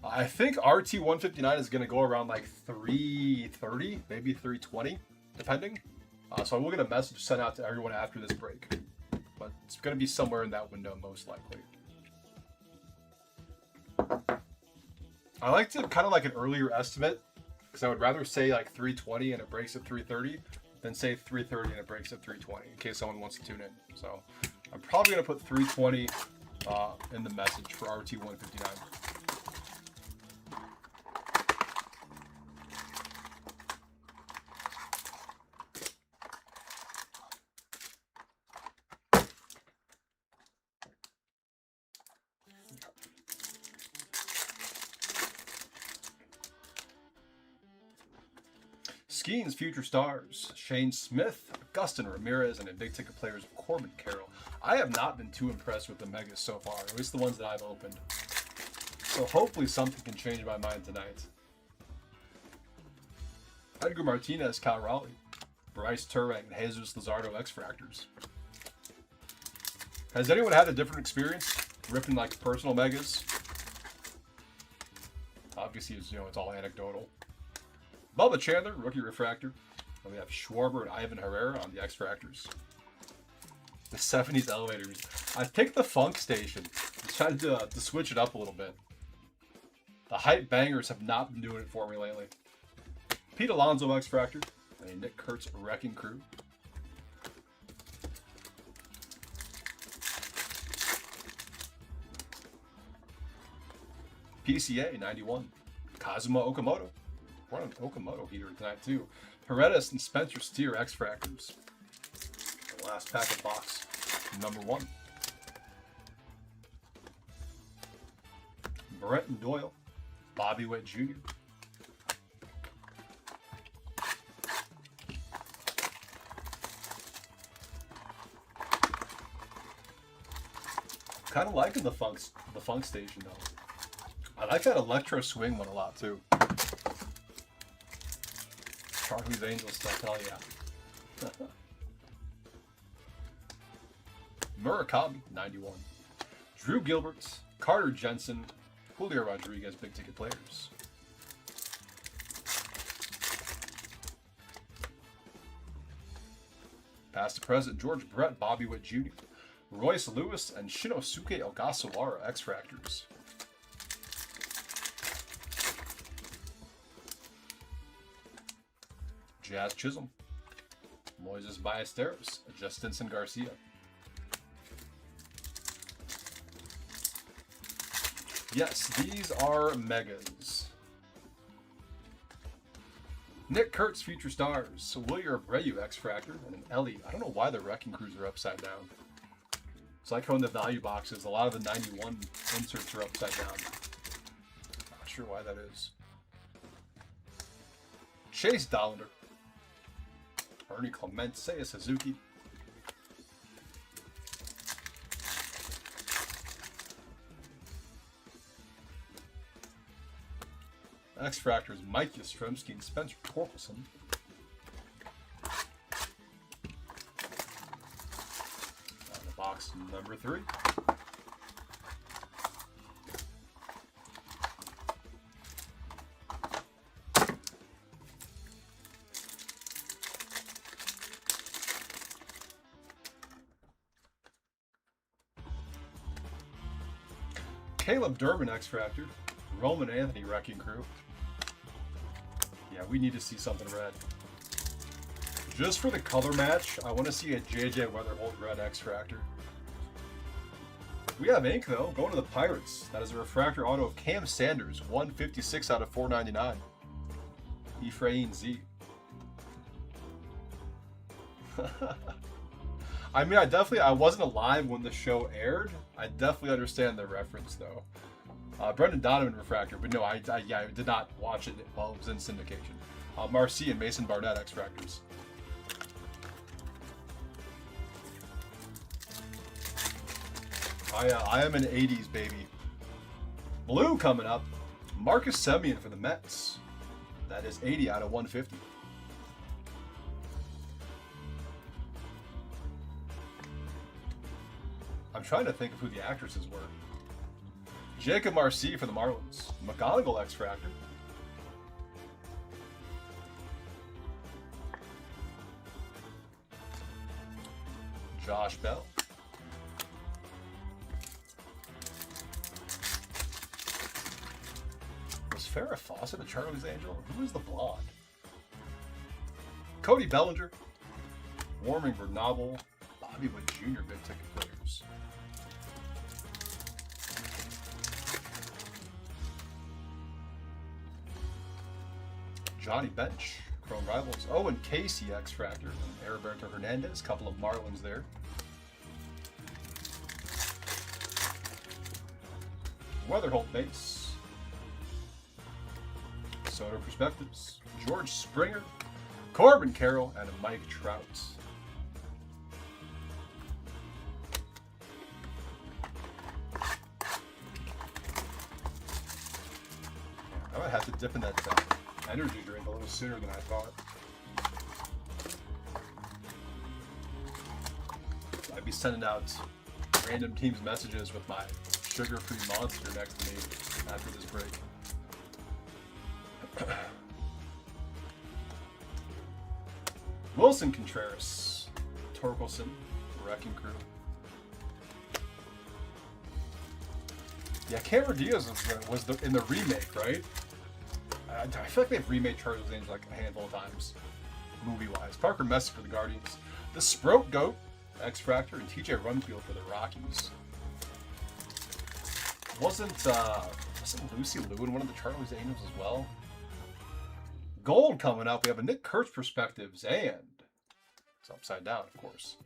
I think RT 159 is going to go around like 330, maybe 320, depending. So I will get a message sent out to everyone after this break. But it's going to be somewhere in that window, most likely. I like to kind of like an earlier estimate, because I would rather say like 320 and it breaks at 330 than say 330 and it breaks at 320, in case someone wants to tune in. So I'm probably going to put 320 in the message for RT 159. Skeens Future Stars, Shane Smith, Augustin Ramirez, and in big ticket players Corbin Carroll. I have not been too impressed with the Megas so far, at least the ones that I've opened. So hopefully something can change my mind tonight. Edgar Martinez, Cal Raleigh, Bryce Turang, and Jesus Luzardo X-Fractors. Has anyone had a different experience ripping like personal Megas? Obviously, it's all anecdotal. Bubba Chandler, Rookie Refractor. And we have Schwarber and Ivan Herrera on the X-Fractors. The 70s elevators. I picked the Funk Station. Just tried to switch it up a little bit. The hype bangers have not been doing it for me lately. Pete Alonso X-Fractor. And a Nick Kurtz Wrecking Crew. PCA 91. Kazuma Okamoto. We're on an Okamoto heater tonight too. Paredes and Spencer Steer X-Fractors. The last pack of box number 1. Brenton Doyle, Bobby Witt Jr. Kind of liking the Funk Station though. I like that Electro Swing one a lot too. Charlie's Angels stuff, hell yeah. Murakami, 91. Drew Gilbert, Carter Jensen, Julio Rodriguez, big ticket players. Past to present, George Brett, Bobby Witt Jr., Royce Lewis, and Shinosuke Ogasawara, X-Fractors. Jazz Chisholm, Moises Ballesteros, Justinson Garcia. Yes, these are Megas. Nick Kurtz Future Stars, Willier Abreu X-Fractor, and an Ellie. I don't know why the Wrecking Crews are upside down. It's like how in the value boxes, a lot of the 91 inserts are upside down. Not sure why that is. Chase Dollander. Ernie Clement, Seiya Suzuki. X-Fractors, Mike Yastrzemski and Spencer Torkelson. The box number 3. Caleb Durbin X-Fractor, Roman Anthony Wrecking Crew. Yeah, we need to see something red. Just for the color match, I want to see a JJ Weatherholt red X-Fractor. We have ink, though. Going to the Pirates. That is a refractor auto of Cam Sanders. 156 out of 499. Ephraim Z. I mean, I wasn't alive when the show aired. I definitely understand the reference, though. Brendan Donovan refractor, but no, I did not watch it while it was in syndication. Marcy and Mason Barnett X-Fractors. I am an 80s baby. Blue coming up. Marcus Semien for the Mets. That is 80 out of 150. I'm trying to think of who the actresses were. Jacob Marcy for the Marlins. McGonagall X-Fractor. Josh Bell. Was Farrah Fawcett a Charlie's Angel? Who is the blonde? Cody Bellinger. Warming Bernabel. Bobby Wood Jr. big ticket players. Johnny Bench, Chrome Rivals. Oh, and Casey X-Fractor. Heriberto Hernandez, couple of Marlins there. Weatherholt base. Soto Perspectives. George Springer, Corbin Carroll, and a Mike Trout. I might have to dip in that energy drink a little sooner than I thought. I'd be sending out random teams messages with my sugar-free monster next to me after this break. Wilson Contreras, Torkelson, Wrecking Crew. Yeah, Cameron Diaz was in the remake, right? I feel like they've remade Charlie's Angels like a handful of times, movie-wise. Parker Messi for the Guardians. The Sprout Goat, X-Fractor, and TJ Runfield for the Rockies. Wasn't Lucy Liu in one of the Charlie's Angels as well? Gold coming up. We have a Nick Kurtz Perspectives, and it's upside down, of course.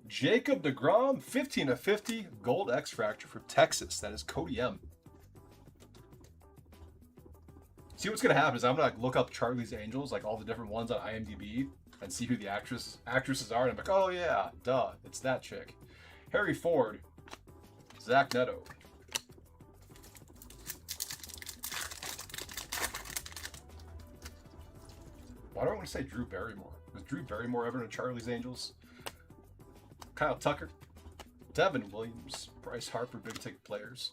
Jacob deGrom, 15 of 50, Gold X-Fractor for Texas. That is Cody M. See, what's going to happen is I'm going to look up Charlie's Angels, like all the different ones on IMDb, and see who the actresses are, and I'm like, oh yeah, duh, it's that chick. Harry Ford, Zach Neto. Why do I want to say Drew Barrymore? Was Drew Barrymore ever in Charlie's Angels? Kyle Tucker, Devin Williams, Bryce Harper, big ticket players.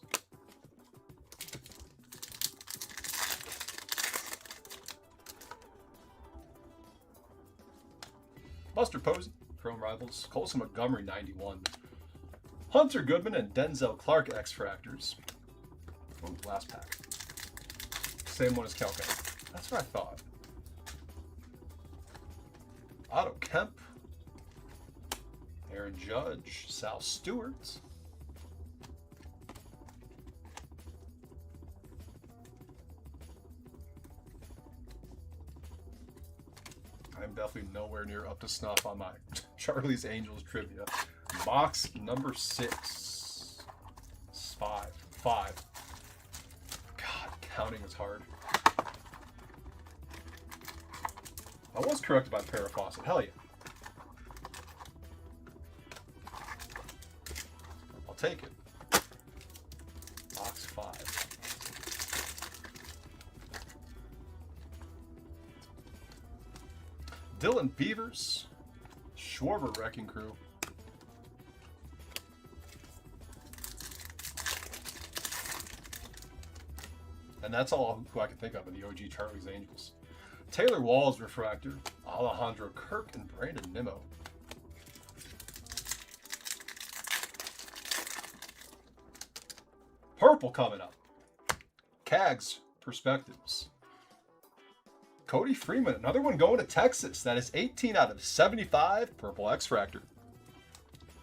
Buster Posey, Chrome Rivals, Colson Montgomery, 91. Hunter Goodman and Denzel Clark X-Fractors. Oh, last pack. Same one as Calca. That's what I thought. Otto Kemp, Aaron Judge, Sal Stewart. I'm definitely nowhere near up to snuff on my Charlie's Angels trivia. Box number 6. 5. God, counting is hard. I was corrected by Farrah Fawcett. Hell yeah. I'll take it. Box 5. Dylan Beavers, Schwarber Wrecking Crew. And that's all who I can think of in the OG Charlie's Angels. Taylor Walls Refractor, Alejandro Kirk, and Brandon Nimmo. Purple coming up. Cags Perspectives. Cody Freeman, another one going to Texas. That is 18 out of 75, purple X-Fractor.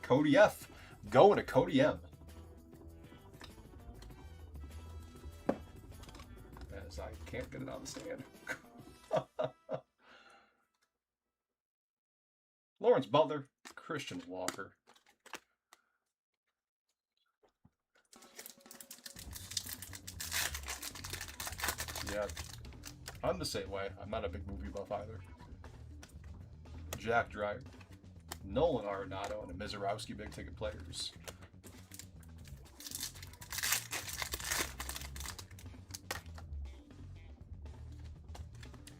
Cody F going to Cody M. As I can't get it on the stand. Lawrence Butler, Christian Walker. Yeah, I'm the same way. I'm not a big movie buff either. Jack Dreyer, Nolan Arenado, and a Mizorowski big ticket players.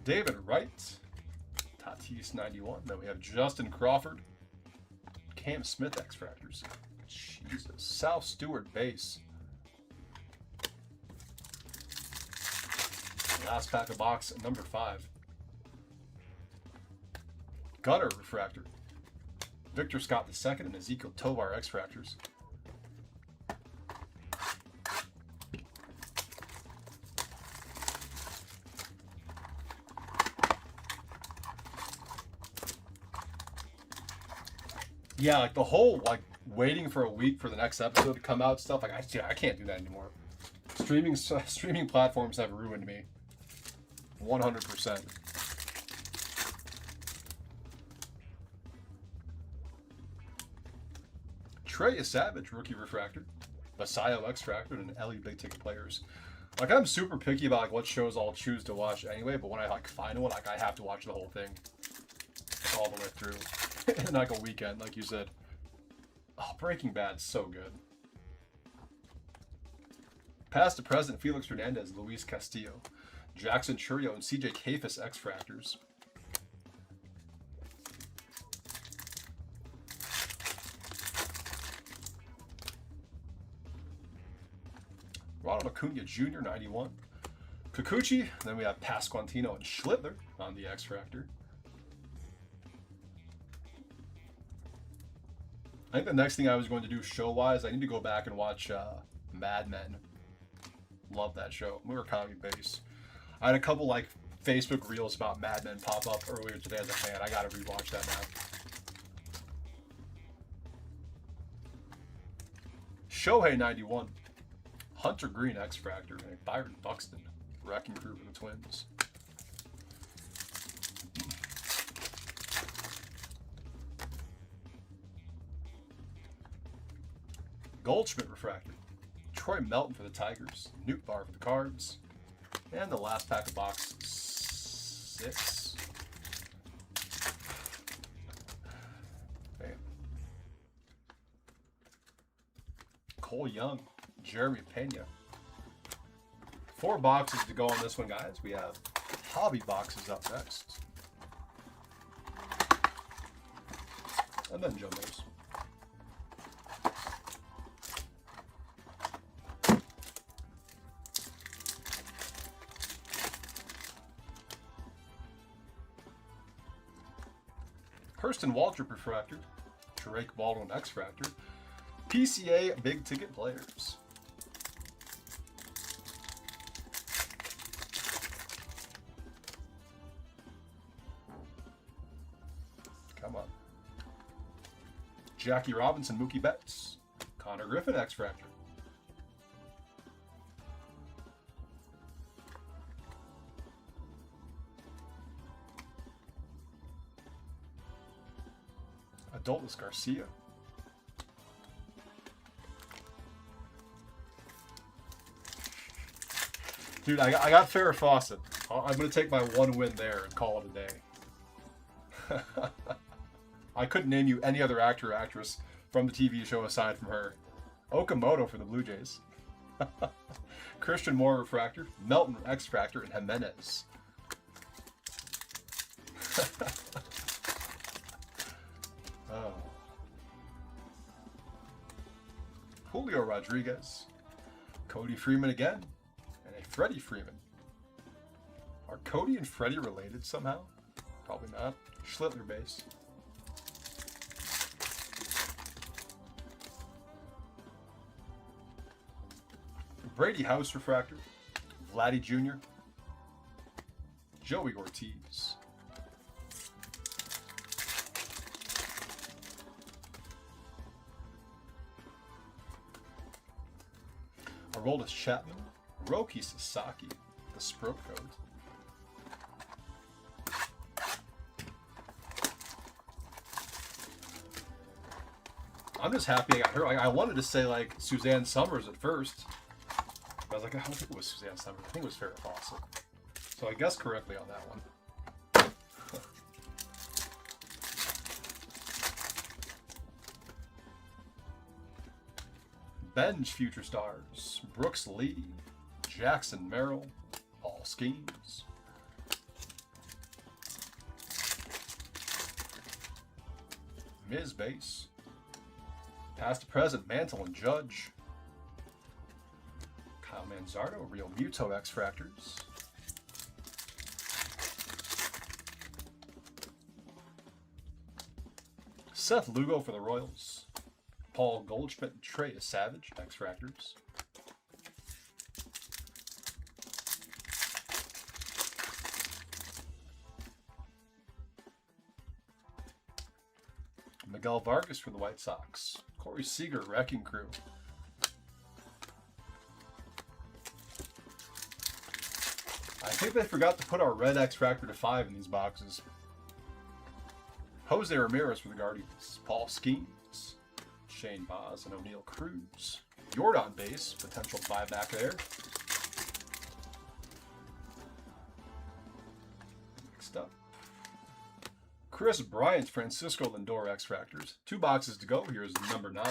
David Wright, Tatis 91. Then we have Justin Crawford, Cam Smith X-Fractors. Jesus. Sal Stewart base. Last pack of box number 5. Gunner refractor. Victor Scott II and Ezekiel Tovar X-Fractors. Yeah, like the whole waiting for a week for the next episode to come out stuff. Like I can't do that anymore. Streaming platforms have ruined me. 100%. Trey Savage, rookie refractor. Basayo X-Fractor and Ellie big ticket players. Like I'm super picky about what shows I'll choose to watch anyway, but when I find one, I have to watch the whole thing all the way through. In like a weekend, like you said. Oh, Breaking Bad's so good. Past to present, Felix Hernandez, Luis Castillo, Jackson Churio, and CJ Kafis X-Fractors. Ronald Acuna Jr., 91. Kikuchi, then we have Pasquantino and Schlittler on the X-Fractor. I think the next thing I was going to do show-wise, I need to go back and watch Mad Men. Love that show. We were comedy based. I had a couple Facebook reels about Mad Men pop up earlier today as a fan. I gotta rewatch that now. Shohei 91. Hunter Green X-Fractor and Byron Buxton. Wrecking Crew for the Twins. Goldschmidt refractor. Troy Melton for the Tigers. Newt Bar for the Cards. And the last pack of box 6. Bam. Cole Young. Jeremy Pena. 4 boxes to go on this one, guys. We have hobby boxes up next. And then jumbos. Kirsten Waltrip refractor, Tarek Baldwin X-Fractor, PCA big ticket players. Come on. Jackie Robinson, Mookie Betts, Connor Griffin X-Fractor. Adolphus Garcia. Dude, I got Farrah Fawcett. I'm going to take my one win there and call it a day. I couldn't name you any other actor or actress from the TV show aside from her. Okamoto for the Blue Jays. Christian Moore refractor, Melton X-Fractor, and Jimenez. Oh. Julio Rodriguez, Cody Freeman again, and a Freddie Freeman. Are Cody and Freddie related somehow? Probably not. Schlittler base. Brady House refractor, Vladdy Jr., Joey Ortiz. Aroldis Chapman, Roki Sasaki, the Sprint code. I'm just happy I got her. I wanted to say like Suzanne Summers at first. But I was like, I don't think it was Suzanne Summers. I think it was Farrah Fawcett. So I guessed correctly on that one. Bench Future Stars, Brooks Lee, Jackson Merrill, Paul Skeens. Ms. Base. Past to present, Mantle and Judge. Kyle Manzardo, Real Muto X-Fractors. Seth Lugo for the Royals. Paul Goldschmidt and Trey Savage, X-Fractors. Miguel Vargas for the White Sox. Corey Seager, Wrecking Crew. I think they forgot to put our red X-Fractor to 5 in these boxes. Jose Ramirez for the Guardians. Paul Skeens. Shane Baz and O'Neal Cruz. Jordan base, potential buyback there. Next up, Chris Bryant's Francisco Lindor X-Fractors. 2 boxes to go. Here's number 9.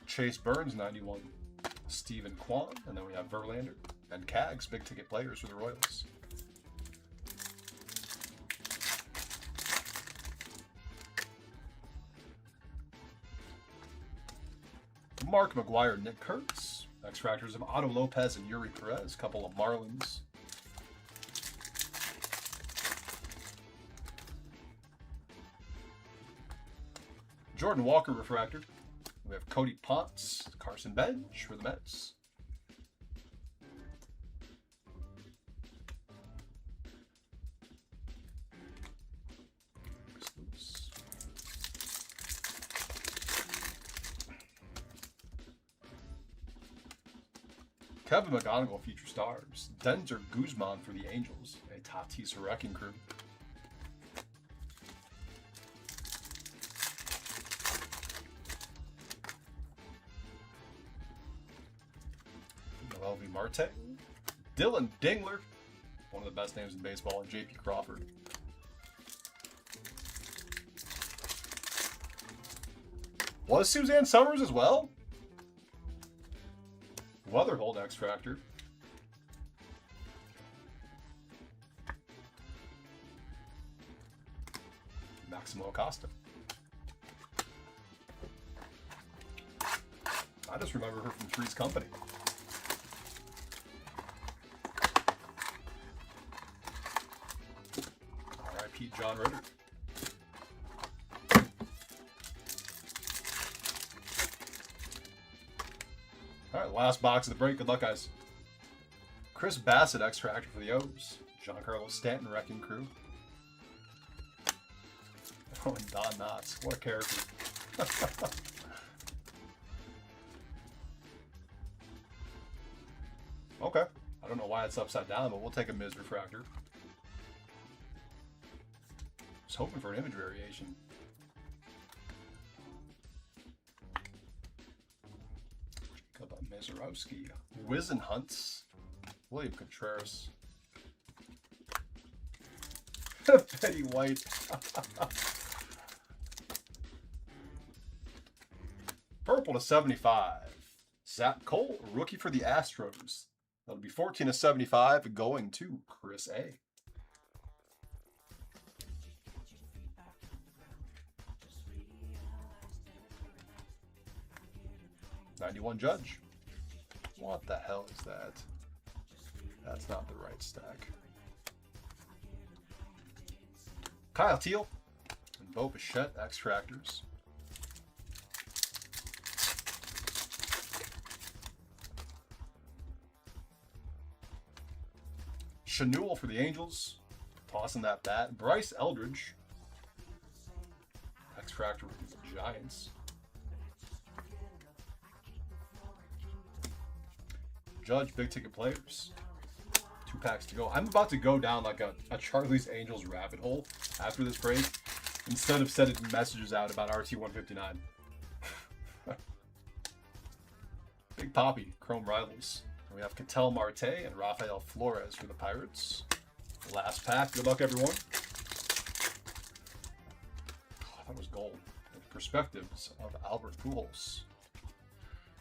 Chase Burns, 91. Stephen Kwan, and then we have Verlander and Cags, big ticket players for the Royals. Mark McGuire, Nick Kurtz. X-Fractors of Otto Lopez and Yuri Perez, couple of Marlins. Jordan Walker refractor. We have Cody Ponce, Carson Bench for the Mets. Kevin McGonigal, Future Stars. Denzer Guzman for the Angels. A Tatis Wrecking Crew. Noelvi Marte. Dylan Dingler. One of the best names in baseball. And J.P. Crawford. Was Suzanne Summers as well? Weatherhold X-Fractor. Maximo Acosta. I just remember her from Three's Company. R.I.P. John Ritter. All right, last box of the break. Good luck, guys. Chris Bassett, X-Fractor for the O's. Giancarlo Stanton, Wrecking Crew. Oh, and Don Knotts. What a character. Okay. I don't know why it's upside down, but we'll take a Miz Refractor. I was hoping for an image variation. Mazeroski, Wizenhunts, William Contreras, Betty White, purple to 75, Zach Cole, rookie for the Astros. That'll be 14 to 75, going to Chris A. 91 Judge. What the hell is that? That's not the right stack. Kyle Teal and Bo Bichette X-Fractors. Chanel for the Angels. Tossing that bat. Bryce Eldridge. X-Fractor with the Giants. Judge, big ticket players. 2 packs to go. I'm about to go down like a Charlie's Angels rabbit hole after this break instead of sending messages out about RT159. Big Poppy, Chrome Rivals. We have Ketel Marte and Rafael Flores for the Pirates. Last pack. Good luck, everyone. Oh, that was gold. The perspectives of Albert Pujols.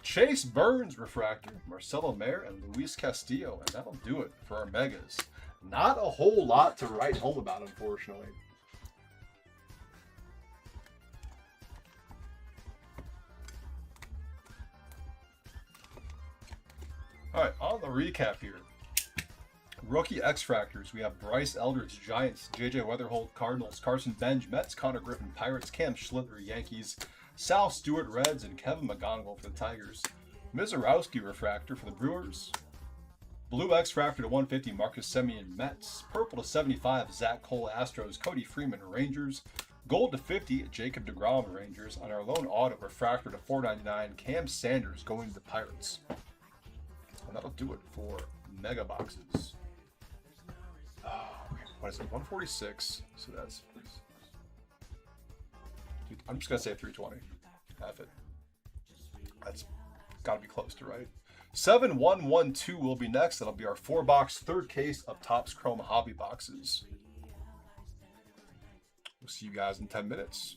Chase Burns refractor, Marcelo Mayer, and Luis Castillo. And that'll do it for our Megas. Not a whole lot to write home about, unfortunately. All right, on the recap here. Rookie X-Fractors, we have Bryce Eldridge, Giants, J.J. Weatherholt, Cardinals, Carson Benj, Mets, Connor Griffin, Pirates, Cam Schlitter, Yankees, Sal Stewart, Reds, and Kevin McGonigal for the Tigers. Mizorowski Refractor for the Brewers. Blue X-Fractor to 150, Marcus Semien, Mets. Purple to 75, Zach Cole, Astros, Cody Freeman, Rangers. Gold to 50, Jacob deGrom, Rangers. On our lone auto, Refractor to 499, Cam Sanders going to the Pirates. And that'll do it for Mega Boxes. What is it? 146. So that's. Dude, I'm just gonna say 320. F it. That's gotta be close to right. 7112 will be next. That'll be our 4-box third case of Topps Chrome Hobby Boxes. We'll see you guys in 10 minutes.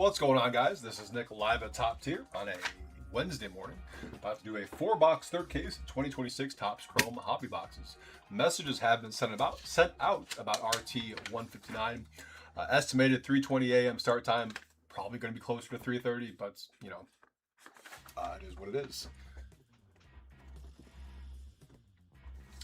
What's going on, guys? This is Nick live at Top Tier on a Wednesday morning. About to do a 4-box third case 2026 Topps Chrome Hobby Boxes. Messages have been sent out about RT 159. Estimated 3:20 a.m. start time. Probably going to be closer to 3:30, but you know, it is what it is.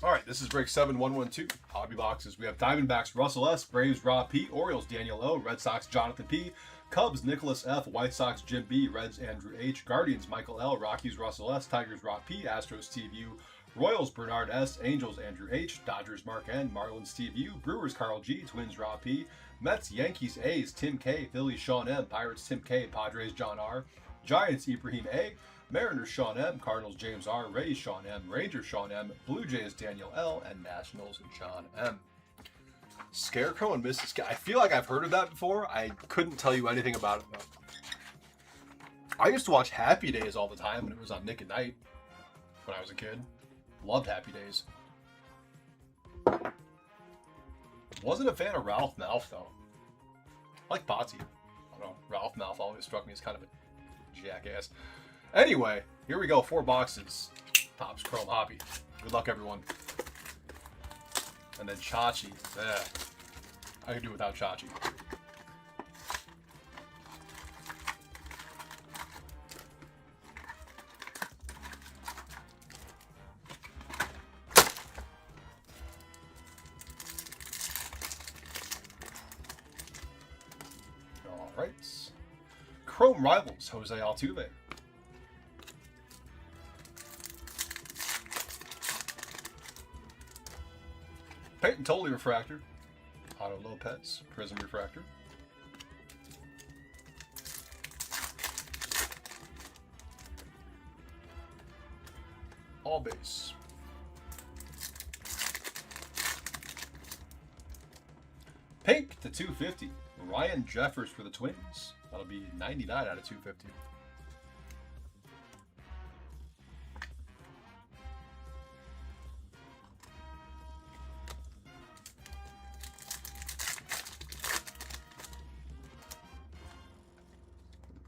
All right, this is break 7112. Hobby boxes. We have Diamondbacks Russell S, Braves Rob P, Orioles Daniel O, Red Sox Jonathan P, Cubs Nicholas F, White Sox Jim B, Reds Andrew H, Guardians Michael L, Rockies Russell S, Tigers Rob P, Astros Steve U, Royals Bernard S, Angels Andrew H, Dodgers Mark N, Marlins Steve U, Brewers Carl G, Twins Rob P, Mets Yankees A's Tim K, Phillies Sean M, Pirates Tim K, Padres John R, Giants Ibrahim A, Mariners Sean M, Cardinals James R, Rays Sean M, Rangers Sean M, Blue Jays Daniel L, and Nationals John M. Scarecrow and Mrs. K. I feel like I've heard of that before. I couldn't tell you anything about it though. I used to watch Happy Days all the time when it was on Nick at Night when I was a kid. Loved Happy Days. Wasn't a fan of Ralph Malph though. I like Botsy. I don't know. Ralph Malph always struck me as kind of a jackass. Anyway, here we go. 4 boxes. Topps Chrome Hobby. Good luck, everyone. And then Chachi. I could do without Chachi. All right. Chrome Rivals, Jose Altuve. Peyton Toley Refractor. Otto Lopez Prism Refractor. All base. Pink to 250. Ryan Jeffers for the Twins. That'll be 99 out of 250.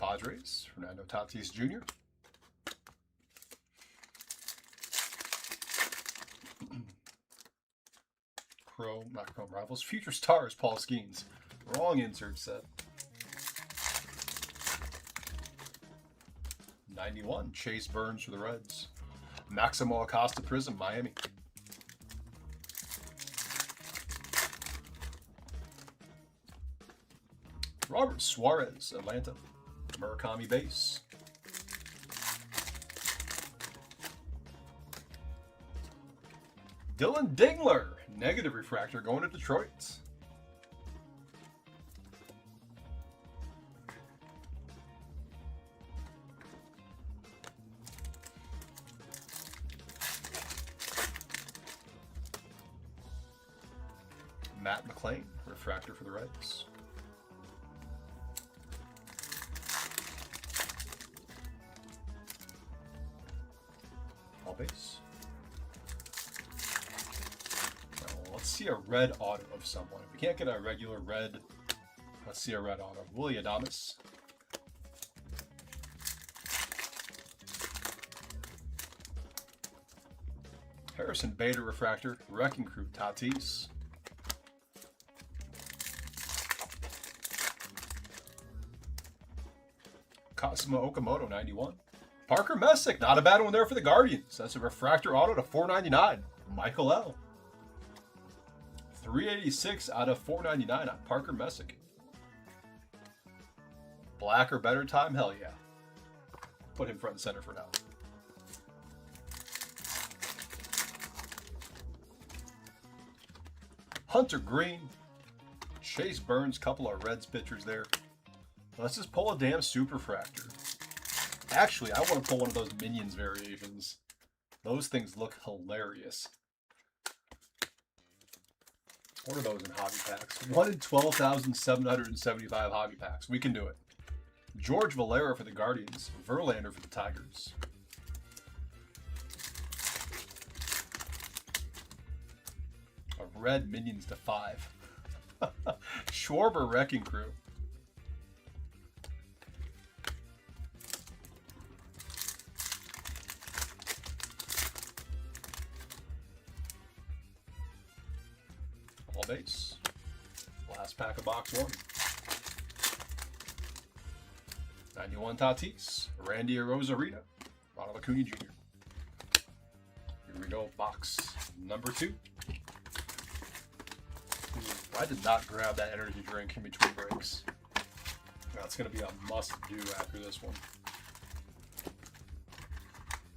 Padres, Fernando Tatis Jr. Not Chrome Rivals. Future Stars, Paul Skeens. Wrong insert set. 91, Chase Burns for the Reds. Maximo Acosta Prism, Miami. Robert Suarez, Atlanta. Murakami base. Dylan Dingler, negative refractor going to Detroit. Matt McLean, refractor for the Reds. All base. Let's see a red auto of someone. If we can't get a regular red, let's see a red auto. Willie Adames. Harrison Bader refractor. Wrecking Crew Tatis. Cosmo Okamoto 91. Parker Messick, not a bad one there for the Guardians. That's a refractor auto to 499. Michael L. 386 out of 499 on Parker Messick. Black or better time? Hell yeah. Put him front and center for now. Hunter Green. Chase Burns, couple of Reds pitchers there. Let's just pull a damn Superfractor. Actually, I want to pull one of those Minions variations. Those things look hilarious. What are those in hobby packs? 1 in 12,775 hobby packs. We can do it. George Valera for the Guardians. Verlander for the Tigers. A red Minions to 5. Schwarber Wrecking Crew. base. Last pack of box 1. 91 Tatis, Randy Arozarena, Ronald Acuna Jr. Here we go, box number 2. I did not grab that energy drink in between breaks. That's going to be a must-do after this one.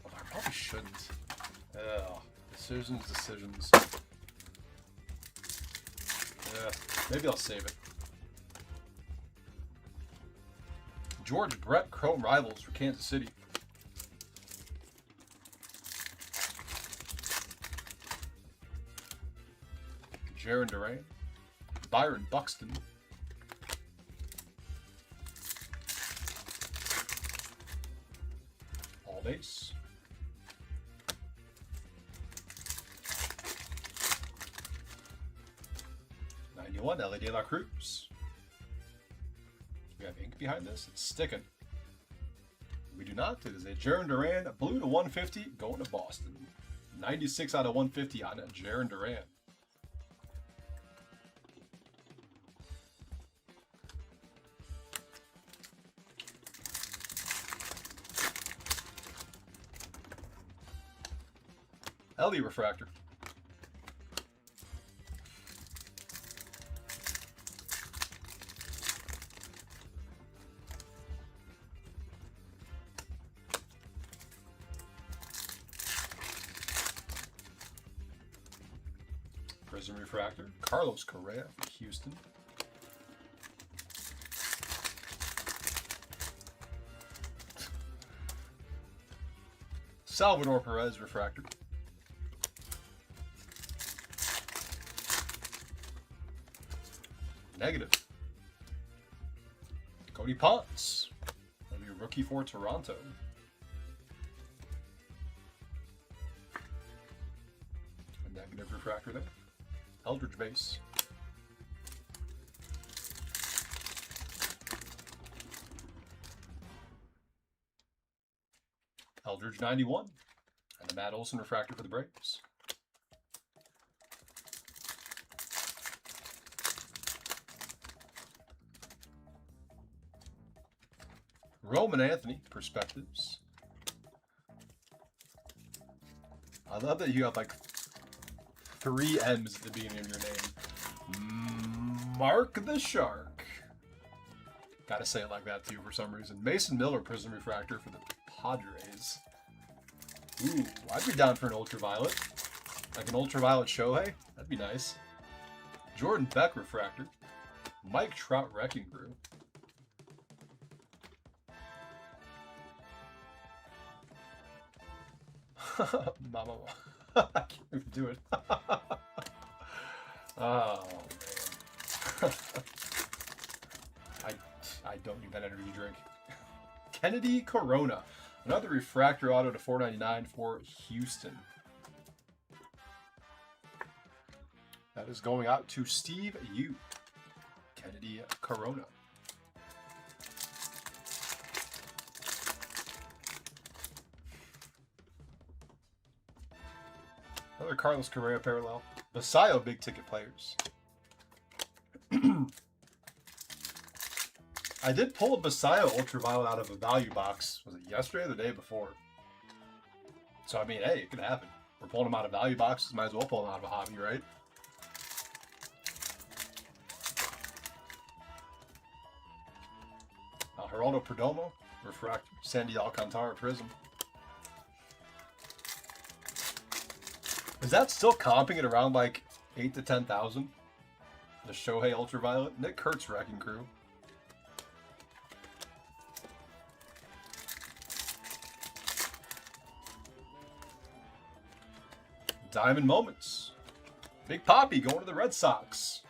Well, I probably shouldn't. Decisions. Yeah, maybe I'll save it. George Brett, Chrome Rivals for Kansas City. Jaron Duran, Byron Buxton, all base. '91 Ellie De La Cruz. We have ink behind this. It's sticking. We do not. It is a Jaron Duran, blue to 150, going to Boston. 96 out of 150 on Jaron Duran. Ellie refractor. Prism refractor. Carlos Correa for Houston. Salvador Perez refractor. Negative. Cody Ponce. That'll be a rookie for Toronto. A negative refractor there. Eldridge base. Eldridge 91. And a Matt Olson refractor for the Braves. Roman Anthony, Perspectives. I love that you have like 3 M's at the beginning of your name. Mark the Shark. Gotta say it like that too for some reason. Mason Miller, Prism Refractor for the Padres. Ooh, I'd be down for an ultraviolet. Like an ultraviolet Shohei. That'd be nice. Jordan Beck Refractor. Mike Trout Wrecking Crew. Mama. I can't even do it. Oh, man. I don't need that energy drink. Kennedy Corona. Another refractor auto to 499 for Houston. That is going out to Steve Yu. Kennedy Corona. Another Carlos Correa parallel. Basayo big ticket players. I did pull a Basayo ultraviolet out of a value box. Was it yesterday or the day before? So I mean, hey, it could happen. We're pulling them out of value boxes. Might as well pull them out of a hobby, right? Geraldo Perdomo, refractor. Sandy Alcantara Prism. Is that still comping it around like 8 to 10,000? The Shohei Ultraviolet. Nick Kurtz Wrecking Crew. Diamond Moments. Big Poppy going to the Red Sox.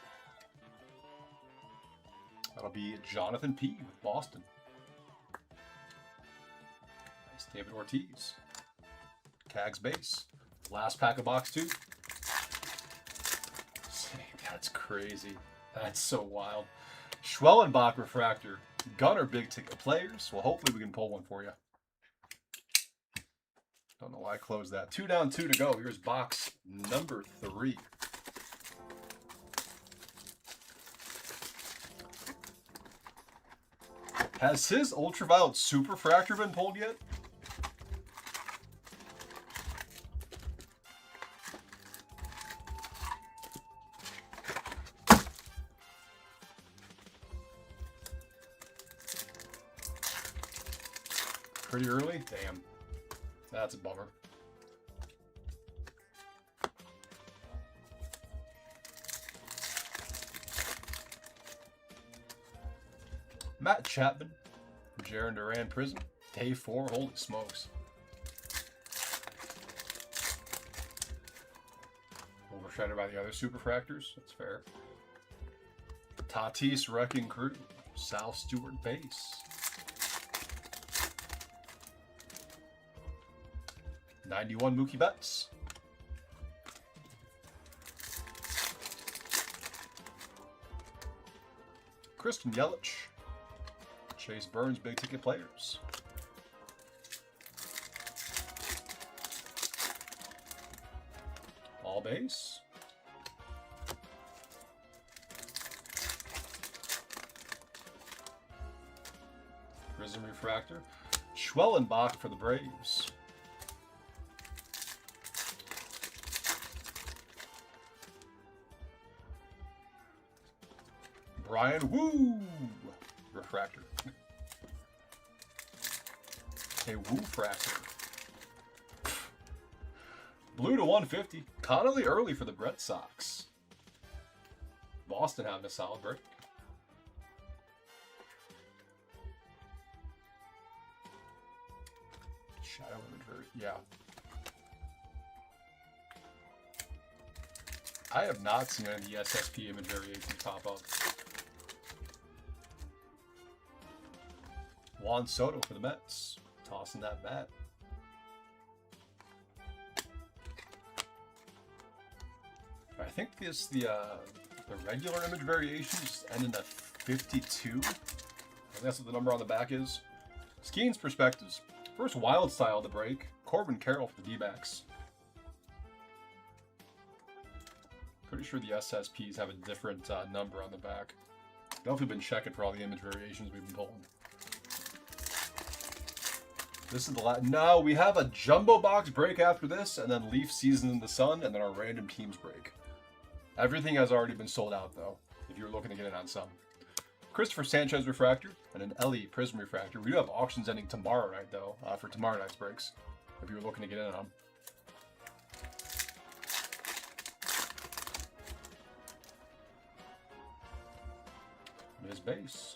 That'll be Jonathan P. with Boston. Nice David Ortiz. Cags base. Last pack of box 2. That's crazy. That's so wild. Schwellenbach Refractor. Gunner big ticket players. Well, hopefully we can pull one for you. Don't know why I closed that. 2 down, 2 to go. Here's box number 3. Has his ultraviolet superfractor been pulled yet? Pretty early? Damn. That's a bummer. Matt Chapman, Jaron Duran Prism, day 4, holy smokes. Overshadowed by the other superfractors, that's fair. Tatis Wrecking Crew, Sal Stewart base. 91 Mookie Betts. Kristen Yelich. Chase Burns, big ticket players. All base. Prism Refractor. Schwellenbach for the Braves. Brian Woo Refractor. A Woo-fractor. Blue to 150. Connolly early for the Red Sox. Boston having a solid break. Shadow imagery. Yeah. I have not seen any of the SSP image variations pop up. Juan Soto for the Mets. Tossing that bat. I think the regular image variations end in a 52. I think that's what the number on the back is. Skiing's perspectives. First wild style to break. Corbin Carroll for the D-backs. Pretty sure the SSPs have a different number on the back. I don't know if we've been checking for all the image variations we've been pulling. This is the last. No, we have a jumbo box break after this, and then Leaf Season in the Sun, and then our random teams break. Everything has already been sold out, though, if you're looking to get in on some. Christopher Sanchez Refractor, and an Ellie Prism Refractor. We do have auctions ending tomorrow night, though, for tomorrow night's breaks, if you're looking to get in on them. His base.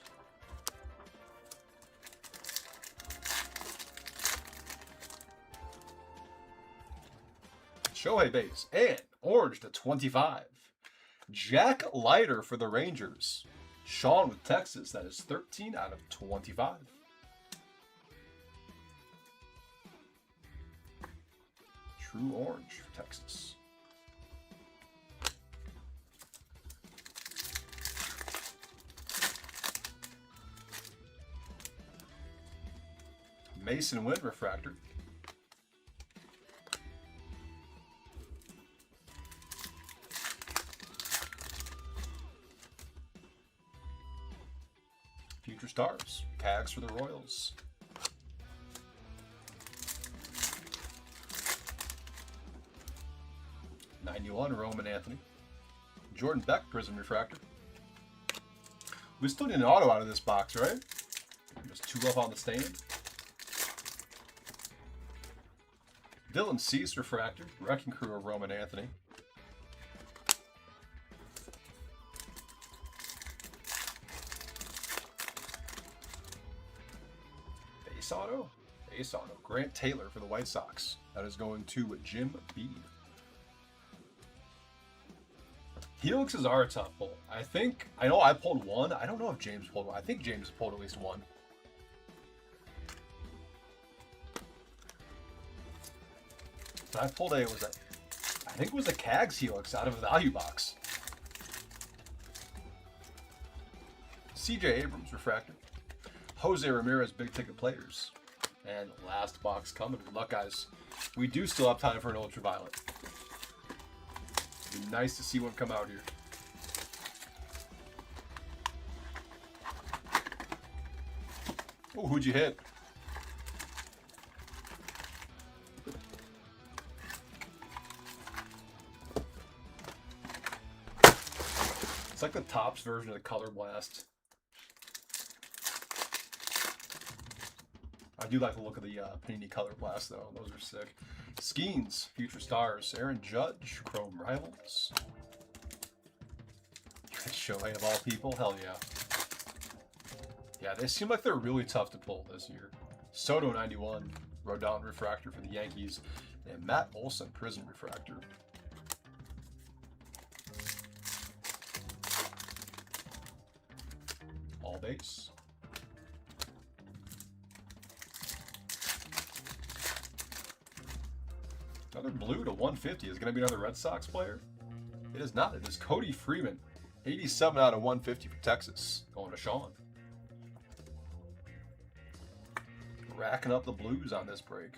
Shohei base. And orange to 25. Jack Leiter for the Rangers. Sean with Texas. That is 13 out of 25. True orange for Texas. Mason Wind Refractor. Future Stars. Tags for the Royals. '91 Roman Anthony. Jordan Beck Prism Refractor. We still need an auto out of this box, right? Just 2 up on the stand. Dylan Cease Refractor, Wrecking Crew of Roman Anthony. Base auto? Base auto. Grant Taylor for the White Sox. That is going to Jim B. Helixes are a tough pull. I know I pulled one. I don't know if James pulled one. I think James pulled at least one. I pulled I think it was a Cags Helix out of a value box. CJ Abrams Refractor. Jose Ramirez big ticket players. And last box coming. Good luck, guys. We do still have time for an ultraviolet. It'd be nice to see one come out here. Oh, who'd you hit? It's like the Topps version of the Color Blast. I do like the look of the Panini Color Blast, though. Those are sick. Skeens, Future Stars, Aaron Judge, Chrome Rivals. Shohei of all people, hell yeah. Yeah, they seem like they're really tough to pull this year. Soto 91, Rodon Refractor for the Yankees, and Matt Olson Prism Refractor. All base. Another blue to 150. Is it going to be another Red Sox player? It is not. It is Cody Freeman. 87 out of 150 for Texas. Going to Sean. Racking up the blues on this break.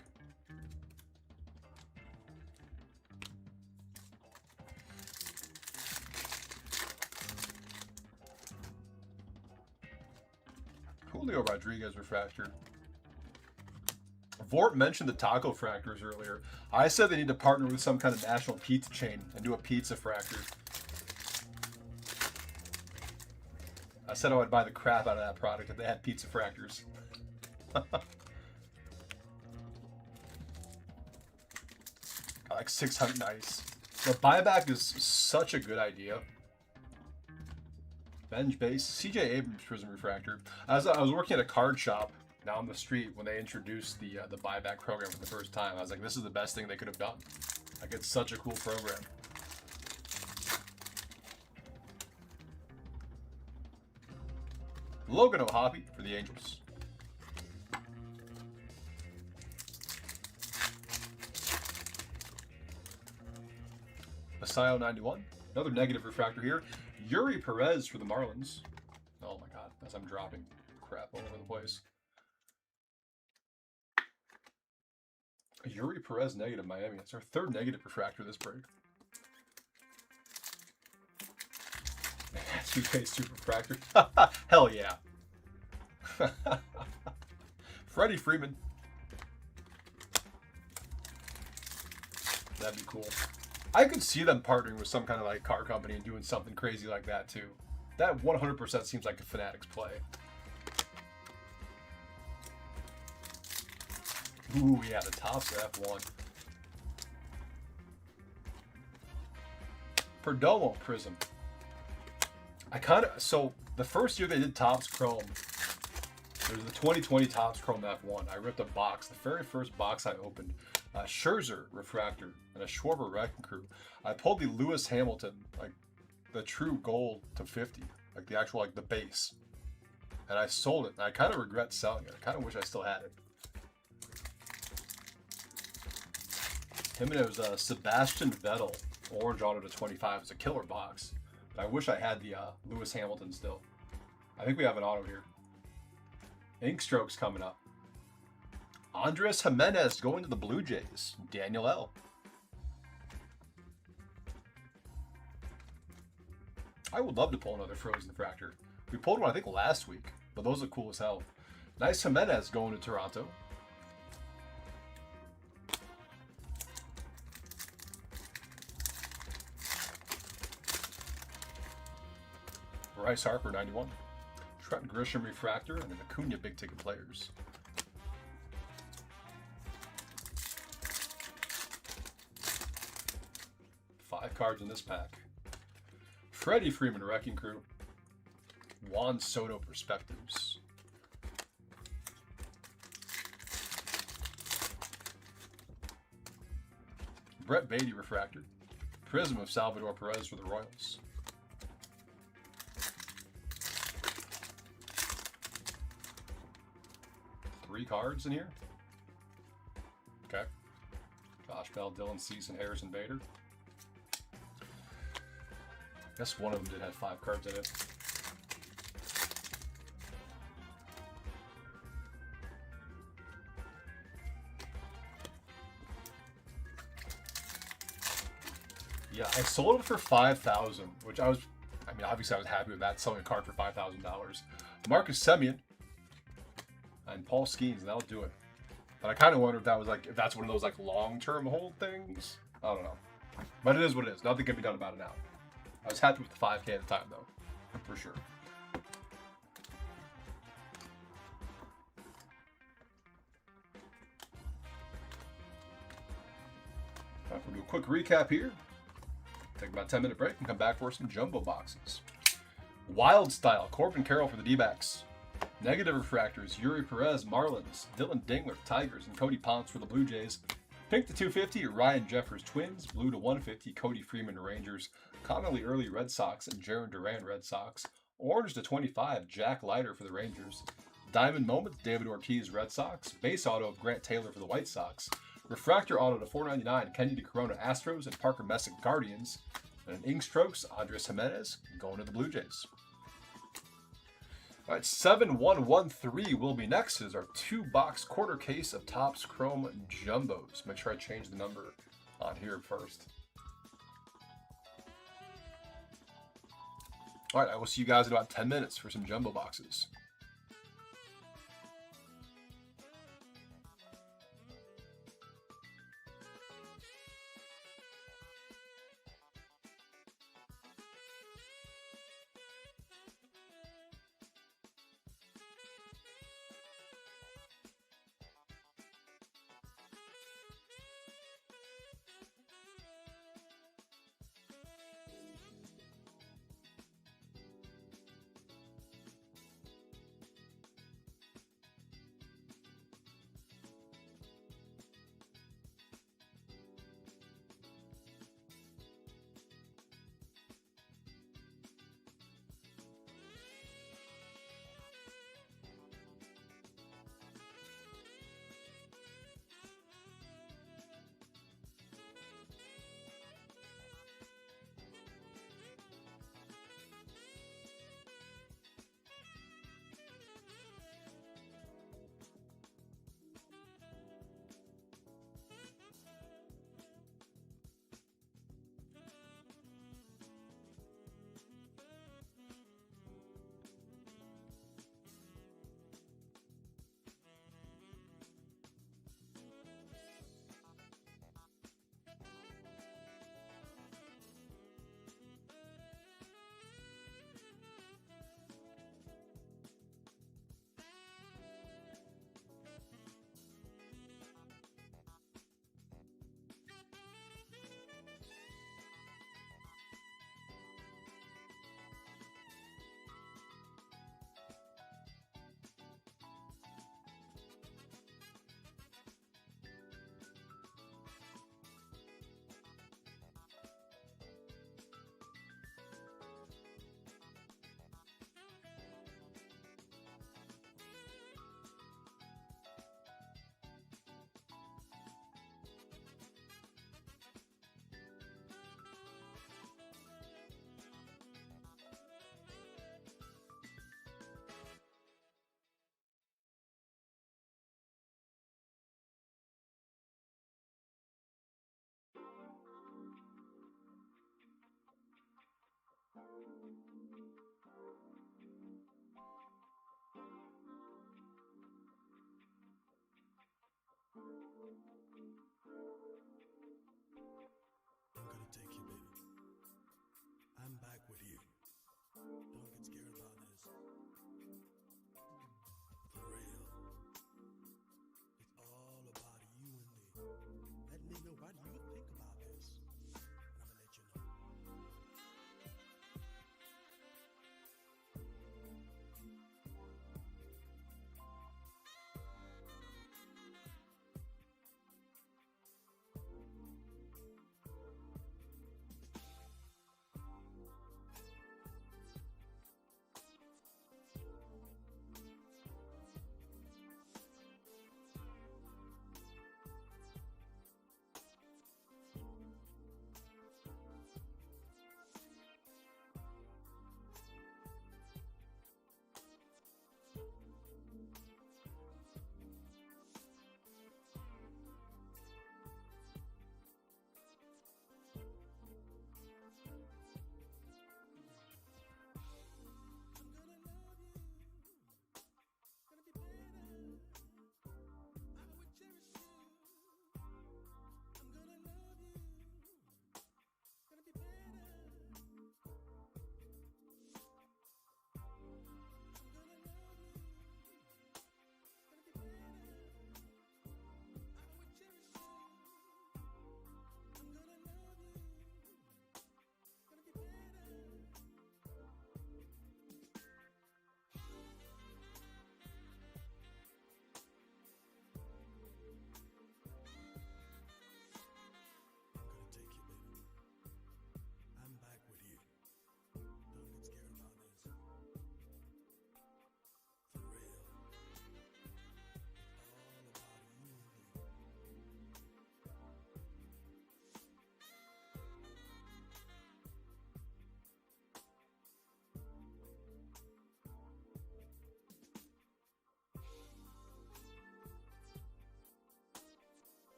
Julio Rodriguez Refractor. Vort mentioned the taco fractors earlier. I said they need to partner with some kind of national pizza chain and do a pizza fractor. I said I would buy the crap out of that product if they had pizza fractors. Like 600, nice. The buyback is such a good idea. Bench base, CJ Abrams Prism Refractor. I was working at a card shop down the street when they introduced the buyback program for the first time. I was like, this is the best thing they could have done. Like, it's such a cool program. Logan O'Hoppe for the Angels. Masayo 91. Another negative refractor here. Yuri Perez for the Marlins. Oh my god, as I'm dropping crap all over the place. Yuri Perez negative Miami. It's our third negative refractor this break. 2K super refractor. Hell yeah. Freddie Freeman. That'd be cool. I could see them partnering with some kind of like car company and doing something crazy like that too. That 100% seems like a Fanatics play. Ooh, yeah, the Topps F1. Perdomo Prism. So the first year they did Topps Chrome, there was the 2020 Topps Chrome F1. I ripped a box, the very first box I opened. Scherzer Refractor and a Schwarber Wrecking Crew. I pulled the Lewis Hamilton, like the true gold to 50, like the actual, like the base. And I sold it, and I kind of regret selling it. I kind of wish I still had it. Him and it was Sebastian Vettel, orange auto to 25. It's a killer box. But I wish I had the Lewis Hamilton still. I think we have an auto here. Ink strokes coming up. Andres Jimenez going to the Blue Jays. Daniel L. I would love to pull another Frozen Refractor. We pulled one, I think, last week, but those are cool as hell. Nice Jimenez going to Toronto. Bryce Harper, 91. Trent Grisham Refractor, and then Acuna Big Ticket Players. Five cards in this pack. Freddie Freeman Wrecking Crew. Juan Soto Perspectives. Brett Beatty Refractor. Prism of Salvador Perez for the Royals. Three cards in here. Okay. Josh Bell, Dylan Cease, and Harrison Bader. I guess one of them did have 5 cards in it. Yeah, I sold it for $5,000, which I mean, obviously I was happy with that, selling a card for $5,000. Marcus Semien, $1.99. Paul Skeens, that'll do it. But I kind of wonder if that was like, if that's one of those like long-term hold things. I don't know. But it is what it is. Nothing can be done about it now. I was happy with the 5K at the time, though, for sure. All right, we'll do a quick recap here. Take about a 10-minute break and come back for some jumbo boxes. Wild Style, Corbin Carroll for the D-backs. Negative refractors, Yuri Perez, Marlins, Dylan Dingler, Tigers, and Cody Ponce for the Blue Jays. Pink to 250, Ryan Jeffers, Twins. Blue to 150, Cody Freeman, Rangers. Commonly early, Red Sox, and Jaron Duran, Red Sox. Orange to 25, Jack Leiter for the Rangers. Diamond Moment, David Ortiz, Red Sox. Base auto of Grant Taylor for the White Sox. Refractor auto to 499, Kenny DeCorona, Astros, and Parker Messick, Guardians. And an Ink Strokes, Andres Jimenez, going to the Blue Jays. All right, 7113 will be next. Is our 2-box quarter case of Topps Chrome Jumbos. Make sure I change the number on here first. All right, I will see you guys in about 10 minutes for some jumbo boxes. I'm gonna take you, baby. I'm back with you. Don't get scared about this. For real. It's all about you and me. Let me know what you think about this. And I'm gonna let you know.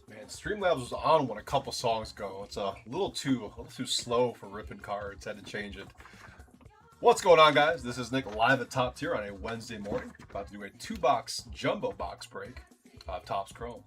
Man, Streamlabs was on when a couple songs ago. It's a little too slow for ripping cards. Had to change it. What's going on, guys? This is Nick live at Top Tier on a Wednesday morning. About to do a 2-box jumbo box break of Topps Chrome.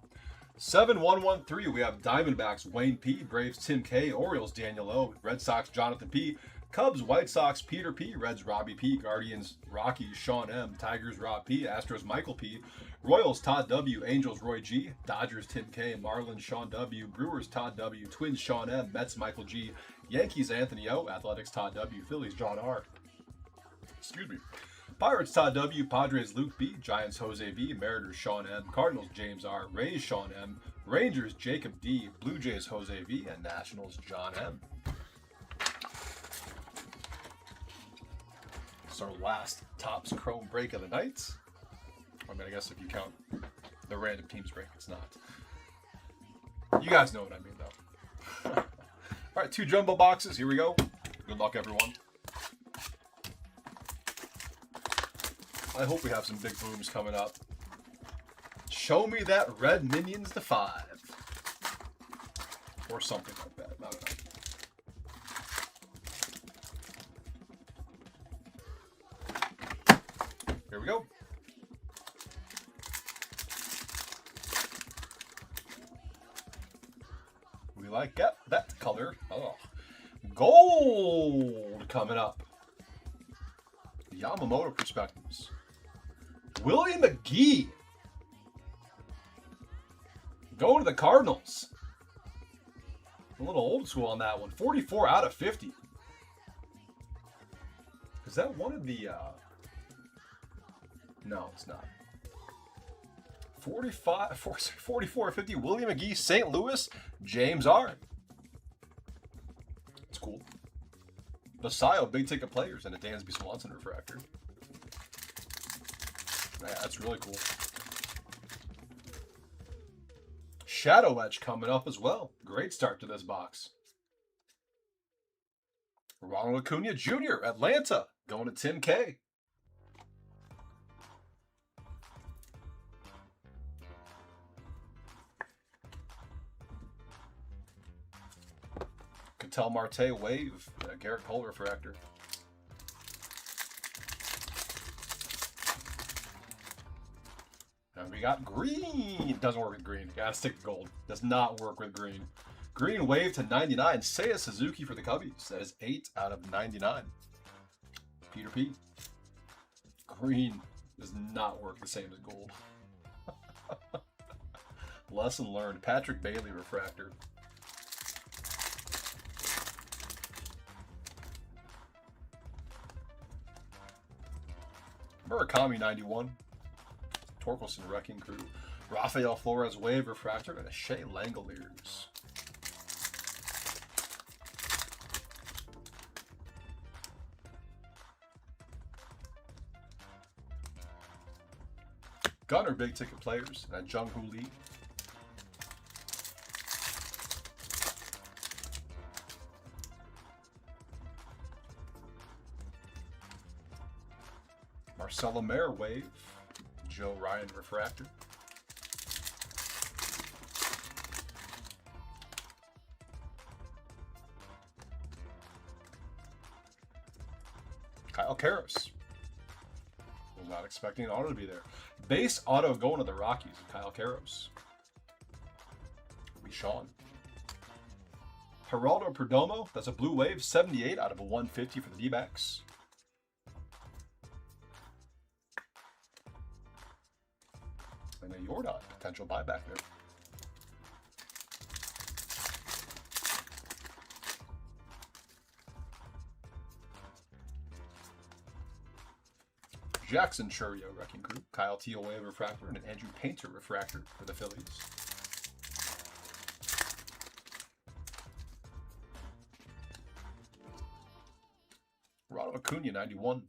7113, we have Diamondbacks Wayne P, Braves Tim K, Orioles Daniel O, Red Sox Jonathan P, Cubs White Sox Peter P, Reds Robbie P, Guardians Rockies Sean M, Tigers Rob P, Astros Michael P, Royals Todd W, Angels Roy G, Dodgers Tim K, Marlins Sean W, Brewers Todd W, Twins Sean M, Mets Michael G, Yankees Anthony O, Athletics Todd W, Phillies John R. Excuse me. Pirates Todd W, Padres Luke B, Giants Jose B, Mariners Sean M, Cardinals James R, Rays Sean M, Rangers Jacob D, Blue Jays Jose V, and Nationals John M. It's our last Topps Chrome break of the night. I mean, I guess if you count the random teams break, it's not. You guys know what I mean, though. All right, 2 jumbo boxes. Here we go. Good luck, everyone. I hope we have some big booms coming up. Show me that red minions to 5. Or something like that. I don't know. Here we go. We like that color. Oh. Gold coming up. Yamamoto Perspectives. Willie McGee. Going to the Cardinals. A little old school on that one. 44 out of 50. Is that one of the... No, it's not. 44-50, Willie McGee, St. Louis, James R. It's cool. Basayo, big ticket players, and a Dansby Swanson refractor. Yeah, that's really cool. Shadow Edge coming up as well. Great start to this box. Ronald Acuna Jr., Atlanta, going to Tim K. Ketel Marte Wave, Garrett Cole refractor. And we got green. Doesn't work with green. Gotta stick to gold. Does not work with green. Green Wave to 99. Seiya Suzuki for the Cubbies. That is 8 out of 99. Peter P. Green does not work the same as gold. Lesson learned. Patrick Bailey refractor. Murakami 91. Torkelson Wrecking Crew. Rafael Flores Wave refractor and a Shea Langoliers. Gunner big ticket players and a Jung Hoo Lee. Marcelo Mayer Wave, Joe Ryan refractor. Kyle Karras. Was not expecting an auto to be there. Base auto going to the Rockies. Kyle Karras. Sean. Geraldo Perdomo. That's a blue wave. 78 out of a 150 for the D-backs. And a Yordan, potential buyback there. Jackson Churio Wrecking Crew, Kyle Tioe refractor, and an Andrew Painter refractor for the Phillies. Ronald Acuna 91,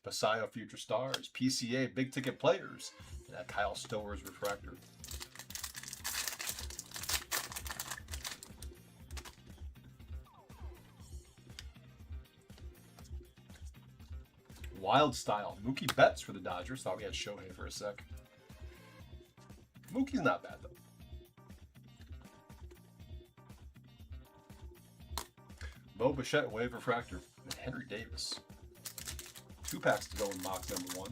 Basayo Future Stars, PCA Big Ticket Players, and that Kyle Stowers refractor. Wild Style, Mookie Betts for the Dodgers. Thought we had Shohei for a sec. Mookie's not bad, though. Bo Bichette Wave Refractor, and Henry Davis. 2 packs to go in box number 1.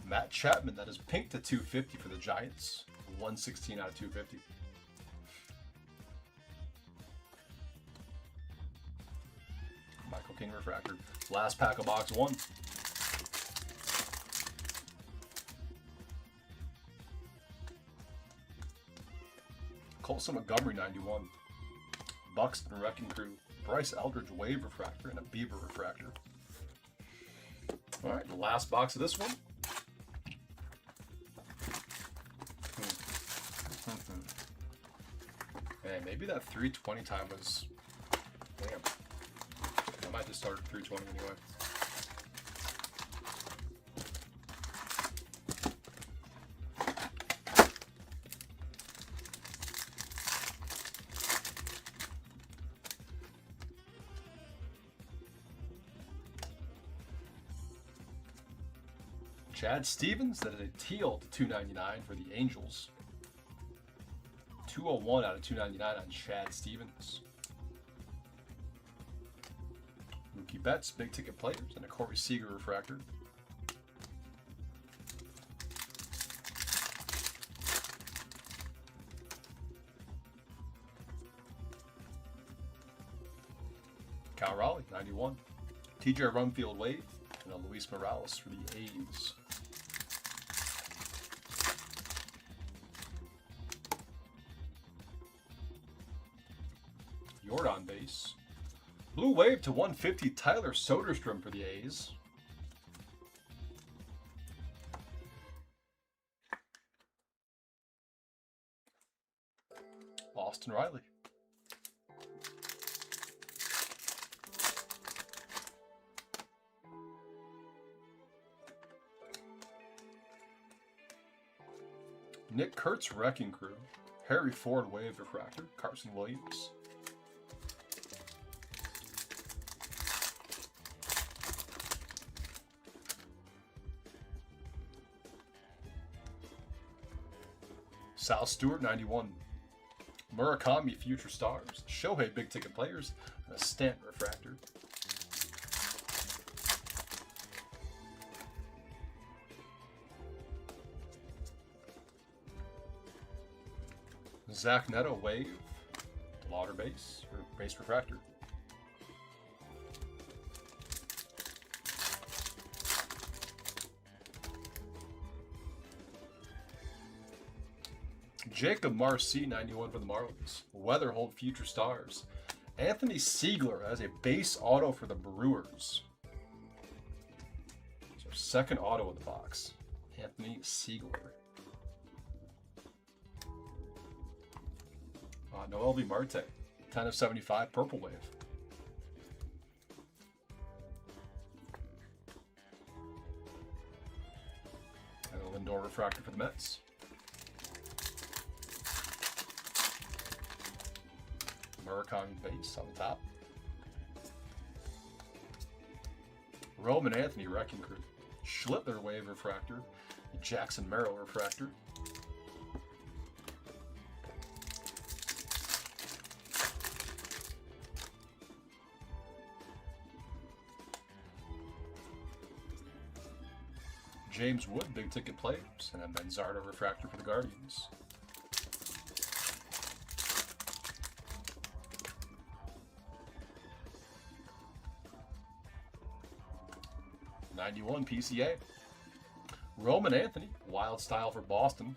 Matt Chapman, that is pink to 250 for the Giants. 116 out of 250. Michael King Refractor. Last pack of box 1. Colson Montgomery 91. Buxton Wrecking Crew. Bryce Eldridge Wave Refractor and a Bieber Refractor. Alright, the last box of this one. Man, maybe that 320 time was... Damn. I might just start at 320 anyway. Chad Stevens, that is a teal to 299 for the Angels. 201 out of 299 on Chad Stevens. Mookie Betts, big ticket players, and a Corey Seager refractor. Cal Raleigh, 91. TJ Rumfield Wave, and a Luis Morales for the A's. Jordan base. Blue Wave to 150, Tyler Soderstrom for the A's. Austin Riley. Nick Kurtz Wrecking Crew. Harry Ford Wave Refractor. Carson Williams. Sal Stewart, 91. Murakami, Future Stars. Shohei, Big Ticket Players. And a Stanton Refractor. Zach Neto, Wave. Lauder base, or base refractor. Jacob Marcy, 91 for the Marlins. Weatherhold, Future Stars. Anthony Siegler as a base auto for the Brewers. So second auto in the box. Anthony Siegler. Noel V. Marte, 10 of 75, Purple Wave. And a Lindor refractor for the Mets. Murakami base on the top. Roman Anthony Wrecking Crew. Schlittler Wave refractor. Jackson Merrill refractor. James Wood, Big Ticket Players, and a Manzardo refractor for the Guardians. '91 PCA. Roman Anthony, Wild Style for Boston.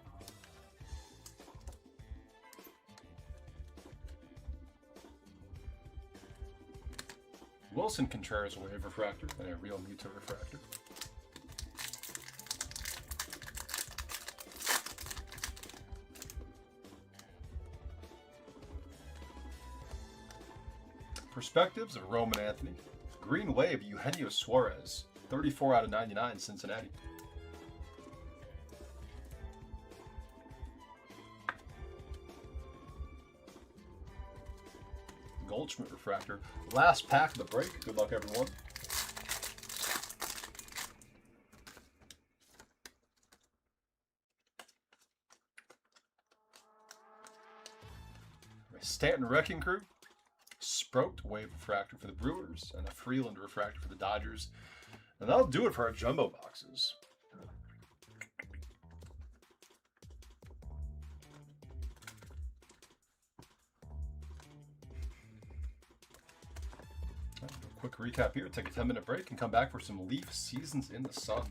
Wilson Contreras Wave refractor and a Real Muto refractor. Perspectives of Roman Anthony. Green Wave, Eugenio Suarez. 34 out of 99, Cincinnati. Goldschmidt refractor. Last pack of the break. Good luck, everyone. Stanton Wrecking Crew, Sprout Wave Refractor for the Brewers, and a Freeland Refractor for the Dodgers. And that'll do it for our jumbo boxes. Quick recap here. Take a 10-minute break and come back for some Leaf Seasons in the Sun.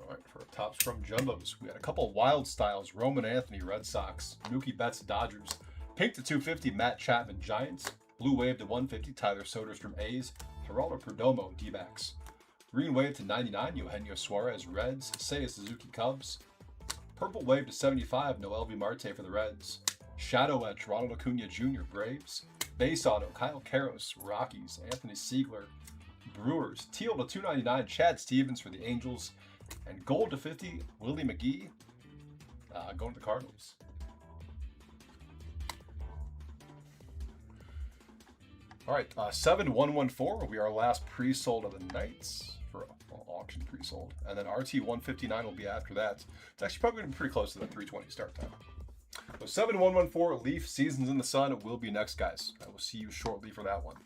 All right, for our tops from jumbos, we had a couple of wild styles. Roman Anthony, Red Sox. Mookie Betts, Dodgers. Pink to 250, Matt Chapman, Giants. Blue Wave to 150, Tyler Soderstrom, A's. Geraldo Perdomo, D-backs. Green Wave to 99, Eugenio Suarez, Reds. Seiya Suzuki, Cubs. Purple Wave to 75, Noel V. Marte for the Reds. Shadow Etch, Ronald Acuna Jr., Braves. Base Auto, Kyle Karros, Rockies. Anthony Siegler, Brewers. Teal to 299, Chad Stevens for the Angels. And gold to 50, Willie McGee, going to the Cardinals. All right, 7114 will be our last pre-sold of the nights for auction pre-sold. And then RT 159 will be after that. It's actually probably going to be pretty close to the 320 start time. So 7114 Leaf Seasons in the Sun will be next, guys. I will see you shortly for that one.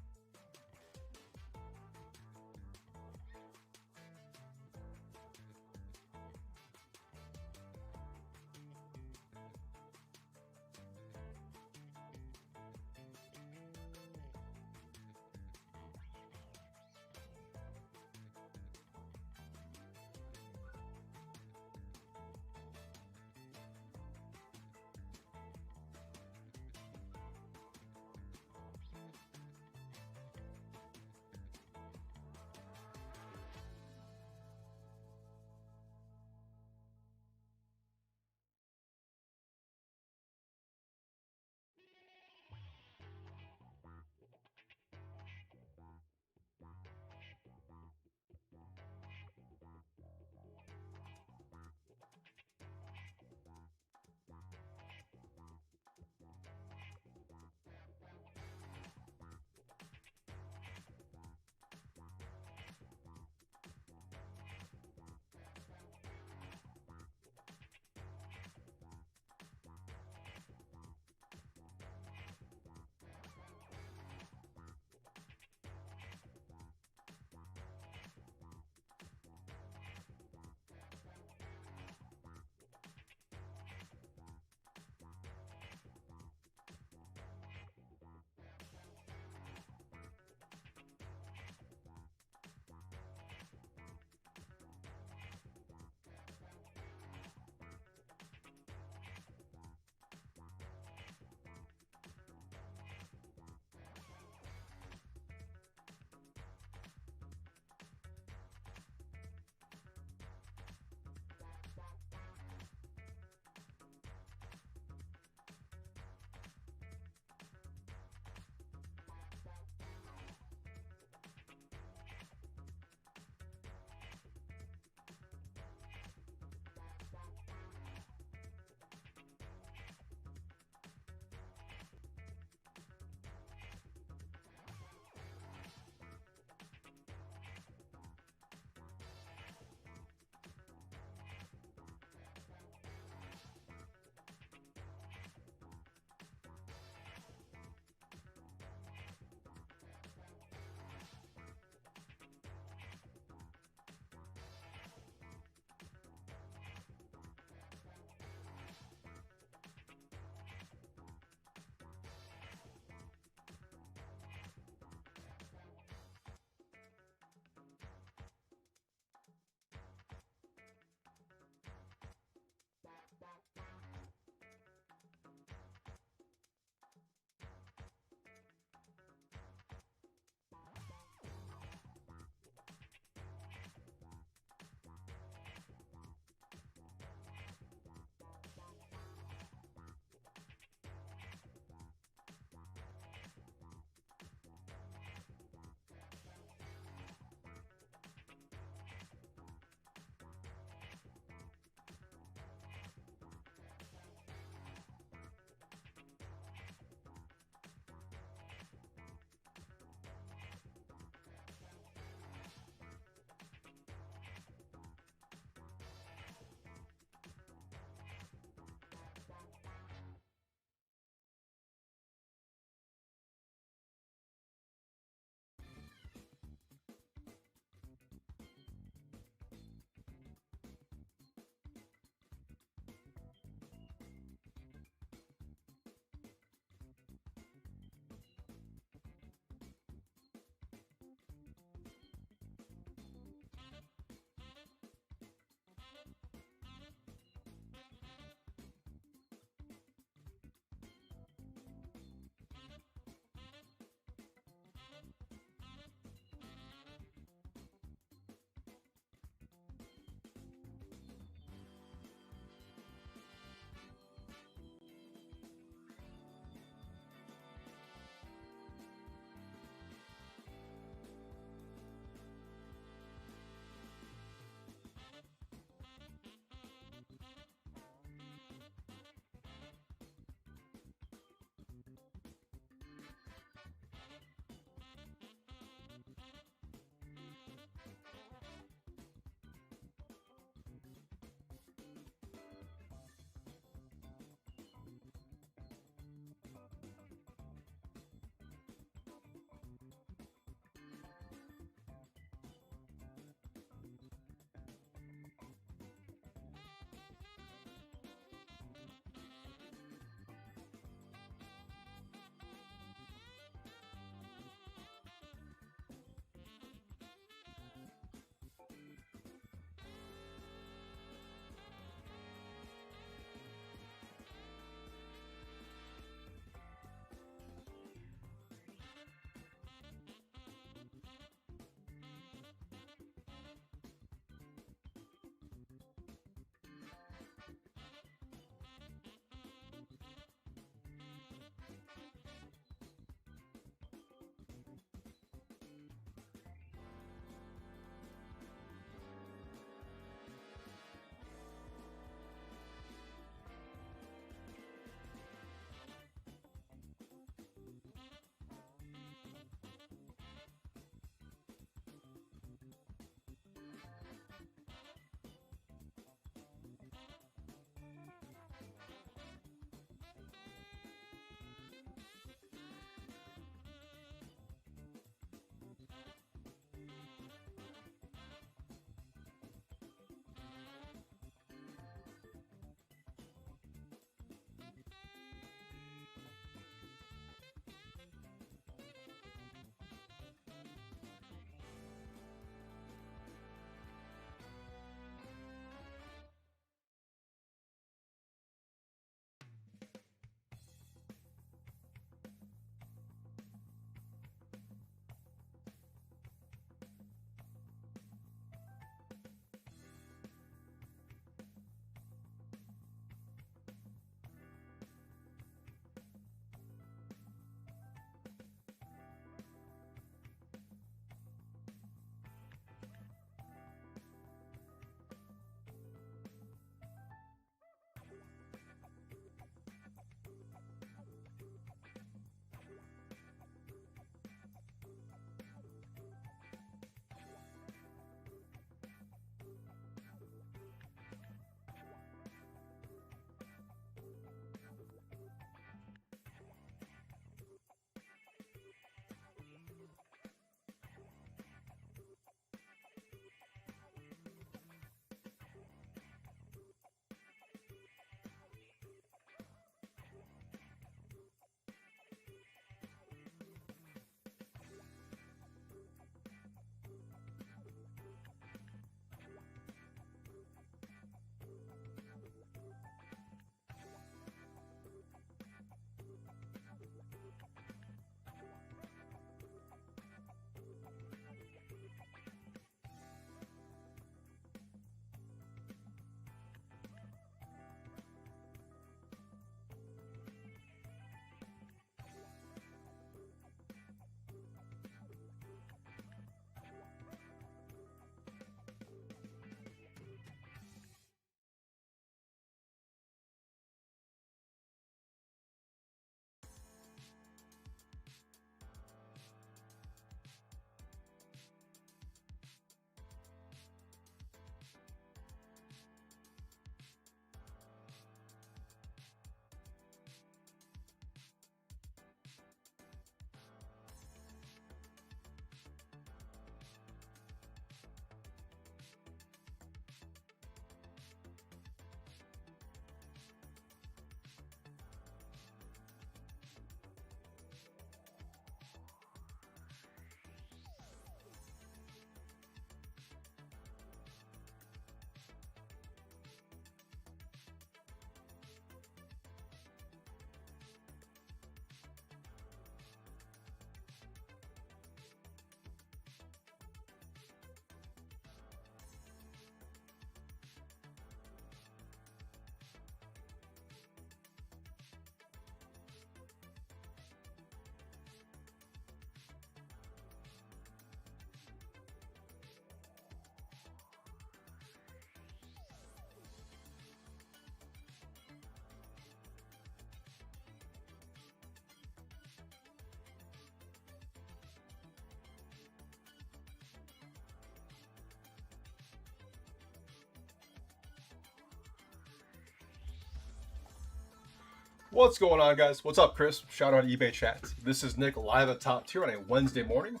What's going on, guys? What's up, Chris? Shout out eBay chat. This is Nick live at Top Tier on a Wednesday morning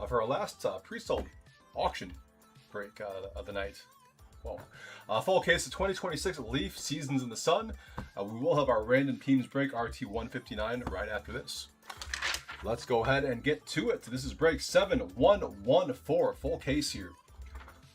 for our last pre-sold auction break of the night. Well, full case of 2026 Leaf Seasons in the Sun. We will have our random teams break RT159 right after this. Let's go ahead and get to it. This is break 7114, full case here.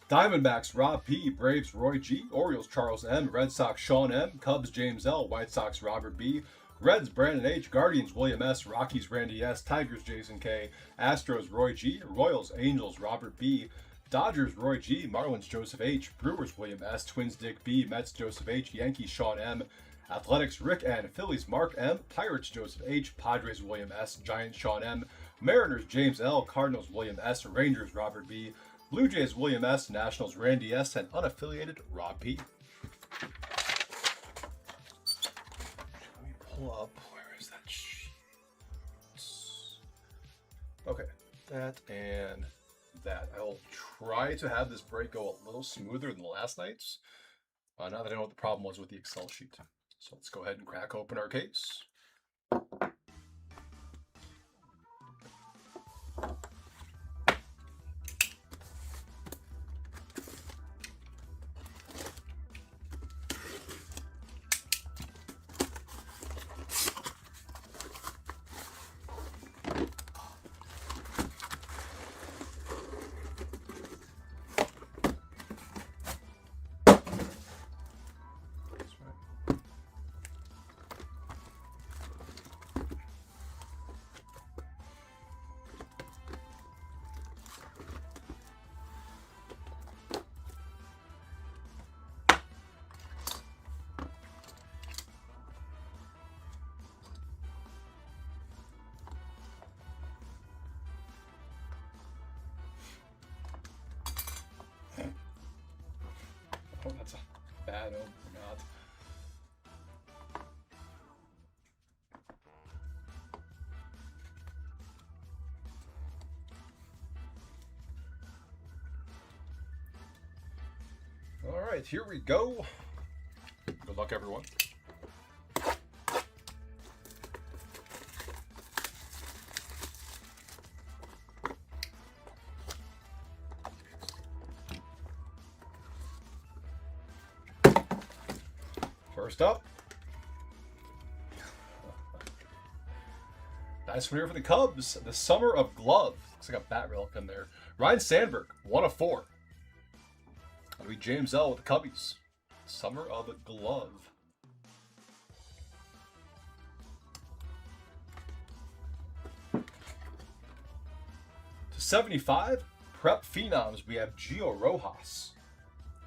Diamondbacks, Rob P. Braves, Roy G. Orioles, Charles M. Red Sox, Sean M. Cubs, James L. White Sox, Robert B. Reds, Brandon H. Guardians, William S. Rockies, Randy S. Tigers, Jason K. Astros, Roy G. Royals, Angels, Robert B. Dodgers, Roy G. Marlins, Joseph H. Brewers, William S. Twins, Dick B. Mets, Joseph H. Yankees, Sean M. Athletics, Rick N. Phillies, Mark M. Pirates, Joseph H. Padres, William S. Giants, Sean M. Mariners, James L. Cardinals, William S. Rangers, Robert B. Blue Jays, William S. Nationals, Randy S. And unaffiliated, Rob P. Let me pull up. Where is that sheet? Okay, that and that. I will try to have this break go a little smoother than last night's. Now that I know what the problem was with the Excel sheet. So let's go ahead and crack open our case. Oh, that's a bad omen or not. All right, here we go. Good luck, everyone. First up, nice one here for the Cubs. The Summer of Glove. Looks like a bat relic in there. Ryan Sandberg, 1 of 4. That'll be James L. with the Cubbies. Summer of Glove. To 75, Prep Phenoms, we have Gio Rojas.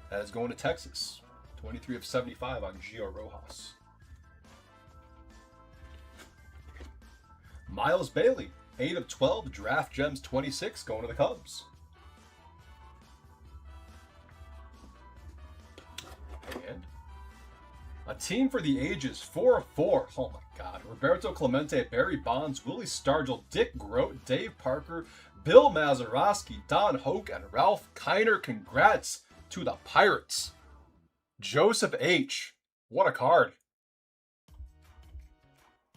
That is going to Texas. 23 of 75 on Gio Rojas. Miles Bailey, 8 of 12, Draft Gems 26, going to the Cubs. And a team for the ages, 4 of 4. Oh my God. Roberto Clemente, Barry Bonds, Willie Stargell, Dick Grote, Dave Parker, Bill Mazeroski, Don Hoke, and Ralph Kiner. Congrats to the Pirates. Joseph H. What a card.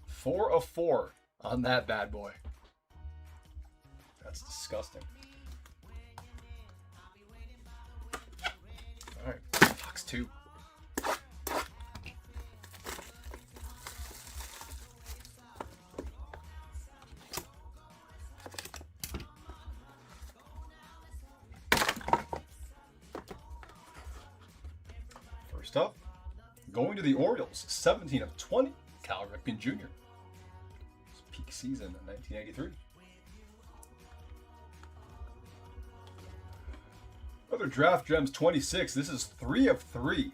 4 of 4 on that bad boy. That's disgusting. All right, box 2. First up, going to the Orioles, 17 of 20, Cal Ripken Jr. It's peak season in 1983. Another Draft Gems 26. This is 3 of 3.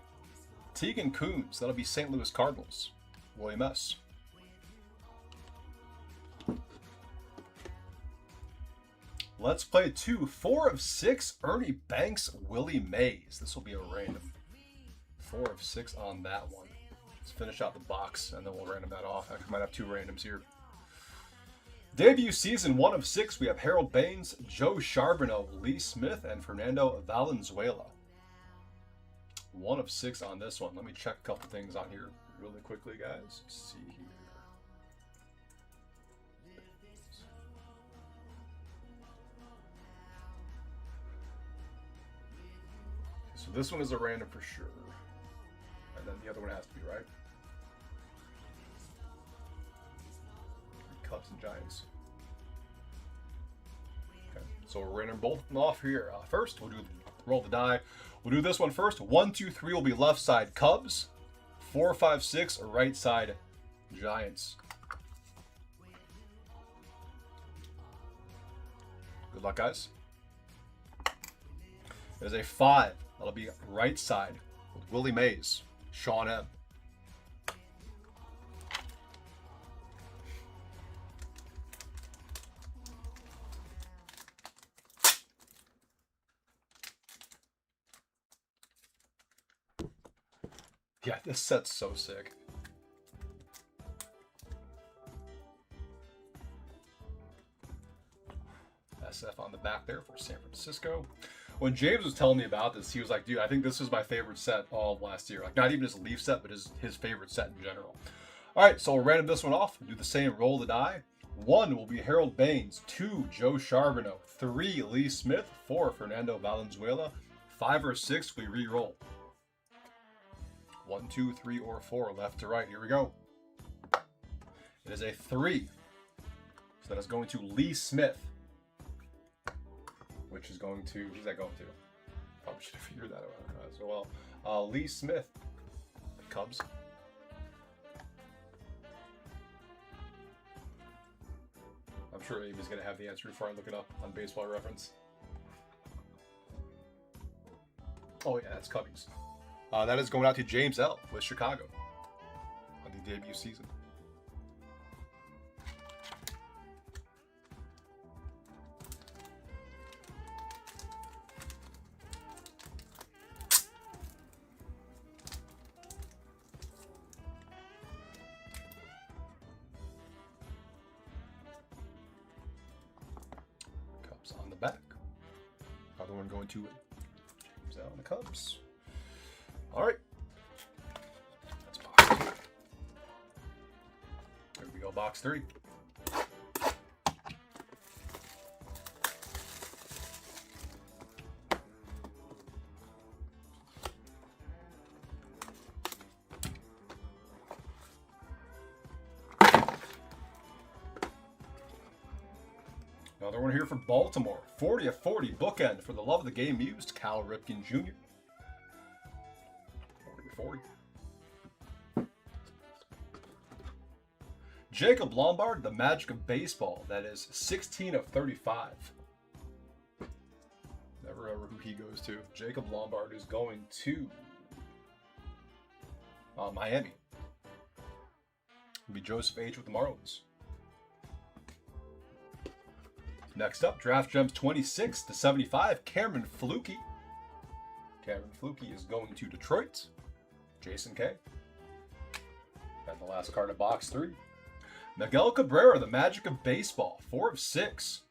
Tegan Coombs. That'll be St. Louis Cardinals. William S. Let's play 2. 4 of 6. Ernie Banks, Willie Mays. This will be a random. 4 of 6 on that one. Let's finish out the box and then we'll random that off. I might have 2 randoms here. Debut season 1 of 6. We have Harold Baines, Joe Charbonneau, Lee Smith, and Fernando Valenzuela. 1 of 6 on this one. Let me check a couple things on here really quickly, guys. Let's see here. So this one is a random for sure. And then the other one has to be, right? Cubs and Giants. Okay, so we're random both of them off here. First, we'll do roll the die. We'll do this one first. 1, 2, 3 will be left side Cubs. 4, 5, 6 right side Giants. Good luck, guys. There's a 5. That'll be right side with Willie Mays, Sean M. Yeah, this set's so sick. SF on the back there for San Francisco. When James was telling me about this, he was like, dude, I think this is my favorite set all of last year. Like, not even his Leaf set, but his favorite set in general. All right, so we'll random this one off. Do the same, roll the die. 1 will be Harold Baines. 2, Joe Charbonneau. 3, Lee Smith. 4, Fernando Valenzuela. 5 or 6, we re-roll. 1, 2, 3, or 4, left to right. Here we go. It is a 3. So that is going to Lee Smith. Which is going to, who's that going to? Probably should have figured that out as well. Lee Smith, Cubs. I'm sure Amy's going to have the answer before I look it up on Baseball Reference. Oh yeah, that's Cubbies. That is going out to James L. with Chicago on the debut season. Cubs on the back. Other one going to James L. and the Cubs. All right. That's box 2. There we go, box 3. Another one here for Baltimore. 40 of 40 bookend for the love of the game used, Cal Ripken Jr. 40. Jacob Lombard, the magic of baseball. That is 16 of 35. Never ever who he goes to. Jacob Lombard is going to Miami. It'll be Joseph H. with the Marlins. Next up, Draft Gems 26 to 75. Cameron Flukie. Cameron Flukie is going to Detroit. Jason K. And the last card of box 3. Miguel Cabrera, the magic of baseball. 4 of 6.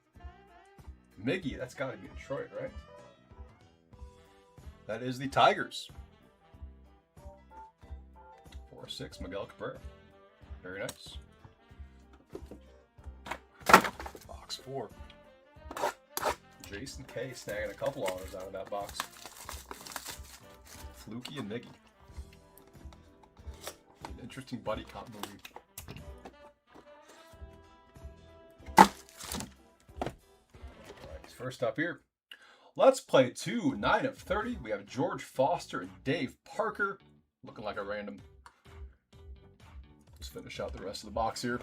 Miggy, that's got to be Detroit, right? That is the Tigers. 4 of 6, Miguel Cabrera. Very nice. Box 4. Jason K snagging a couple honors out of that box. Flukie and Miggy. An interesting buddy cop movie. Alright, first up here. Let's play 2, 9 of 30. We have George Foster and Dave Parker. Looking like a random. Let's finish out the rest of the box here.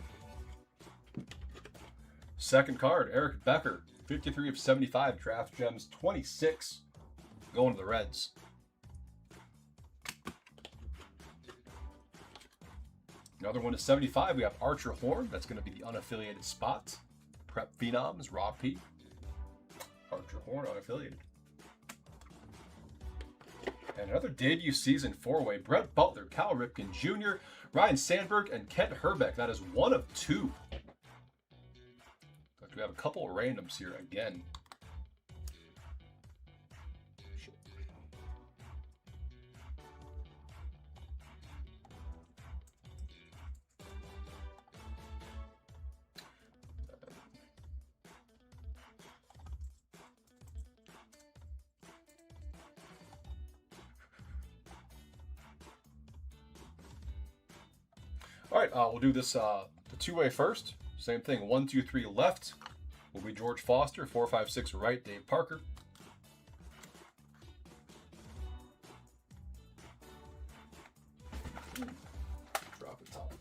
Second card, Eric Becker. 53 of 75, Draft Gems 26. Going to the Reds. Another one is 75. We have Archer Horn. That's going to be the unaffiliated spot. Prep Phenoms, Raw P. Archer Horn, unaffiliated. And another debut season 4-way. Brett Butler, Cal Ripken Jr., Ryan Sandberg, and Kent Herbeck. That is 1 of 2. We have a couple of randoms here again. All right, we'll do this the two-way first. Same thing. 1, 2, 3 left will be George Foster. 4, 5, 6 right, Dave Parker. Drop it top.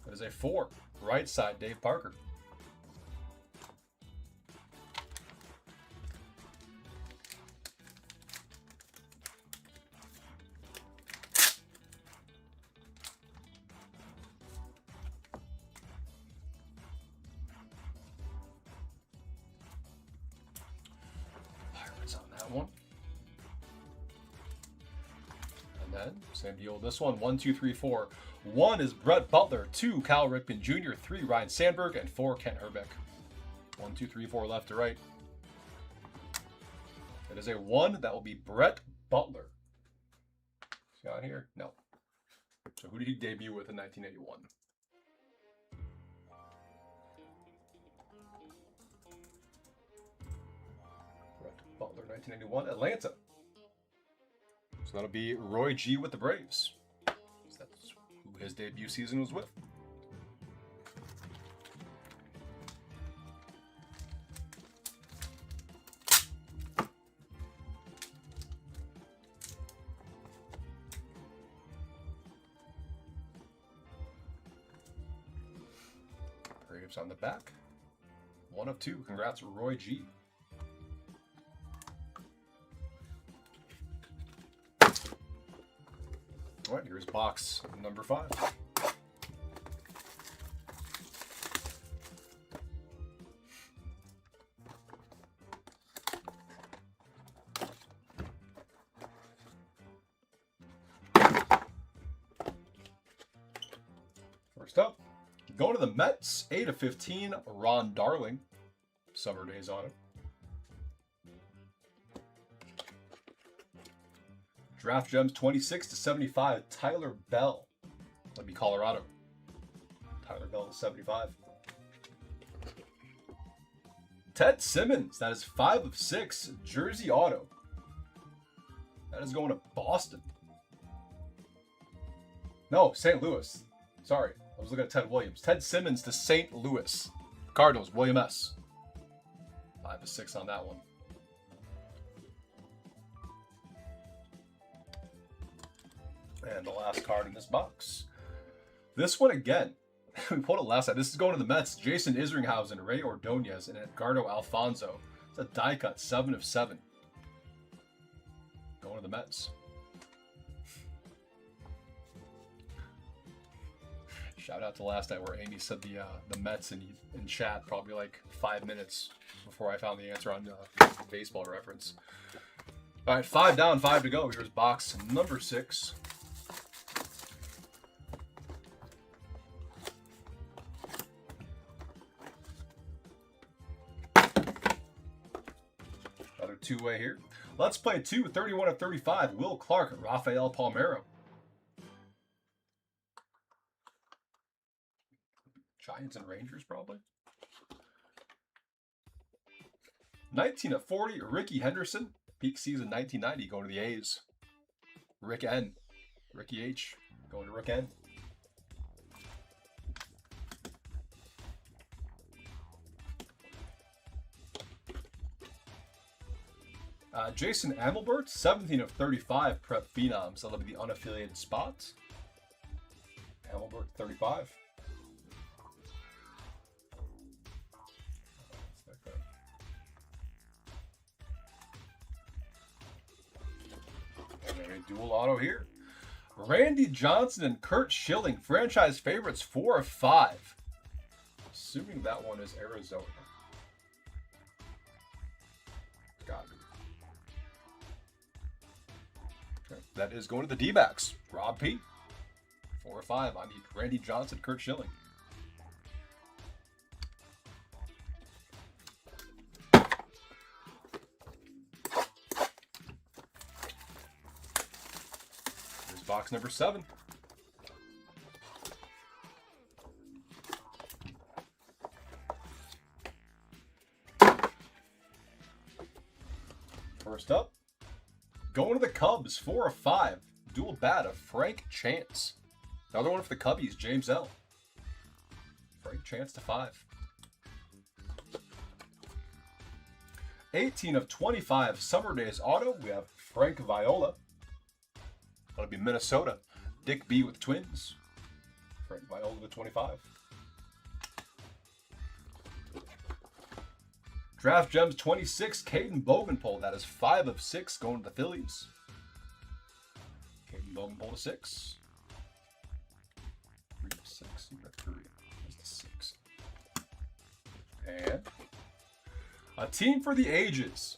That is a 4. Right side, Dave Parker. Pirates on that one. And then, same deal with this one. 1, 2, 3, 4. 1 is Brett Butler. 2, Cal Ripken Jr. 3, Ryan Sandberg. And 4, Kent Herbeck. 1, 2, 3, 4 left to right. It is a 1. That will be Brett Butler. See out here? No. So who did he debut with in 1981? Brett Butler, 1981, Atlanta. So that'll be Roy G with the Braves. So that's who his debut season was with. Braves on the back. 1 of 2. Congrats, Roy G. All right, here's box number 5. First up, going to the Mets, 8 of 15, Ron Darling. Summer days on it. Draft Gems 26 to 75, Tyler Bell. That'd be Colorado. Tyler Bell to 75. Ted Simmons, that is 5 of 6, Jersey Auto. That is going to Boston. No, St. Louis. Sorry, I was looking at Ted Williams. Ted Simmons to St. Louis. Cardinals, William S. 5 of 6 on that one. And the last card in this box. This one again. We pulled it last time. This is going to the Mets. Jason Isringhausen, Ray Ordonez, and Edgardo Alfonso. It's a die cut, 7 of 7. Going to the Mets. Shout out to last night where Amy said the Mets in chat probably like 5 minutes before I found the answer on Baseball Reference. All right, 5 down, 5 to go. Here's box number 6. Another two-way here. Let's play 2, 31 of 35. Will Clark, Rafael Palmeiro. Giants and Rangers, probably. 19 of 40, Ricky Henderson. Peak season 1990, going to the A's. Rick N. Ricky H. Going to Rick N. Jason Amelbert, 17 of 35, Prep Phenoms. That'll be the unaffiliated spot. Amelbert, 35. Dual auto here. Randy Johnson and Kurt Schilling, franchise favorites, 4 of 5. Assuming that one is Arizona. Got it. Okay. That is going to the D-backs. Rob P. 4 of 5. I need Randy Johnson, Kurt Schilling. Box number 7. First up, going to the Cubs, 4 of 5. dual bat of Frank Chance. Another one for the Cubbies, James L. Frank Chance to 5. 18 of 25 Summer Days auto. We have Frank Viola. That'll be Minnesota. Dick B with Twins. Frank Viola to 25. Draft Gems 26, Caden Bogenpole. That is 5 of 6 going to the Phillies. Caden Bogenpole to 6. 3 of 6. You got 3. That's the 6. And a team for the ages.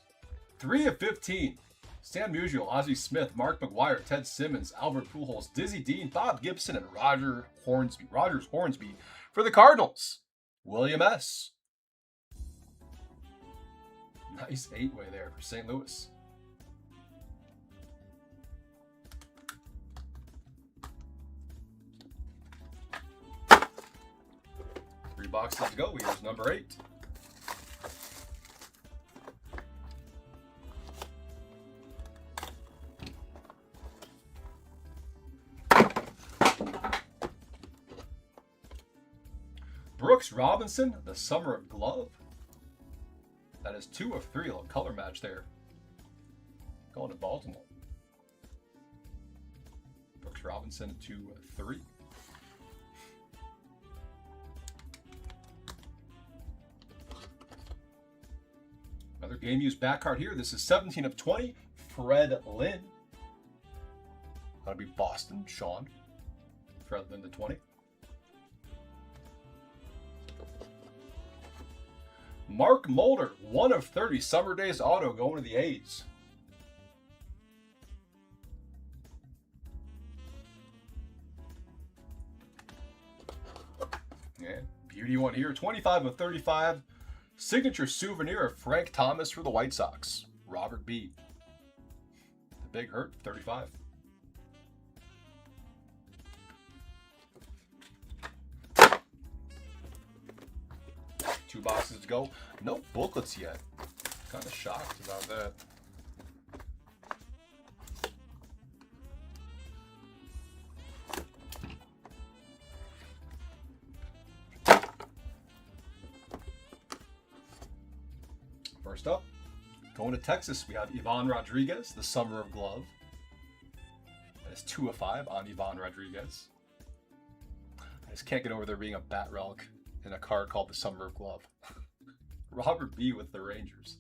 3 of 15. Sam Musial, Ozzie Smith, Mark McGuire, Ted Simmons, Albert Pujols, Dizzy Dean, Bob Gibson, and Rogers Hornsby for the Cardinals. William S. Nice 8-way there for St. Louis. Three boxes to go. Here's number 8. Brooks Robinson, the Summer of Glove. That is 2 of 3. A little color match there. Going to Baltimore. Brooks Robinson, 2 of 3. Another game used back card here. This is 17 of 20. Fred Lynn. That'll be Boston, Sean. Fred Lynn to 20. Mark Mulder, 1 of 30. Summer Days auto going to the A's. And beauty one here, 25 of 35. Signature souvenir of Frank Thomas for the White Sox. Robert B. The Big Hurt, 35. Two boxes to go. No booklets yet. Kind of shocked about that. First up, going to Texas, we have Ivan Rodriguez, the Summer of Glove. That is 2 of 5 on Ivan Rodriguez. I just can't get over there being a bat relic in a card called the Summer of Glove. Robert B with the Rangers.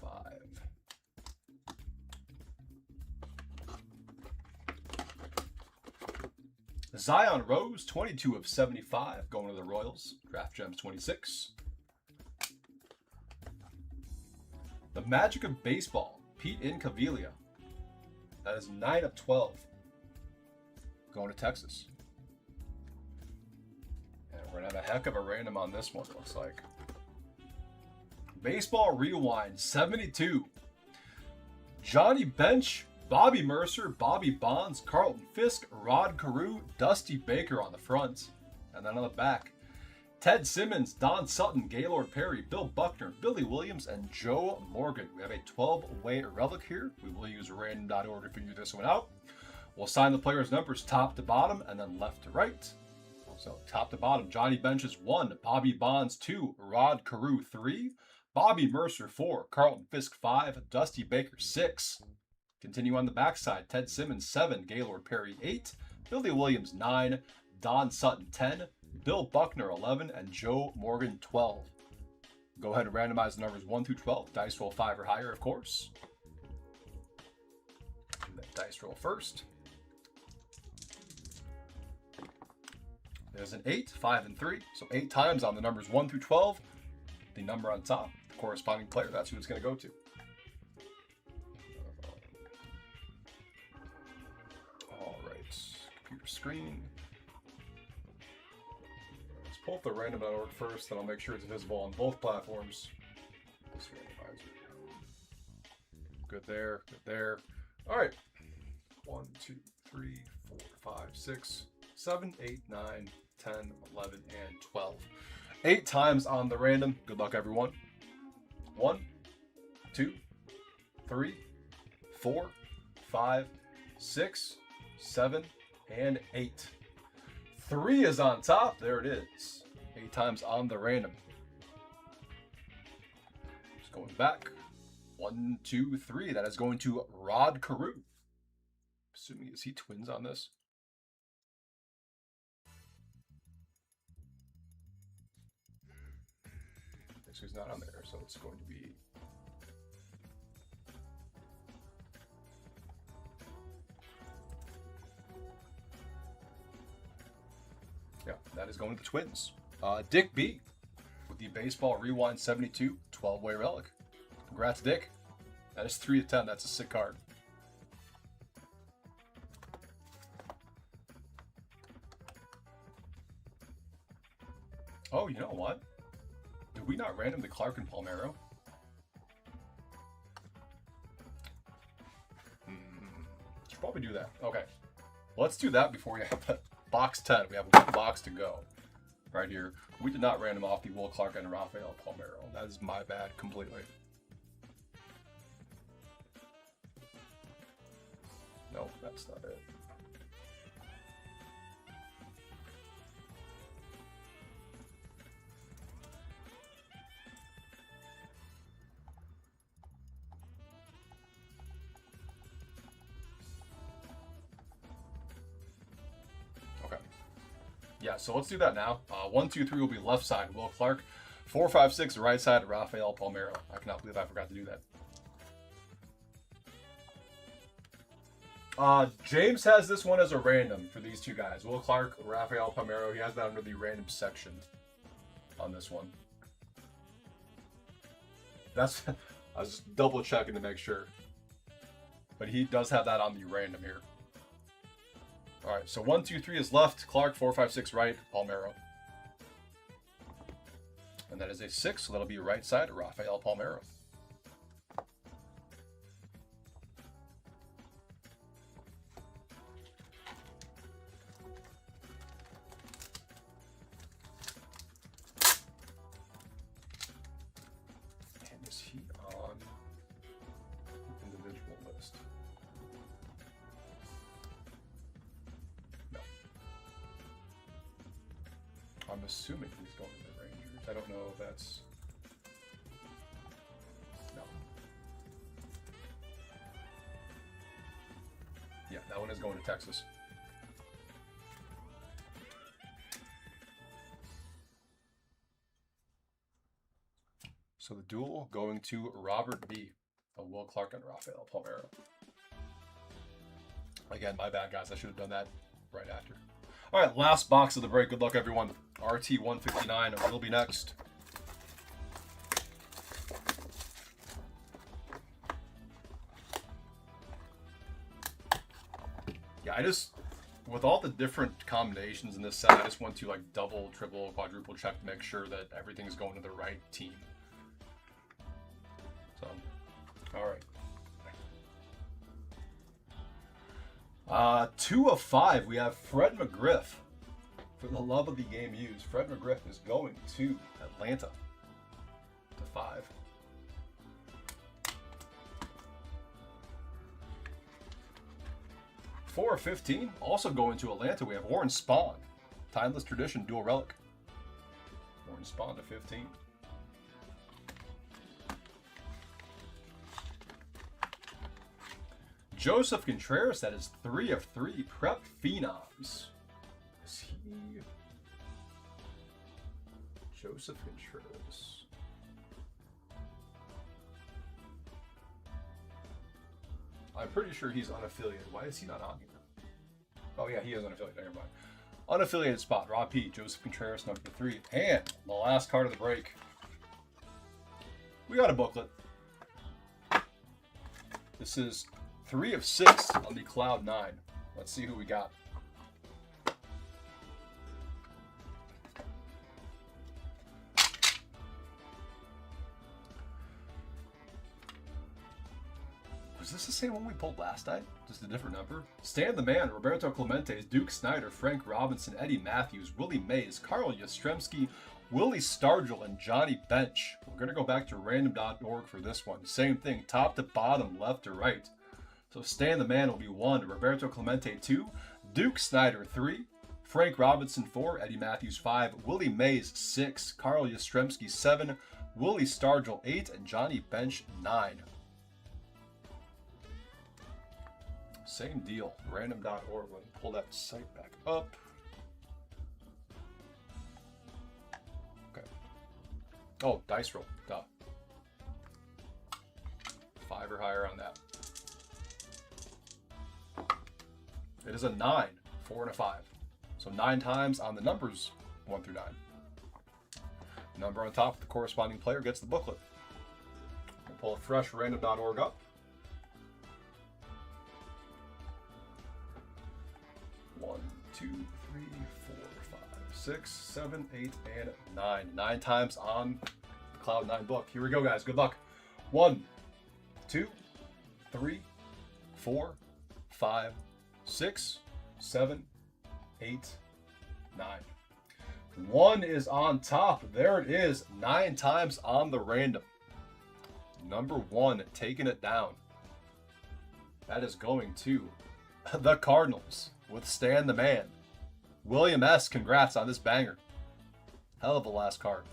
5. Zion Rose, 22 of 75, going to the Royals. Draft Gems 26. The Magic of Baseball, Pete Incaviglia. That is 9 of 12, going to Texas. And we're going to have a heck of a random on this one, looks like. Baseball Rewind, 72. Johnny Bench, Bobby Mercer, Bobby Bonds, Carlton Fisk, Rod Carew, Dusty Baker on the front. And then on the back, Ted Simmons, Don Sutton, Gaylord Perry, Bill Buckner, Billy Williams, and Joe Morgan. We have a 12-way relic here. We will use random.org to figure this one out. We'll assign the players' numbers top to bottom and then left to right. So top to bottom, Johnny Bench is 1, Bobby Bonds 2, Rod Carew 3, Bobby Mercer 4, Carlton Fisk 5, Dusty Baker 6. Continue on the backside, Ted Simmons 7, Gaylord Perry 8, Billy Williams 9, Don Sutton 10, Bill Buckner 11, and Joe Morgan 12. Go ahead and randomize the numbers 1 through 12. Dice roll 5 or higher, of course. And then dice roll first. There's an 8, 5, and 3. So 8 times on the numbers 1 through 12. The number on top, the corresponding player, that's who it's going to go to. All right, computer screen. Let's pull up the random.org first, then I'll make sure it's visible on both platforms. This randomizer. Good there, good there. All right. 1, 2, 3, 4, 5, 6, 7, 8, 9, 10, 11, and 12. 8 times on the random. Good luck, everyone. 1, 2, 3, 4, 5, 6, 7, and 8. 3 is on top. There it is. 8 times on the random. Just going back. 1, 2, 3. That is going to Rod Carew. Assuming, is he twins on this? So he's not on there, so it's going to be... Yeah, that is going to the Twins. Dick B with the Baseball Rewind 72 12-way relic. Congrats, Dick. That is 3 of 10. That's a sick card. Oh, you know what? Did we not random the Clark and Palmeiro? Should probably do that. Okay. Let's do that before we have that box 10. We have 1 box to go. Right here. We did not random off the Will Clark and Rafael Palmeiro. That is my bad completely. No, that's not it. Yeah, so let's do that now. 1, 2, 3 will be left side, Will Clark. 4, 5, 6, right side, Rafael Palmeiro. I cannot believe I forgot to do that. James has this one as a random for these 2 guys. Will Clark, Rafael Palmeiro. He has that under the random section on this one. That's I was just double checking to make sure. But he does have that on the random here. All right, so 1, 2, 3 is left. Clark, 4, 5, 6 right. Palmeiro. And that is a 6, so that'll be right side, Rafael Palmeiro. And is he on the individual list? I'm assuming he's going to the Rangers. I don't know if that's... No. Yeah, that one is going to Texas. So the duel going to Robert B. of Will Clark and Rafael Palmeiro. Again, my bad, guys. I should have done that right after. All right, last box of the break. Good luck, everyone. RT 159 will be next. Yeah, with all the different combinations in this set, I just want to like double, triple, quadruple check to make sure that everything's going to the right team. So, all right. 2 of 5, we have Fred McGriff. For the love of the game used, Fred McGriff is going to Atlanta. To 5. Four of 15, also going to Atlanta, we have Warren Spahn. Timeless Tradition, dual relic. Warren Spahn to 15. Joseph Contreras, that is 3 of 3. Prep Phenoms. Is he... Joseph Contreras. I'm pretty sure he's unaffiliated. Why is he not on here? Oh yeah, he is unaffiliated. Never mind. Unaffiliated spot. Rob P. Joseph Contreras, number 3. And the last card of the break. We got a booklet. This is 3 of 6 on the Cloud 9. Let's see who we got. Was this the same one we pulled last night? Just a different number? Stan the Man, Roberto Clemente, Duke Snyder, Frank Robinson, Eddie Matthews, Willie Mays, Carl Yastrzemski, Willie Stargell, and Johnny Bench. We're going to go back to random.org for this one. Same thing, top to bottom, left to right. So Stan the Man will be 1, Roberto Clemente 2, Duke Snyder 3, Frank Robinson 4, Eddie Matthews 5, Willie Mays 6, Carl Yastrzemski 7, Willie Stargell 8, and Johnny Bench 9. Same deal. Random.org. Let me pull that site back up. Okay. Oh, dice roll. Duh. 5 or higher on that. It is a 9, 4, and a 5. So 9 times on the numbers 1 through 9. Number on top, the corresponding player gets the booklet. We'll pull a fresh random.org up. 1, 2, 3, 4, 5, 6, 7, 8, and 9. 9 times on the Cloud9 book. Here we go, guys. Good luck. 1, 2, 3, 4, 5, 6, 7, 8, 9. 1 is on top. There it is. 9 times on the random. Number 1 taking it down. That is going to the Cardinals with Stan the Man. William S., congrats on this banger. Hell of a last card.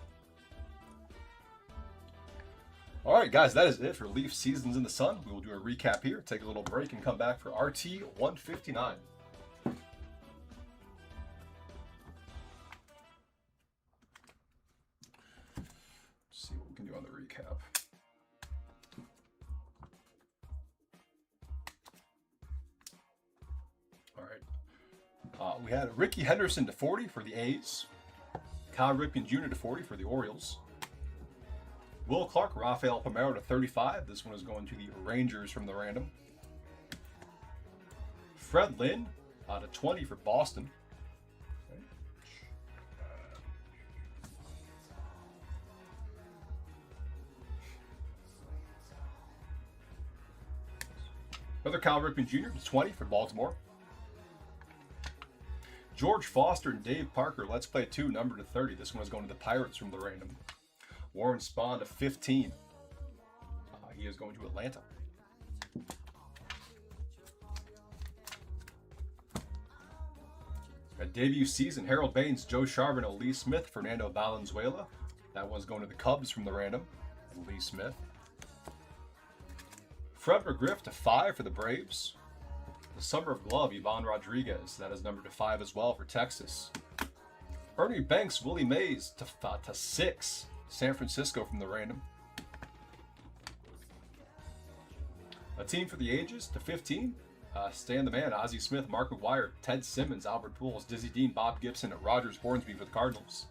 All right, guys, that is it for Leaf Seasons in the Sun. We will do a recap here, take a little break, and come back for RT 159. See what we can do on the recap. All right. We had Ricky Henderson to 40 for the A's. Kyle Ripken Jr. to 40 for the Orioles. Will Clark, Rafael Palmeiro to 35. This one is going to the Rangers from the random. Fred Lynn to 20 for Boston. Another Kyle Ripken Jr. to 20 for Baltimore. George Foster and Dave Parker, Let's Play 2, number to 30. This one is going to the Pirates from the random. Warren Spahn to 15. He is going to Atlanta. At debut season, Harold Baines, Joe Sharvin, Lee Smith, Fernando Valenzuela. That one's going to the Cubs from the random. Lee Smith. Fred McGriff to 5 for the Braves. The Summer of Glove, Ivan Rodriguez. That is numbered to 5 as well for Texas. Ernie Banks, Willie Mays to 6. San Francisco from the random. A team for the ages to 15. Stan the Man, Ozzie Smith, Mark McGuire, Ted Simmons, Albert Pujols, Dizzy Dean, Bob Gibson, Rogers Hornsby for the Cardinals.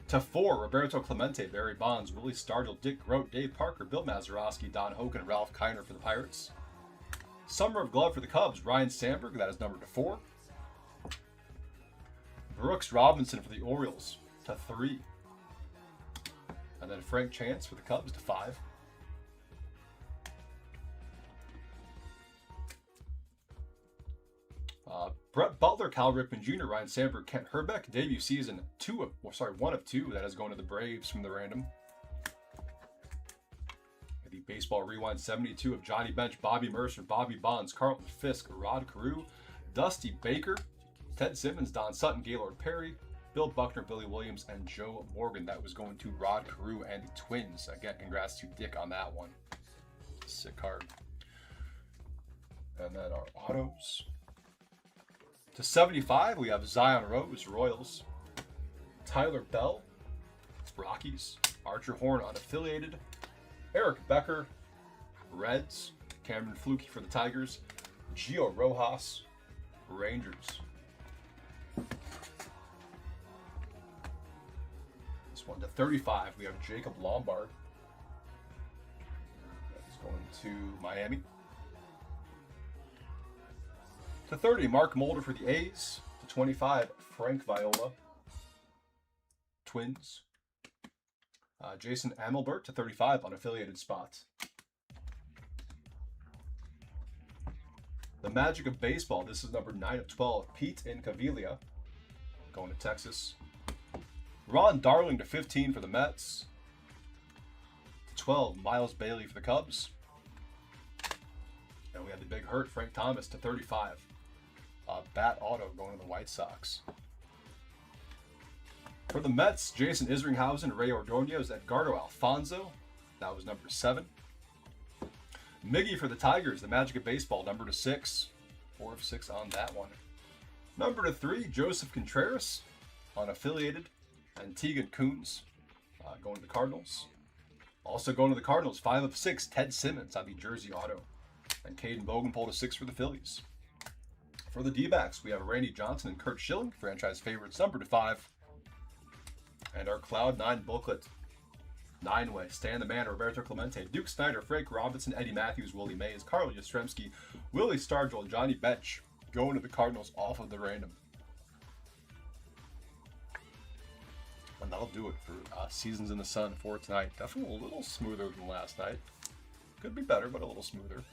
To 4, Roberto Clemente, Barry Bonds, Willie Stargell, Dick Groat, Dave Parker, Bill Mazeroski, Don Hogan, Ralph Kiner for the Pirates. Summer of Glove for the Cubs, Ryan Sandberg, that is numbered to 4. Brooks Robinson for the Orioles to 3. And then Frank Chance for the Cubs to 5. Brett Butler, Cal Ripken Jr., Ryan Sandberg, Kent Herbeck, debut season 1 of 2. That is going to the Braves from the random. The Baseball Rewind 72 of Johnny Bench, Bobby Mercer, Bobby Bonds, Carlton Fisk, Rod Carew, Dusty Baker, Ted Simmons, Don Sutton, Gaylord Perry, Bill Buckner, Billy Williams, and Joe Morgan. That was going to Rod Carew and the Twins. Again, congrats to Dick on that one. Sick card. And then our autos. To 75, we have Zion Rose, Royals. Tyler Bell, Rockies. Archer Horn, unaffiliated. Eric Becker, Reds. Cameron Fluke for the Tigers. Gio Rojas, Rangers. This one to 35, we have Jacob Lombard. That's going to Miami. To 30, Mark Mulder for the A's. To 25, Frank Viola, Twins. Jason Amelbert to 35, unaffiliated spots. The Magic of Baseball, this is number 9 of 12, Pete Incaviglia, going to Texas. Ron Darling to 15 for the Mets. To 12, Miles Bailey for the Cubs. And we had the big hurt, Frank Thomas to 35. Bat auto going to the White Sox. For the Mets, Jason Isringhausen, Ray Ordonez, Edgardo Alfonso. That was number 7. Miggy for the Tigers, the Magic of Baseball, number to 6. 4 of 6 on that one. Number to 3, Joseph Contreras, unaffiliated. And Tegan Coons going to the Cardinals. Also going to the Cardinals, 5 of 6, Ted Simmons on the Jersey auto. And Caden Bogenpol to 6 for the Phillies. For the D-backs, we have Randy Johnson and Kurt Schilling, franchise favorites, number to 5. And our Cloud 9 booklet, 9-way, Stan the Man, Roberto Clemente, Duke Snyder, Frank Robinson, Eddie Matthews, Willie Mays, Carl Yastrzemski, Willie Stargell, Johnny Bench, going to the Cardinals off of the random. And that'll do it for Seasons in the Sun for tonight. Definitely a little smoother than last night. Could be better, but a little smoother.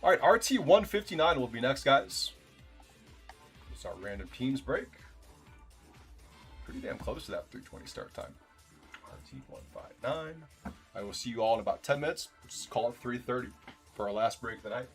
All right, RT 159 will be next, guys. It's our random teams break. Pretty damn close to that 3:20 start time. RT 159. I will see you all in about 10 minutes. Just call it 3:30 for our last break of the night.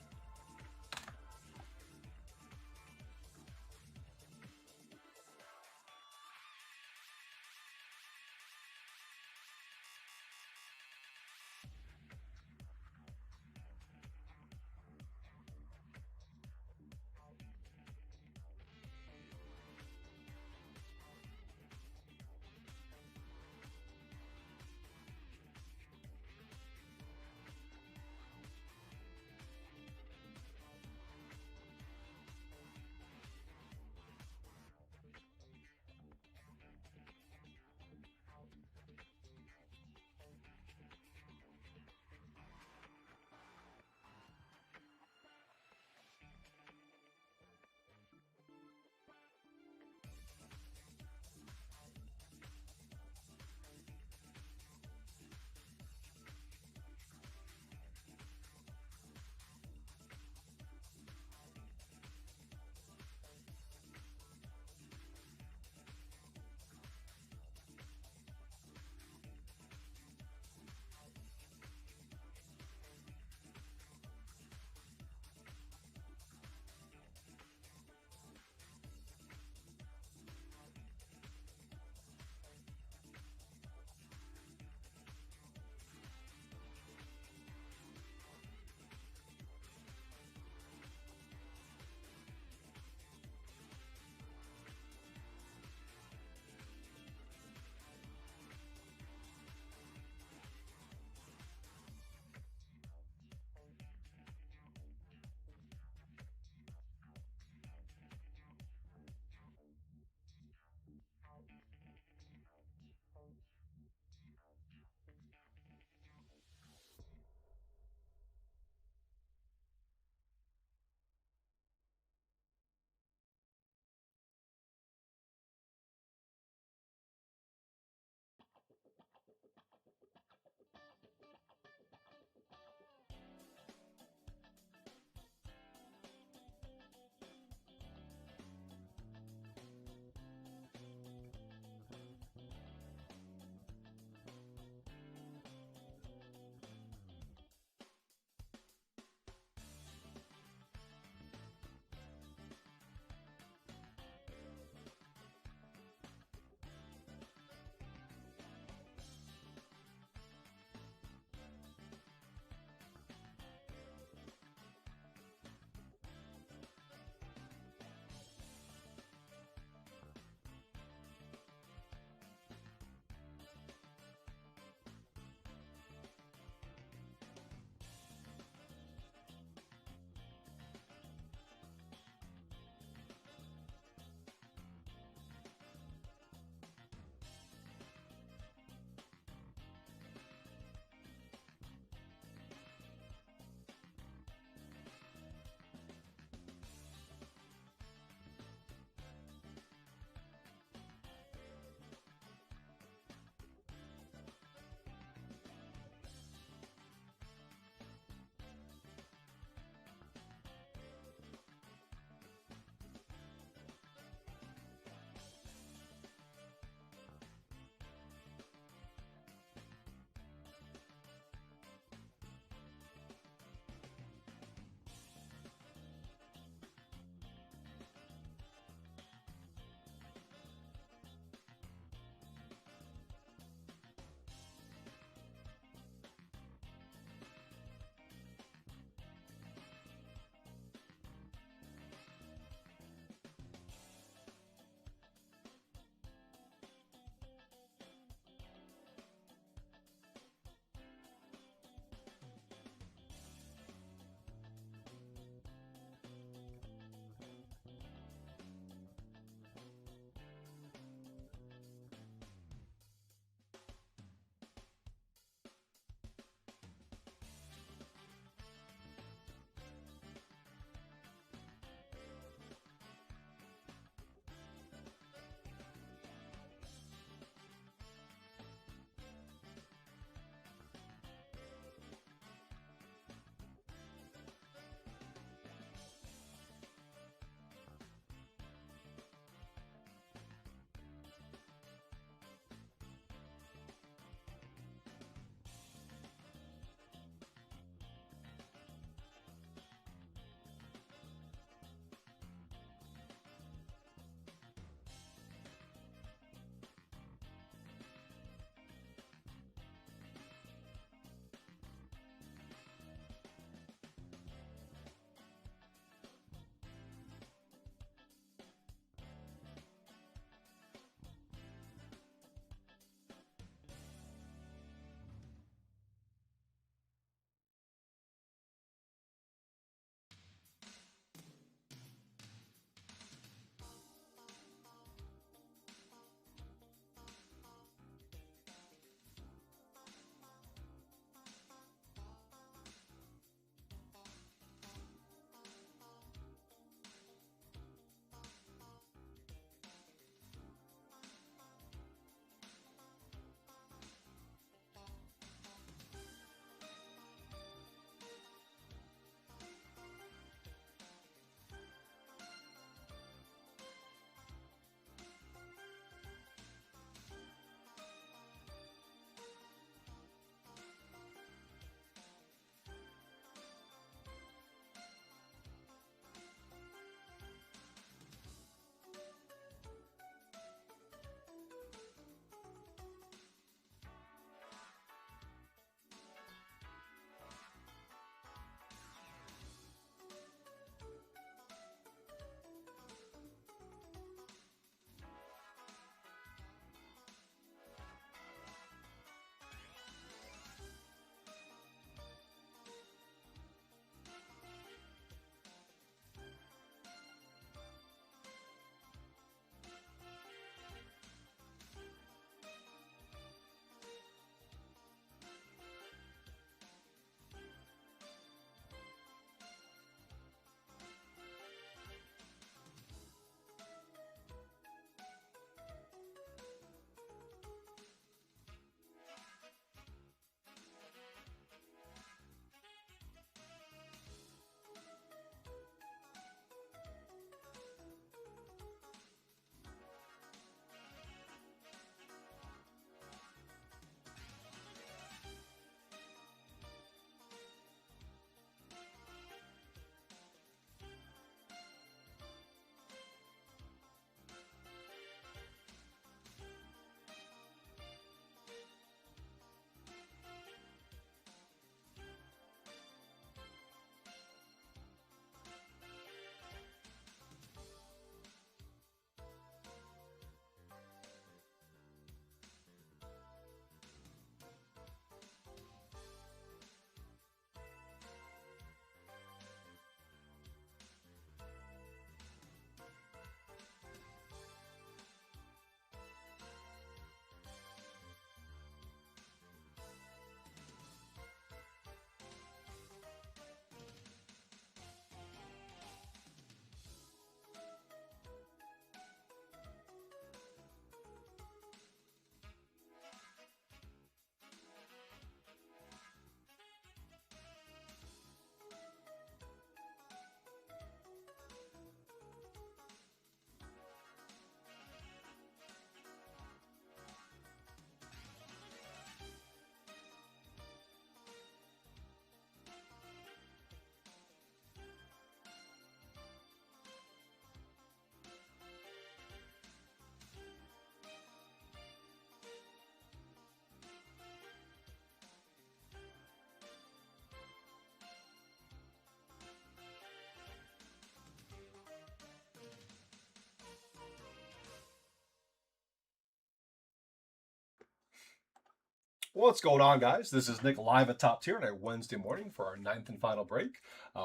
What's going on, guys? This is Nick live at Top Tier on a Wednesday morning for our 9th and final break.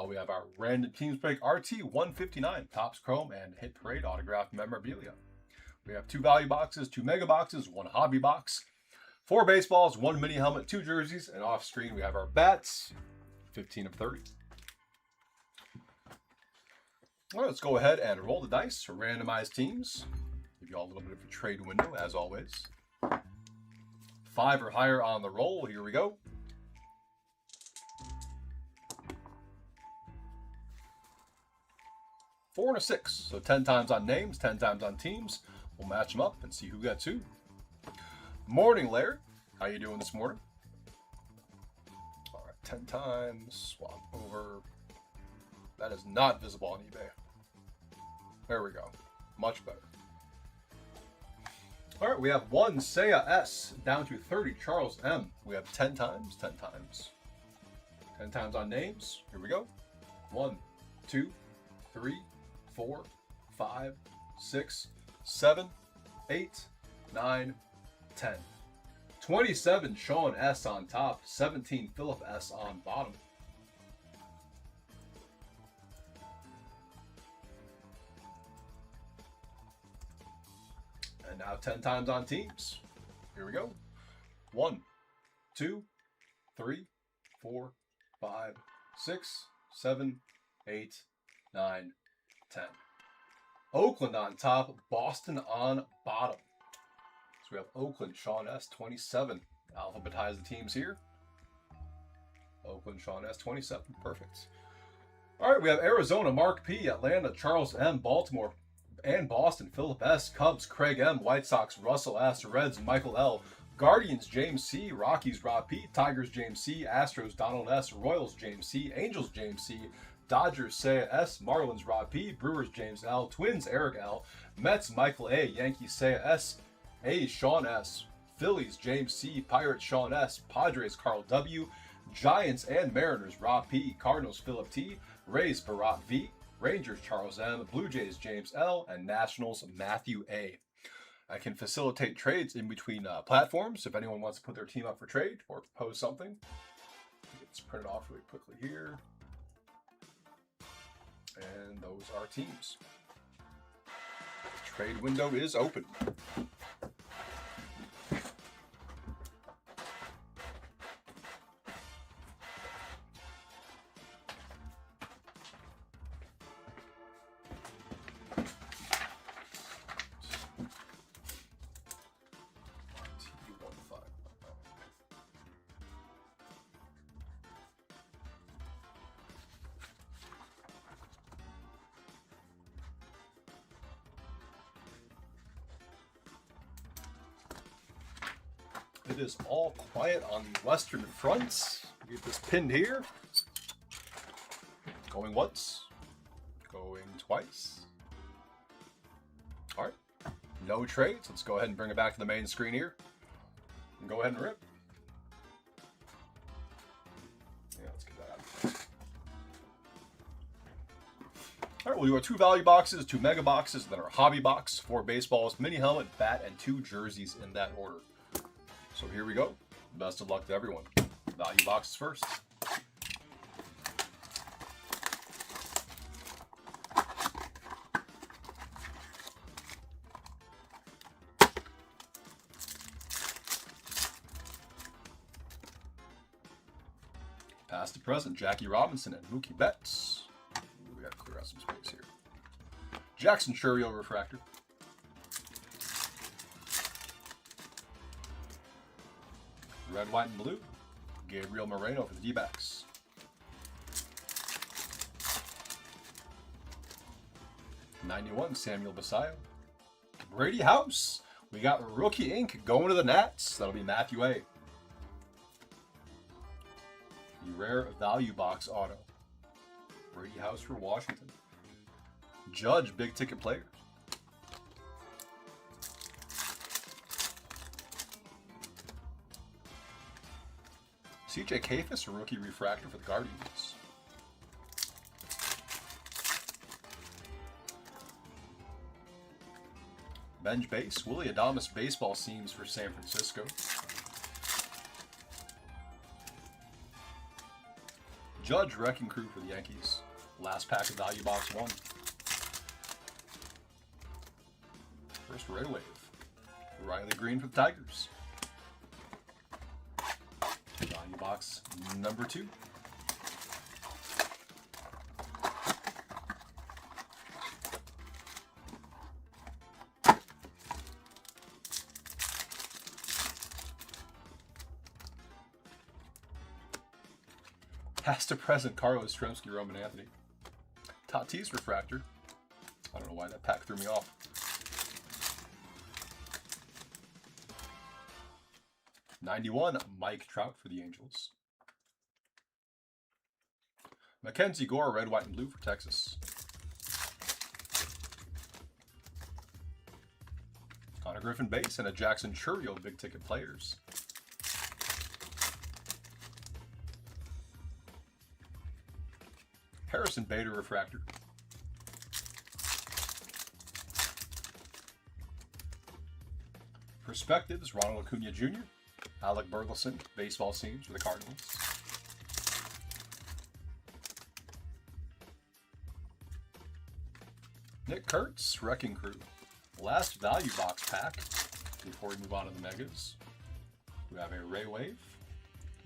We have our random teams break RT 159, Topps Chrome and Hit Parade autographed memorabilia. We have 2 value boxes, 2 mega boxes, 1 hobby box, 4 baseballs, 1 mini helmet, 2 jerseys, and off screen we have our bats, 15 of 30. All right, let's go ahead and roll the dice to randomize teams. Give you all a little bit of a trade window as always. 5 or higher on the roll. Here we go. Four and a 6. So 10 times on names, 10 times on teams. We'll match them up and see who gets who. Morning, Larry. How you doing this morning? All right, 10 times. Swap over. That is not visible on eBay. There we go. Much better. All right, we have 1 Seiya S down to 30 Charles M. We have 10 times, 10 times. 10 times on names. Here we go. 1, 2, 3, 4, 5, 6, 7, 8, 9, 10. 27 Sean S on top, 17 Philip S on bottom. And now 10 times on teams. Here we go. 1, 2, 3, 4, 5, 6, 7, 8, 9, 10. Oakland on top, Boston on bottom. So we have Oakland, Sean S, 27. Alphabetize the teams here. Oakland, Sean S, 27. Perfect. All right, we have Arizona, Mark P, Atlanta, Charles M, Baltimore, and Boston, Philip S, Cubs, Craig M, White Sox, Russell S, Reds, Michael L, Guardians, James C, Rockies, Rob P, Tigers, James C, Astros, Donald S, Royals, James C, Angels, James C, Dodgers, Seiya S, Marlins, Rob P, Brewers, James L, Twins, Eric L, Mets, Michael A, Yankees, Seiya S, A's, Sean S, Phillies, James C, Pirates, Sean S, Padres, Carl W, Giants and Mariners, Rob P, Cardinals, Philip T, Rays, Barat V, Rangers, Charles M, Blue Jays, James L, and Nationals, Matthew A. I can facilitate trades in between platforms if anyone wants to put their team up for trade or propose something. Let's print it off really quickly here. And those are teams. The trade window is open. It is all quiet on the Western Front. Get this pinned here. Going once. Going twice. All right. No trades. Let's go ahead and bring it back to the main screen here. And go ahead and rip. Yeah, let's get that out. All right, we'll do our 2 value boxes, 2 mega boxes, then our hobby box, 4 baseballs, mini helmet, bat, and 2 jerseys in that order. So here we go. Best of luck to everyone. Value boxes first. Past to present, Jackie Robinson and Mookie Betts. We gotta clear out some space here. Jackson Chourio refractor. Red, white, and blue. Gabriel Moreno for the D-backs. '91, Samuel Basayo. Brady House. We got Rookie Ink going to the Nats. That'll be Matthew A. The rare value box auto. Brady House for Washington. Judge, big ticket players. CJ Kafis, a rookie refractor for the Guardians. Bench base, Willie Adames baseball seams for San Francisco. Judge Wrecking Crew for the Yankees. Last pack of value box 1. First Ray Wave. Riley Green for the Tigers. Value box number 2. Past to present, Carlos Stremski, Roman Anthony. Tatis refractor. I don't know why that pack threw me off. '91, Mike Trout for the Angels. Mackenzie Gore, red, white, and blue for Texas. Connor Griffin base and a Jackson Chourio big ticket players. Harrison Bader refractor. Perspectives, Ronald Acuna Jr., Alec Burleson, baseball scenes for the Cardinals. Nick Kurtz, Wrecking Crew. Last value box pack before we move on to the Megas. We have a Ray Wave,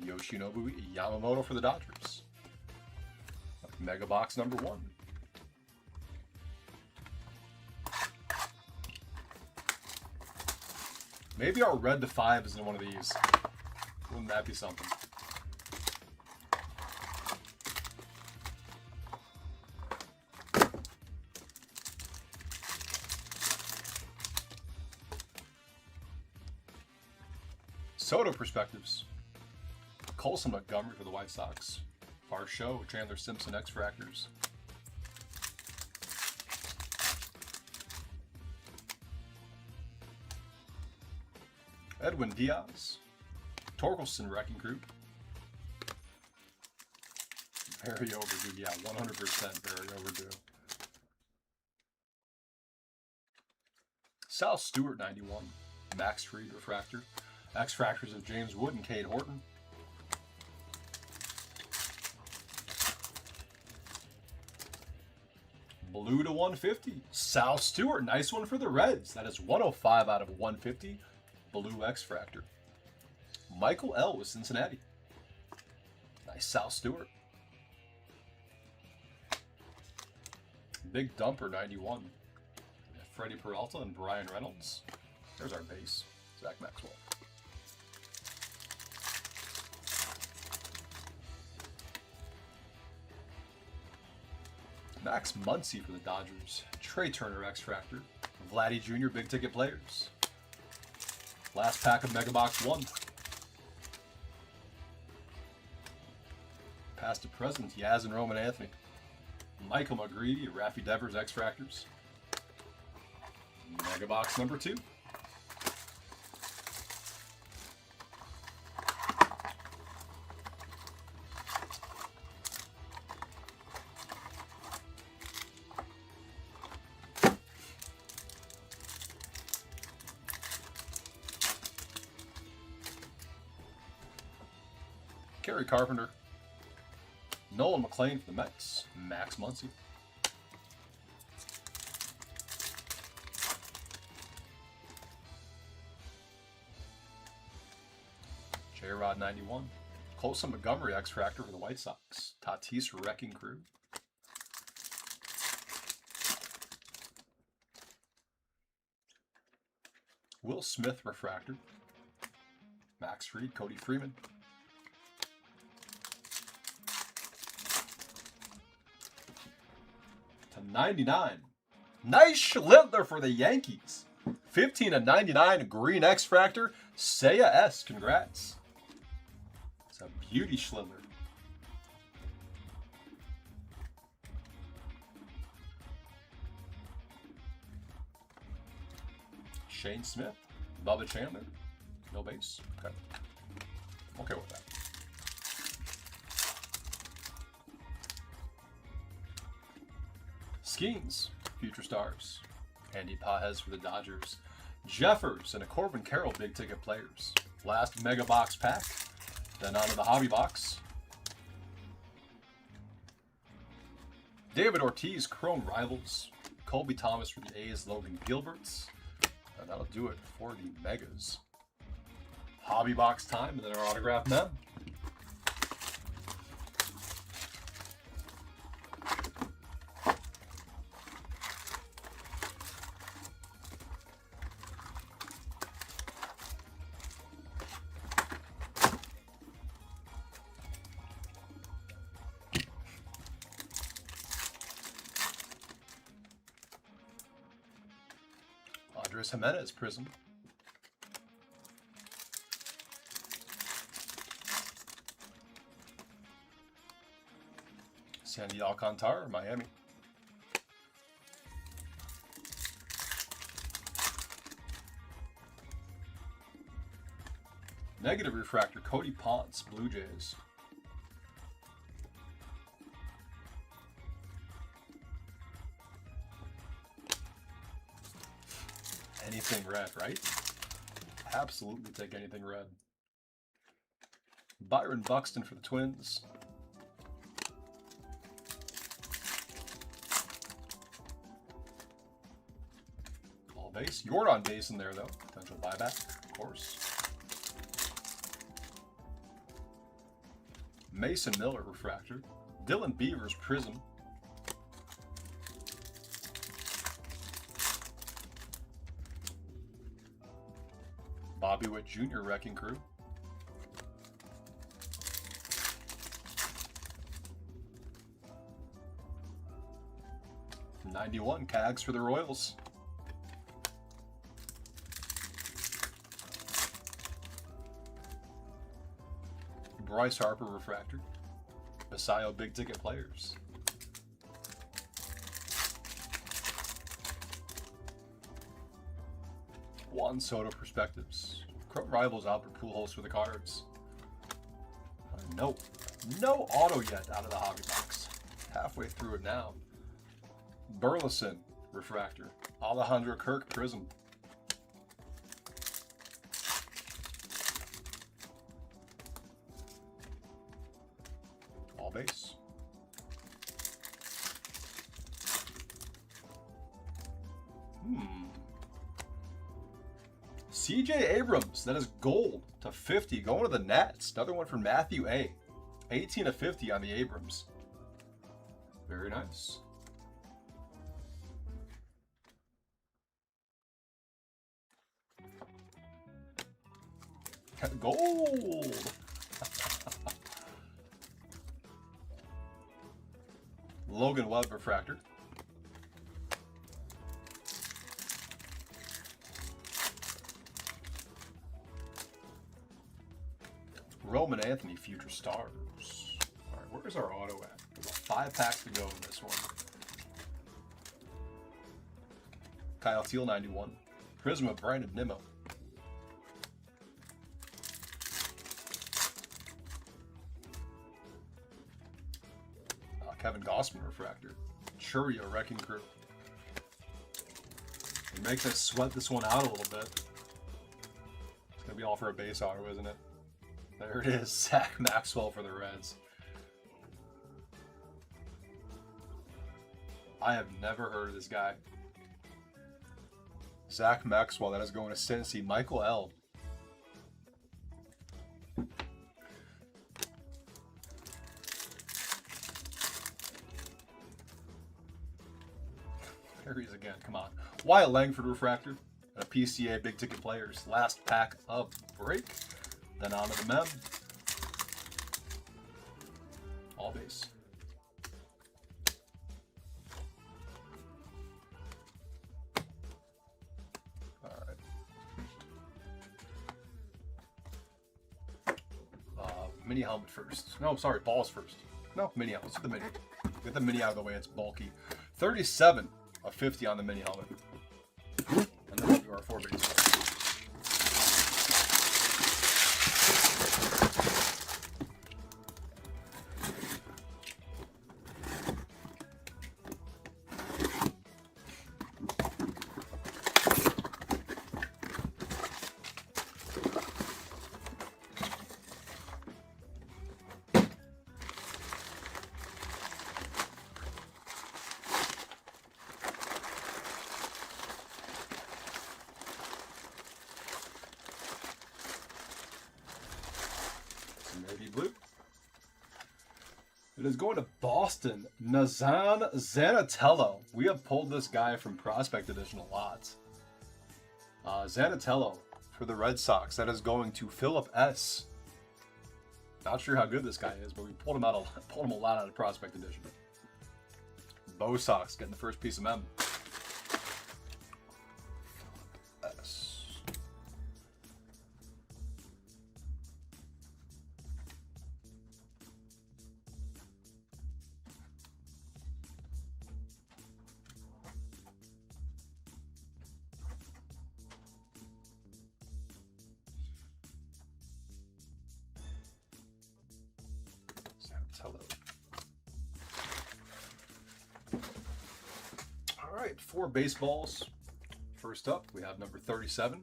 Yoshinobu Yamamoto for the Dodgers. Mega box number 1. Maybe our red to 5 is in one of these. Wouldn't that be something? Soto perspectives. Colson Montgomery for the White Sox. Show, Chandler Simpson X Fractors. Edwin Diaz. Torkelson Wrecking Crew. Very overdue, yeah, 100% very overdue. Sal Stewart 91. Max Fried refractor. X Fractors of James Wood and Cade Horton. Blue to 150. Sal Stewart, nice one for the Reds. That is 105 out of 150. Blue X Fractor. Michael L. with Cincinnati. Nice Sal Stewart. Big Dumper 91. Freddie Peralta and Brian Reynolds. There's our base. Zach Maxwell. Max Muncy for the Dodgers. Trey Turner X Fractor. Vladdy Jr. big ticket players. Last pack of Mega Box 1. Past to present, Yaz and Roman Anthony. Michael McGreedy, Raffy Devers X Fractors. Mega Box number 2. Kerry Carpenter. Nolan McLean for the Mets. Max Muncy. J-Rod 91. Colson Montgomery X Fractor for the White Sox. Tatis Wrecking Crew. Will Smith Refractor. Max Fried, Cody Freeman. To 99. Nice Schlittler for the Yankees. 15 of 99 green X Fractor. Seiya S. Congrats. It's a beauty Schlittler. Shane Smith. Bubba Chandler. No base. Okay. Okay with that. Skeens. Future Stars. Andy Pajes for the Dodgers. Jeffers and a Corbin Carroll big ticket players. Last Mega Box pack. Then on to the Hobby Box. David Ortiz, Chrome Rivals. Colby Thomas for the A's, Logan Gilberts. And that'll do it for the Megas. Hobby box time, and then our autograph mem. Andres Jimenez Prism. Sandy Alcantara, Miami. Negative refractor, Cody Ponce, Blue Jays. Anything red, right? Absolutely take anything red. Byron Buxton for the Twins. All base. Jordan base in there, though. Potential buyback, of course. Mason Miller refractor. Dylan Beavers Prism. Bobby Witt Jr. Wrecking Crew. '91 Cags for the Royals. Bryce Harper refractor. Basayo big ticket players. Juan Soto perspectives. Chrome Rivals Albert Pujols for the Cards. No auto yet out of the hobby box. Halfway through it now. Burleson refractor. Alejandro Kirk Prism. All base. CJ Abrams, that is gold to 50, going to the Nets. Another one from Matthew A. 18 to 50 on the Abrams. Very nice. Gold. Logan Webb refractor. Roman Anthony Future Stars. All right, where's our auto at? There's 5 packs to go in this one. Kyle Teal 91. Prism of Brandon Nimmo. Kevin Gossman refractor. Churio Wrecking Crew. It makes us sweat this one out a little bit. It's gonna be all for a base auto, isn't it? There it is, Zach Maxwell for the Reds. I have never heard of this guy. Zach Maxwell, that is going to Cincy. Michael L. There he is again, come on. Wyatt Langford refractor. And a PCA big ticket players. Last pack of break. Then on to the mem. All base. All right. Mini helmet first. No, sorry, balls first. No, mini helmet. Let's get the mini. Get the mini out of the way. It's bulky. 37 of 50 on the mini helmet. And then we'll do our 4 base. Navy blue. It is going to Boston. Nazan Zanatello. We have pulled this guy from Prospect Edition a lot. Zanatello for the Red Sox. That is going to Philip S. Not sure how good this guy is, but we pulled him a lot out of Prospect Edition. Bo Sox getting the first piece of mem. S. Santello. All right, 4 baseballs. First up, we have number 37.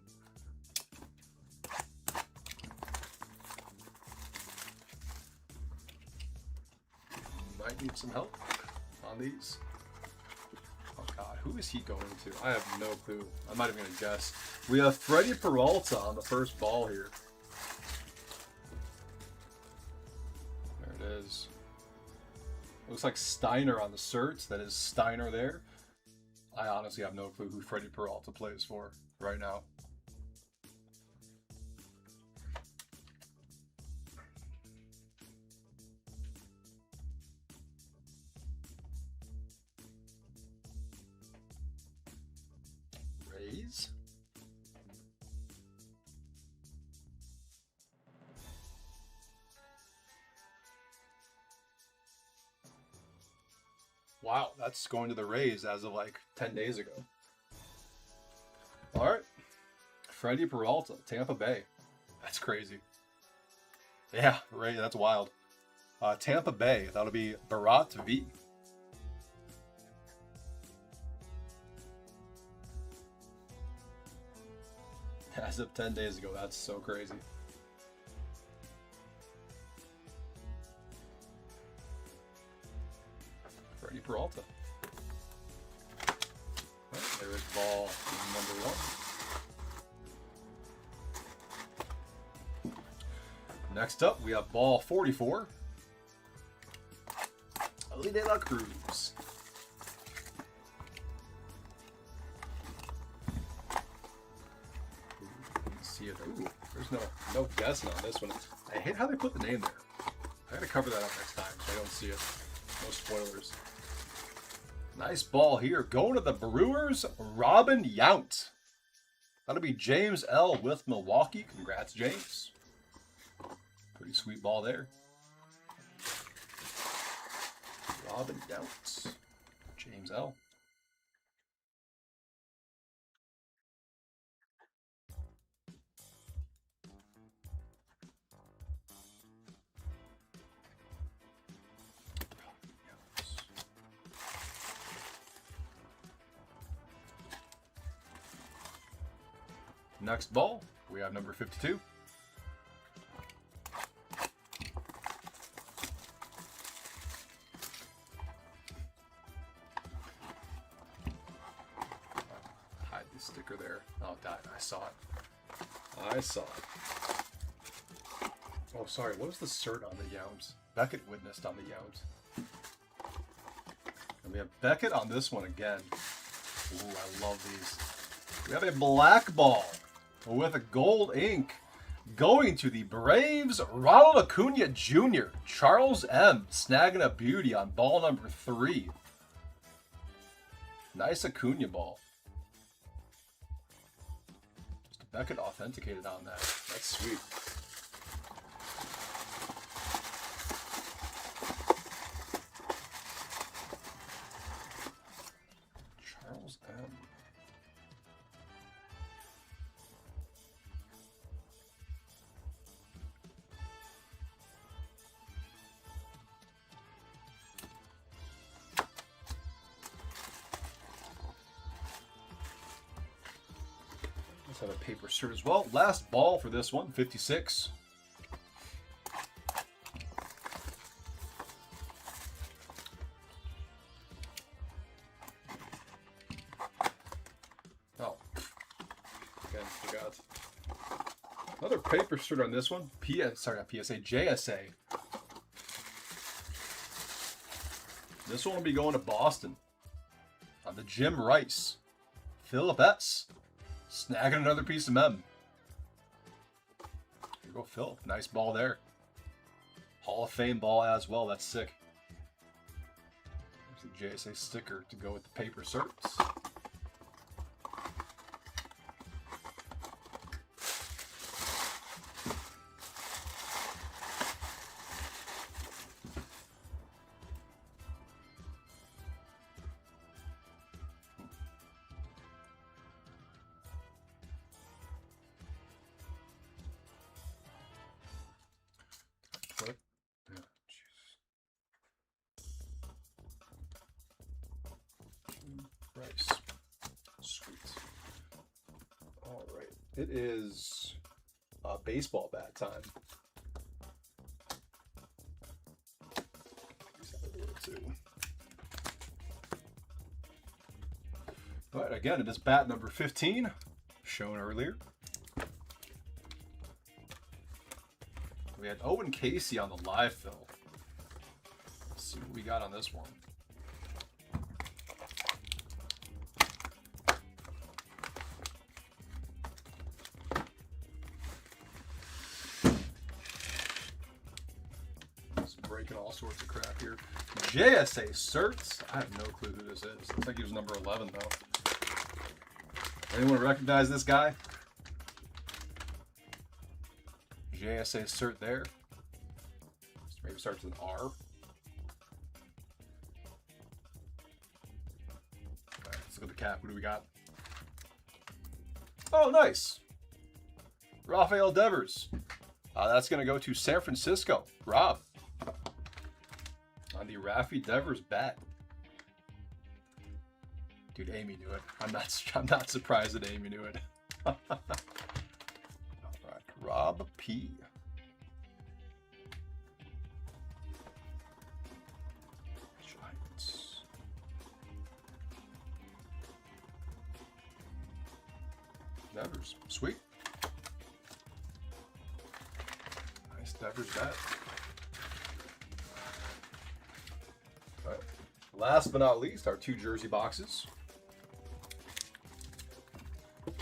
Might need some help on these. Oh God, who is he going to? I have no clue. I'm not even gonna guess. We have Freddie Peralta on the first ball here. There it is. Looks like Steiner on the certs. That is Steiner there. I honestly have no clue who Freddie Peralta plays for right now. Rays. Wow, that's going to the Rays as of like 10 days ago. All right. Freddie Peralta, Tampa Bay. That's crazy. Yeah, Ray, that's wild. Tampa Bay, that'll be Barat V. As of 10 days ago, that's so crazy. Freddie Peralta. Right, there is ball number 1. Next up, we have ball 44. Ellie De La Cruz. See it. Ooh, there's no guessing on this one. I hate how they put the name there. I gotta cover that up next time so I don't see it. No spoilers. Nice ball here. Going to the Brewers, Robin Yount. That'll be James L. with Milwaukee. Congrats, James. Pretty sweet ball there. Robin Yount. James L. Next ball, we have number 52. Hide the sticker there. Oh, died. I saw it. I saw it. Oh, sorry. What was the cert on the Yount? Beckett witnessed on the Yount. And we have Beckett on this one again. Ooh, I love these. We have a black ball with a gold ink going to the Braves, Ronald Acuna Jr., Charles M. snagging a beauty on ball number 3. Nice Acuna ball. Just Beckett authenticated on that. That's sweet. Charles M. Let's have a paper cert as well. Last ball for this one, 56. Oh, again, forgot. Another paper shirt on this one. Sorry, not PSA, JSA. This one will be going to Boston. On the Jim Rice. Philip S. Snagging another piece of mem. Here you go, Phil. Nice ball there. Hall of Fame ball as well. That's sick. There's the JSA sticker to go with the paper certs. Yeah, Jesus. Rice. Sweet. All right. It is baseball bat time. But again, it is bat number 15, shown earlier. We had Owen Casey on the live fill. Let's see what we got on this one. Just breaking all sorts of crap here. JSA Certs. I have no clue who this is. Looks like he was number 11 though. Anyone recognize this guy? JSA cert there. Maybe starts with an R. Alright, let's look at the cap. What do we got? Oh, nice. Rafael Devers. That's going to go to San Francisco. Rob. On the Rafi Devers bat. Dude, Amy knew it. I'm not surprised that Amy knew it. All right, Rob P. Giants. Devers, sweet. Nice Devers bat. All right. Last but not least, our 2 jersey boxes.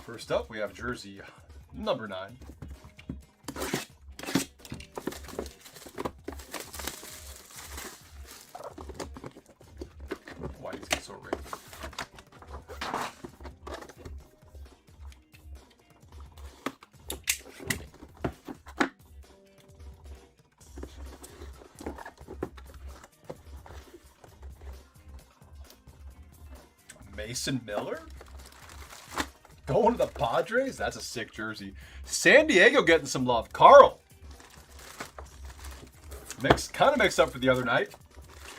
First up, we have jersey number 9. Why these get so rigged? Mason Miller? Going to the Padres? That's a sick jersey. San Diego getting some love. Carl. Kind of mixed up for the other night.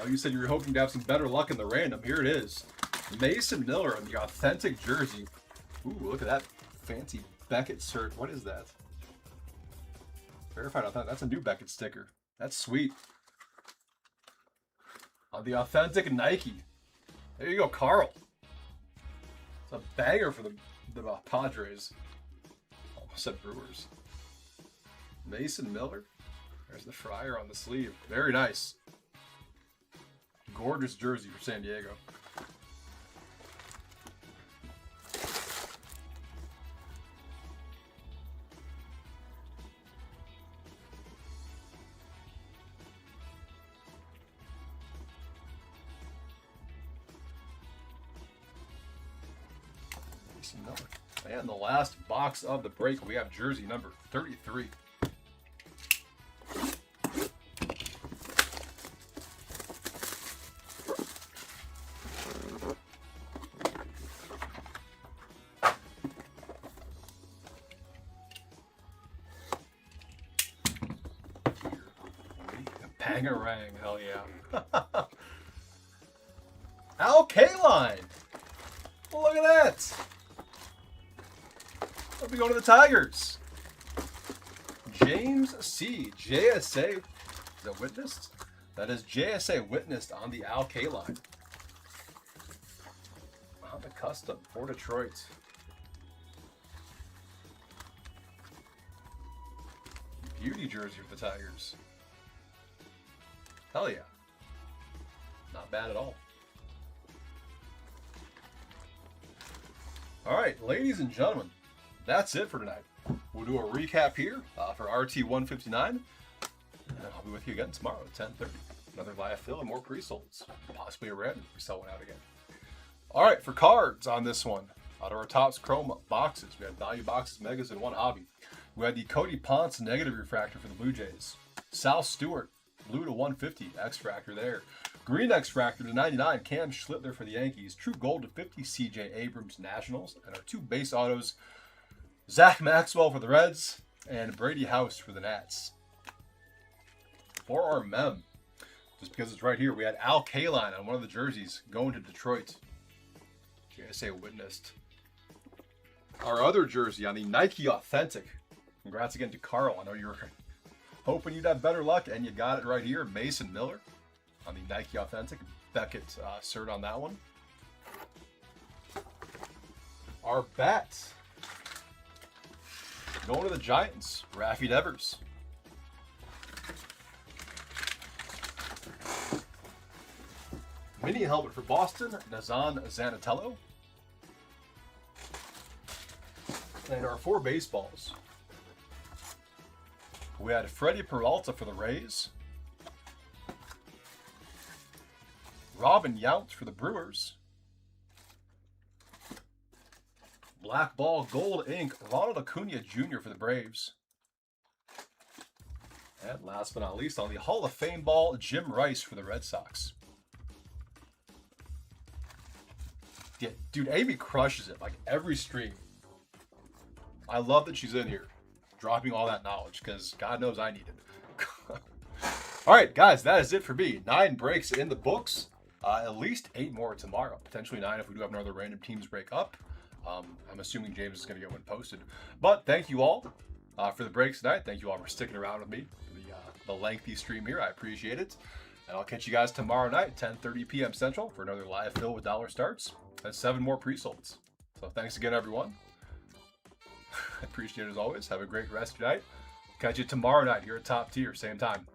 Oh, you said you were hoping to have some better luck in the random. Here it is. Mason Miller on the authentic jersey. Ooh, look at that fancy Beckett cert. What is that? Verified authentic. That's a new Beckett sticker. That's sweet. On the authentic Nike. There you go, Carl. It's a banger for the Padres. Almost said Brewers. Mason Miller. There's the Friar on the sleeve. Very nice. Gorgeous jersey for San Diego. Mason Miller. And the last box of the break, we have jersey number 33. Bangarang, hell yeah. Al Kaline. Look at that. Let me go to the Tigers. James C. JSA. Is that witnessed? That is JSA witnessed on the Al Kaline. On the custom for Detroit. Beauty jersey for the Tigers. Hell yeah. Not bad at all. All right, ladies and gentlemen, that's it for tonight. We'll do a recap here for RT 159. And I'll be with you again tomorrow at 10:30. Another live fill and more pre-solds. Possibly a random if we sell one out again. All right, for cards on this one, out of our Topps Chrome boxes, we had value boxes, megas, and one hobby. We had the Cody Ponce negative refractor for the Blue Jays. Sal Stewart, blue to 150, X-Fractor there. Green X-Fractor to 99, Cam Schlittler for the Yankees. True gold to 50, CJ Abrams, Nationals. And our two base autos, Zach Maxwell for the Reds and Brady House for the Nats. For our mem, just because it's right here, we had Al Kaline on one of the jerseys going to Detroit. JSA witnessed. Our other jersey on the Nike Authentic. Congrats again to Carl. I know you were hoping you'd have better luck, and you got it right here. Mason Miller on the Nike Authentic. Beckett cert on that one. Our bats. Going to the Giants. Raffy Devers. Mini helmet for Boston, Nazan Zanatello. And our 4 baseballs. We had Freddie Peralta for the Rays. Robin Yount for the Brewers. Black Ball Gold Ink, Ronald Acuna Jr. for the Braves. And last but not least, on the Hall of Fame ball, Jim Rice for the Red Sox. Yeah, dude, Amy crushes it like every stream. I love that she's in here dropping all that knowledge because God knows I need it. All right, guys, that is it for me. 9 breaks in the books. At least 8 more tomorrow. Potentially 9 if we do have another random teams break up. I'm assuming James is going to get one posted. But thank you all for the breaks tonight. Thank you all for sticking around with me for the lengthy stream here. I appreciate it. And I'll catch you guys tomorrow night, 10:30 p.m. Central, for another live fill with dollar starts and 7 more pre-solds. So thanks again, everyone. I appreciate it as always. Have a great rest of your night. Catch you tomorrow night here at Top Tier, same time.